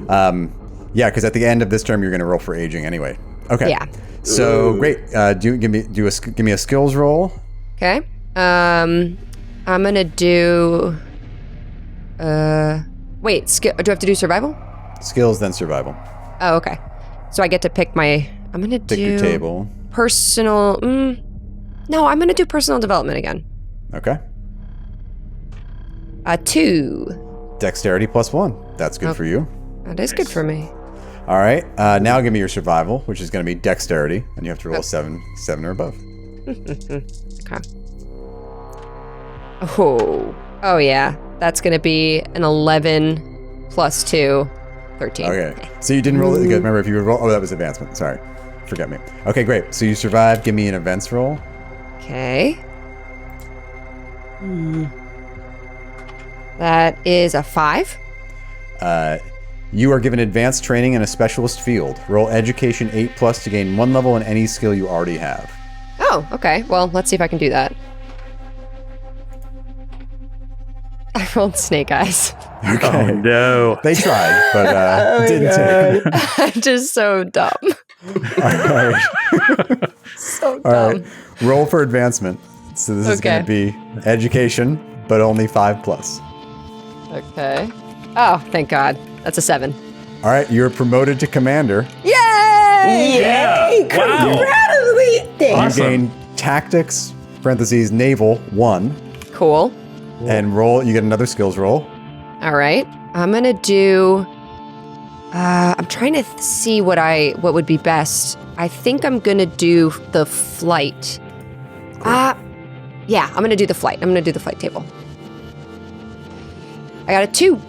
Yeah, because at the end of this term, you're going to roll for aging anyway. Okay. Yeah. So great. Give me a skills roll. Okay. I'm gonna do. Do I have to do survival? Skills, then survival. Oh, okay. So I get to pick my. I'm gonna Pick do your table. personal. No, I'm gonna do personal development again. Okay. 2. Dexterity +1. That's good for you. That is good for me. All right. Now give me your survival, which is going to be dexterity, and you have to roll a 7 or above. Okay. Oh yeah. That's gonna be an 11 plus 2, 13. Okay. So you didn't roll it good. Remember, if you would roll, that was advancement. Sorry, forget me. Okay, great. So you survived. Give me an events roll. Okay. That is a 5. You are given advanced training in a specialist field. Roll education 8+ to gain 1 level in any skill you already have. Oh, okay. Well, let's see if I can do that. I rolled snake eyes. Okay. Oh, no. They tried, but didn't take. I'm just so dumb. All right. So dumb. All right. Roll for advancement. So this is going to be education, but only 5+. Okay. Oh, thank God. That's a 7. All right. You're promoted to commander. Yay! Yay! Wow. Congratulations! Awesome. You gain tactics, parentheses, naval, 1. Cool. And roll, you get another skills roll. All right. I'm going to do... I'm trying to see what would be best. I think I'm going to do the flight. Yeah, I'm going to do the flight. I'm going to do the flight table. I got a 2.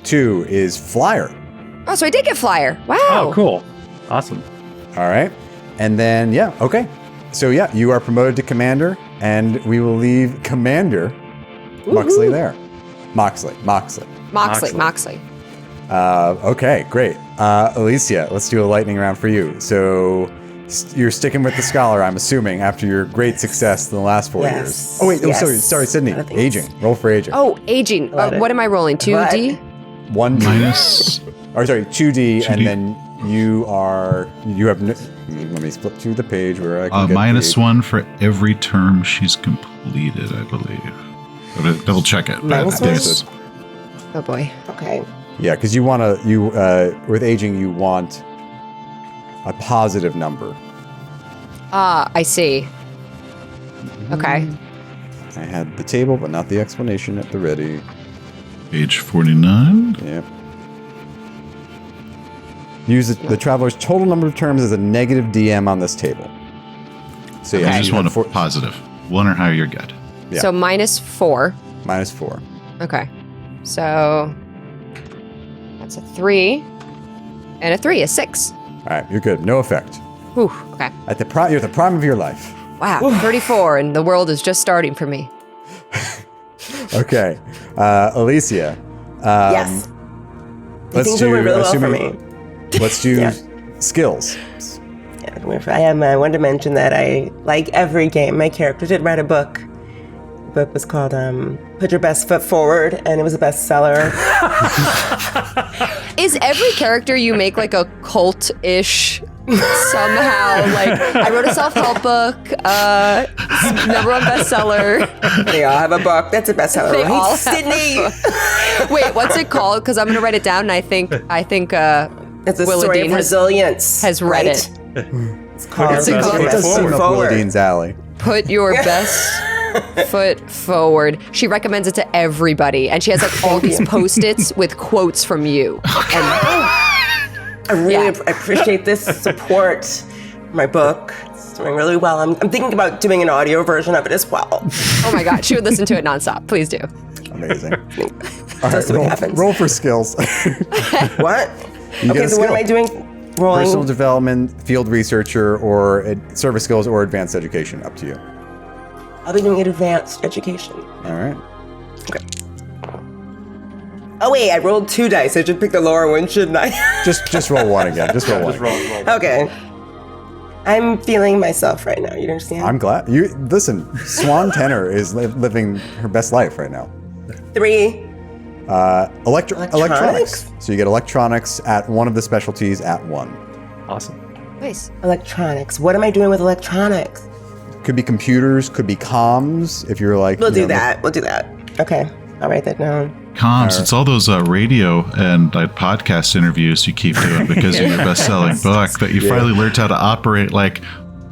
2 is flyer. Oh, so I did get flyer. Wow. Oh, cool. Awesome. All right. And then, yeah, okay. So, yeah, you are promoted to commander, and we will leave Commander Moxley there. Moxley. Okay, great. Alicia, let's do a lightning round for you. So, you're sticking with the scholar, I'm assuming, after your great success in the last 4 years. Oh, wait, sorry, Sydney. Aging. Roll for aging. Oh, aging. What am I rolling? 2D? 1D. Minus. Or sorry, 2D, and then you have. Let me flip to the page where I can get minus 1 for every term she's completed, I believe. Double check it. Minus There's- Oh, boy. Okay. Yeah, because with aging, you want a positive number. I see. Okay. I had the table, but not the explanation at the ready. Page 49. Yep. Use the traveler's total number of terms as a negative DM on this table. So yeah, I just you want have a positive. 1 or higher, you're good. Yeah. So -4. -4. Okay. So that's a 3. And a 3 is 6. All right, you're good. No effect. Whew. Okay. You're at the prime of your life. Wow. 34, and the world is just starting for me. Okay, Alicia. Yes. Let's Things are do. really well for me. Let's do Yeah. skills. I wanted to mention that I, like every game, my character did write a book. The book was called Put Your Best Foot Forward, and it was a bestseller. Is every character you make like a cult-ish somehow? Like, I wrote a self-help book, #1 bestseller. They all have a book. That's a bestseller, They all right? have Sydney! Wait, what's it called? Because I'm going to write it down, and I think It's a Willa story Dean of resilience. has read right? it. It's called What's it Put called? Your It Best does seem Foot up Forward. Willa Dean's alley. Put your best foot forward. She recommends it to everybody, and she has like all these post-its with quotes from you. And I really Yeah. appreciate this support for my book. It's doing really well. I'm thinking about doing an audio version of it as well. oh my God, she would listen to it nonstop. Please do. Amazing. All That's what roll, happens. roll for skills. What? You get Okay, a so what am skill. I doing? Rolling. Personal development, field researcher, or service skills, or advanced education. Up to you. I'll be doing advanced education. All right. Oh wait, I rolled 2 dice. I should pick the lower one, shouldn't I? Just roll 1 again. Just roll 1. Okay. I'm feeling myself right now. You understand? I'm glad. You listen. Swan Tenor is living her best life right now. 3. Electronics. So you get electronics at one of the specialties at 1. Awesome. Nice. Electronics. What am I doing with electronics? Could be computers. Could be comms. If you're like, We'll you do know, that. We'll do that. Okay. I'll write that down. Comms, it's all those radio and podcast interviews you keep doing because of your best-selling book that you finally learned how to operate like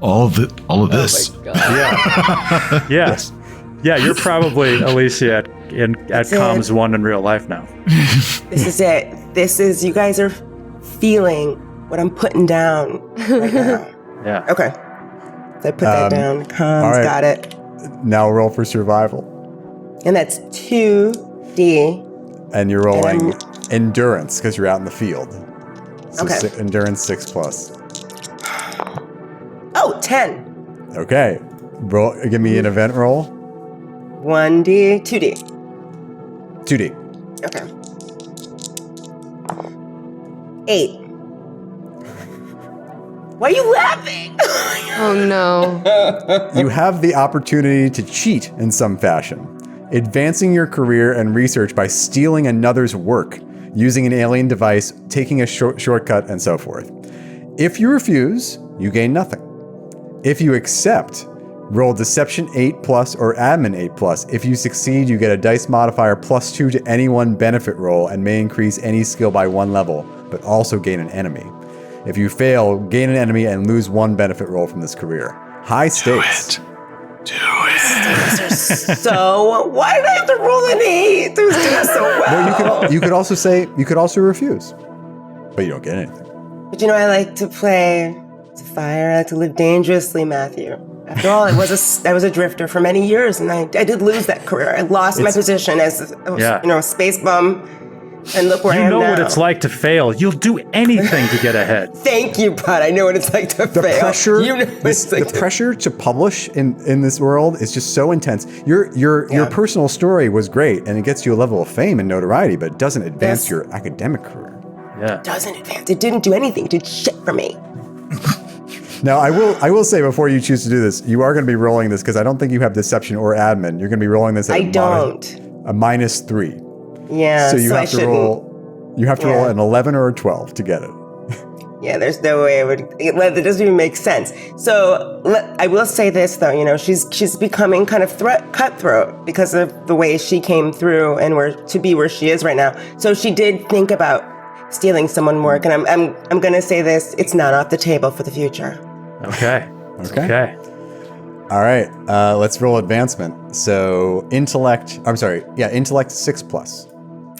all of this. Yeah. Yes. Yeah, you're probably Alicia at Comms 1 in real life now. This is it. This is, you guys are feeling what I'm putting down right now. Yeah. Okay. So I put that down. Comms, all right. got it. Now roll for survival, And that's 2D. and you're rolling endurance because you're out in the field. So Okay. endurance 6+. Oh, 10. Okay. Roll. Give me an event roll. 1D, 2D. 2D. Okay. 8. Why are you laughing? Oh no. You have the opportunity to cheat in some fashion, advancing your career and research by stealing another's work, using an alien device, taking a shortcut, and so forth. If you refuse, you gain nothing. If you accept, roll Deception 8+ or Admin 8+. If you succeed, you get a dice modifier +2 to any one benefit roll and may increase any skill by 1 level, but also gain an enemy. If you fail, gain an enemy and lose 1 benefit roll from this career. High stakes. Do it. So, why did I have to roll an 8? It was doing so well. Well, you could also say, you could also refuse, but you don't get anything. But I like to play to fire. I like to live dangerously, Matthew. After all, I was a drifter for many years, and I did lose that career. I lost my position as a space bum, and look where I am now. You know what it's like to fail. You'll do anything to get ahead. Thank you, bud. I know what it's like to fail. The pressure to publish in this world is just so intense. Your personal story was great, and it gets you a level of fame and notoriety, but it doesn't advance your academic career. Yeah, it doesn't advance. It didn't do anything. It did shit for me. Now, I will say before you choose to do this, you are going to be rolling this because I don't think you have deception or admin. You're going to be rolling this at a -3. Yeah, so you have to roll. You have to roll an 11 or a 12 to get it. Yeah, there's no way that doesn't even make sense. So I will say this though, she's becoming kind of cutthroat because of the way she came through and where she is right now. So she did think about stealing someone's work, and I'm gonna say this: it's not off the table for the future. Okay. All right, let's roll advancement. So intellect 6+.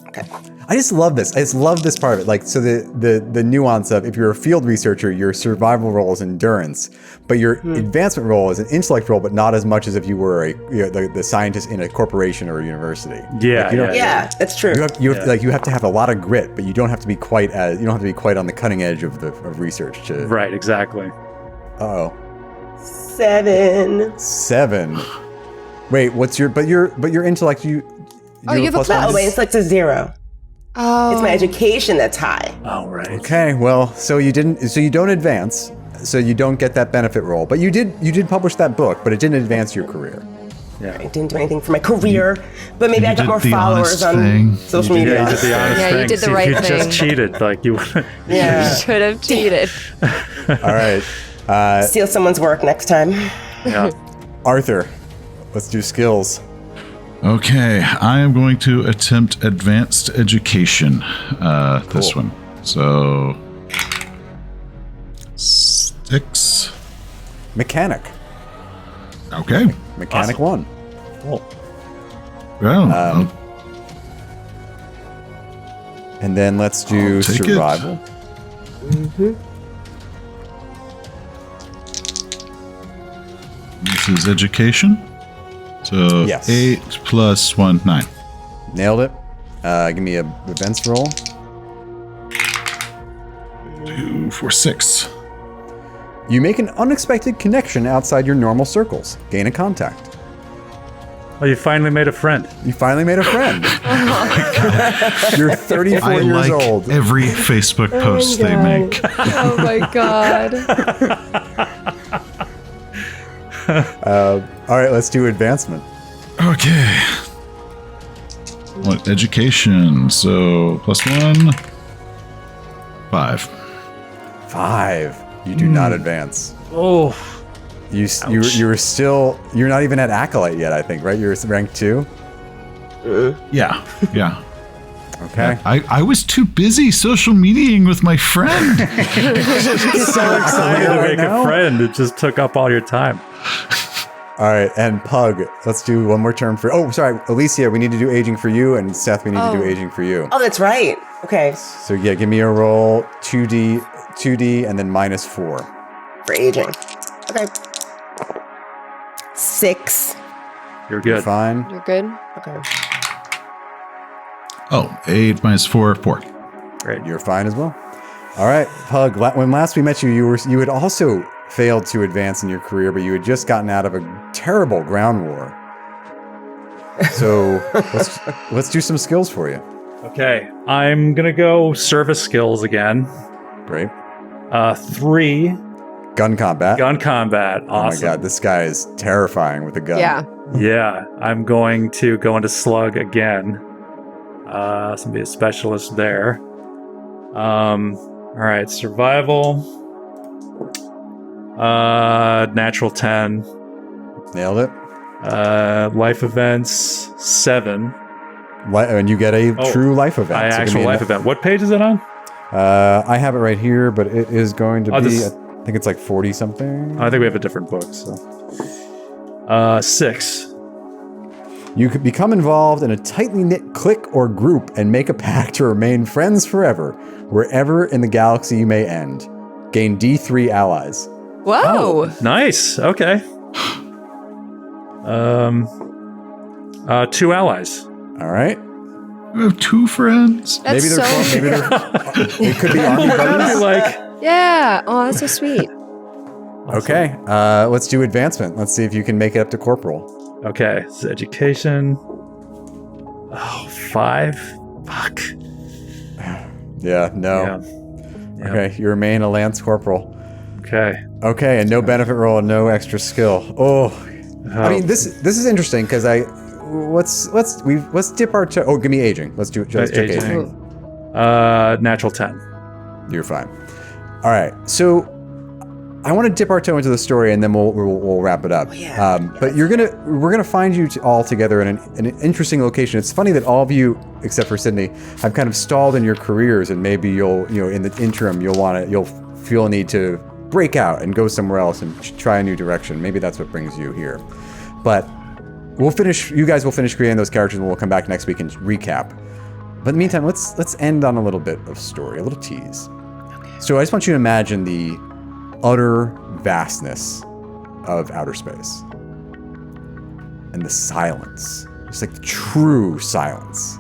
Okay. I just love this. I just love this part of it. Like, so the nuance of if you're a field researcher, your survival roll is endurance, but your advancement roll is an intellect roll, but not as much as if you were the scientist in a corporation or a university. Yeah, that's true. You have to have a lot of grit, but you don't have to be quite on the cutting edge of research to. Right. Exactly. 7. Wait, what's your intellect? You have a plus. Oh, wait, intellect is 0. Oh, it's my education that's high. Oh, right. Okay, well, so you don't advance, so you don't get that benefit roll. But you did publish that book, but it didn't advance your career. Yeah. I didn't do anything for my career, but maybe I got more followers on social media. You did the honest thing. you did the right thing. You just cheated, like you. You should have cheated. All right. Steal someone's work next time. Yeah. Arthur, let's do skills. Okay, I am going to attempt advanced education. This one. So 6. Mechanic. Okay. Mechanic 1. Cool. Well, and then let's do I'll take survival. This is education. So Yes. 8 + 1, 9. Nailed it. Give me a events roll. 2 for 6. You make an unexpected connection outside your normal circles. Gain a contact. Oh, you finally made a friend. You finally made a friend. You're 34 I years like old. every Facebook post they make. Oh my god. All right, let's do advancement. Okay. What Education? So +1, 5. 5. You do not advance. Oh. You're not even at Acolyte yet, I think, right? You're rank 2? Yeah. Okay. I was too busy social mediaing with my friend. So Excited to make a friend. It just took up all your time. All right, and Pug, let's do one more turn for... Oh, sorry, Alicia, we need to do aging for you, and Seth, we need to do aging for you. Oh, that's right. Okay. So yeah, give me a roll, 2D, and then -4. For aging. Okay. 6. You're You're good. fine. You're good? Okay. Oh, 8 - 4, 4. Great. You're fine as well. All right, Pug, when last we met you, you had also failed to advance in your career, but you had just gotten out of a terrible ground war. So let's do some skills for you. Okay, I'm gonna go service skills again. Great. 3 Gun combat. gun combat. Oh my Awesome. god, this guy is terrifying with a gun. Yeah. Yeah, I'm going to go into slug again. So be a specialist there. All right, survival. Natural 10. Nailed it. Life events 7. And you get a true life event. So it can Actual be life event. What page is it on? I have it right here, but it is going to be, this- I think it's like 40 something. I think we have a different book. So, 6. You could become involved in a tightly knit clique or group and make a pact to remain friends forever, wherever in the galaxy you may end. Gain D3 allies. Whoa. Nice. Okay. 2 allies. All right. We have 2 friends. That's so maybe they're it could be army buddies. Yeah. Oh, that's so sweet. Okay. Let's do advancement. Let's see if you can make it up to corporal. Okay. So education. Oh, 5. Fuck. Yeah. No. Yeah. Okay. You remain a lance corporal. Okay. Okay, and no benefit roll, and no extra skill. Oh, I mean this is interesting because let's dip our toe. Oh, give me aging. Let's do it. Just check aging. Natural 10. You're fine. All right, so I want to dip our toe into the story, and then we'll wrap it up. But we're gonna find you all together in an interesting location. It's funny that all of you, except for Sydney, have kind of stalled in your careers, and maybe you'll in the interim you'll feel a need to break out and go somewhere else and try a new direction. Maybe that's what brings you here. But you guys will finish creating those characters, and we'll come back next week and recap. But in the meantime, let's end on a little bit of story, a little tease. So I just want you to imagine the utter vastness of outer space. And the silence. Just like the true silence.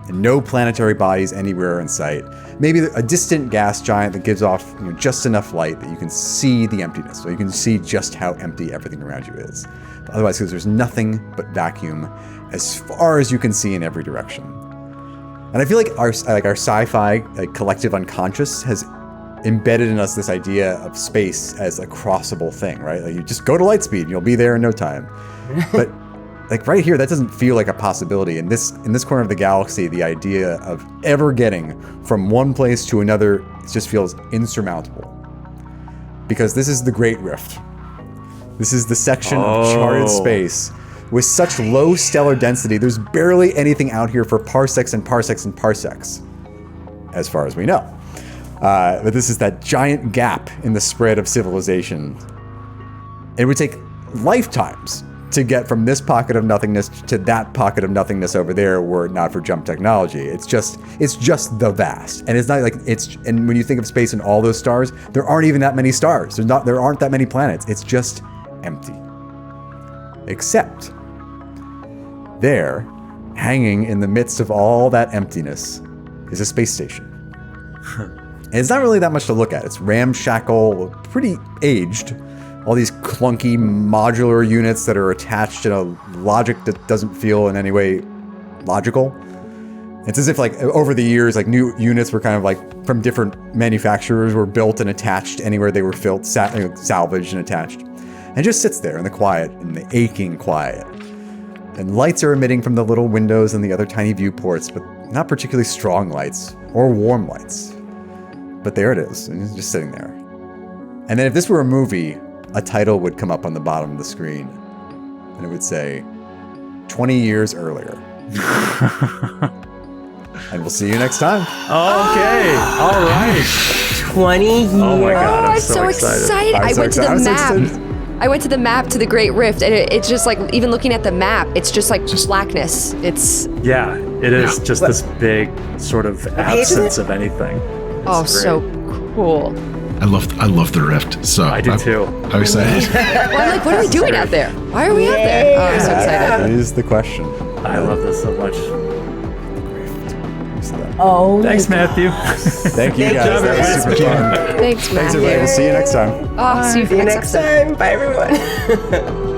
And no planetary bodies anywhere in sight. Maybe a distant gas giant that gives off just enough light that you can see the emptiness. So you can see just how empty everything around you is. But otherwise, because there's nothing but vacuum as far as you can see in every direction. And I feel like our sci-fi collective unconscious has embedded in us this idea of space as a crossable thing, right? Like you just go to light speed and you'll be there in no time. But like right here, that doesn't feel like a possibility. In this corner of the galaxy, the idea of ever getting from one place to another just feels insurmountable. Because this is the Great Rift. This is the section of charted space with such low stellar density. There's barely anything out here for parsecs and parsecs and parsecs, as far as we know. But this is that giant gap in the spread of civilization. It would take lifetimes to get from this pocket of nothingness to that pocket of nothingness over there were it not for jump technology. It's just the vast. And it's not like and when you think of space and all those stars, there aren't even that many stars. There aren't that many planets. It's just empty. Except there, hanging in the midst of all that emptiness, is a space station. And it's not really that much to look at. It's ramshackle, pretty aged. All these clunky modular units that are attached in a logic that doesn't feel in any way logical. It's as if like over the years, like new units were kind of like from different manufacturers were built and attached anywhere they were salvaged and attached. And it just sits there in the quiet, in the aching quiet. And lights are emitting from the little windows and the other tiny viewports, but not particularly strong lights or warm lights. But there it is, and it's just sitting there. And then if this were a movie, a title would come up on the bottom of the screen, and it would say, 20 years earlier. And we'll see you next time. Okay. All right. 20 years. Oh my God. Oh, I'm I'm so so excited. excited. I went to the map. excited. I went to the map to the Great Rift, and it's just like, even looking at the map, it's just like blackness. It's Yeah, it is just this big sort of absence of anything. It's great. so cool. I love the Rift. So I do too. I'm excited. Well, I'm like, what are we doing out there? Why are we out there? Oh, I'm so excited. That is the question. I love this so much. Oh, Thanks, Matthew. Thank you guys. That was super fun. Thanks, Thanks everybody. Matthew. We'll see you next time. Oh, see you for see you next next episode. time. Bye, everyone.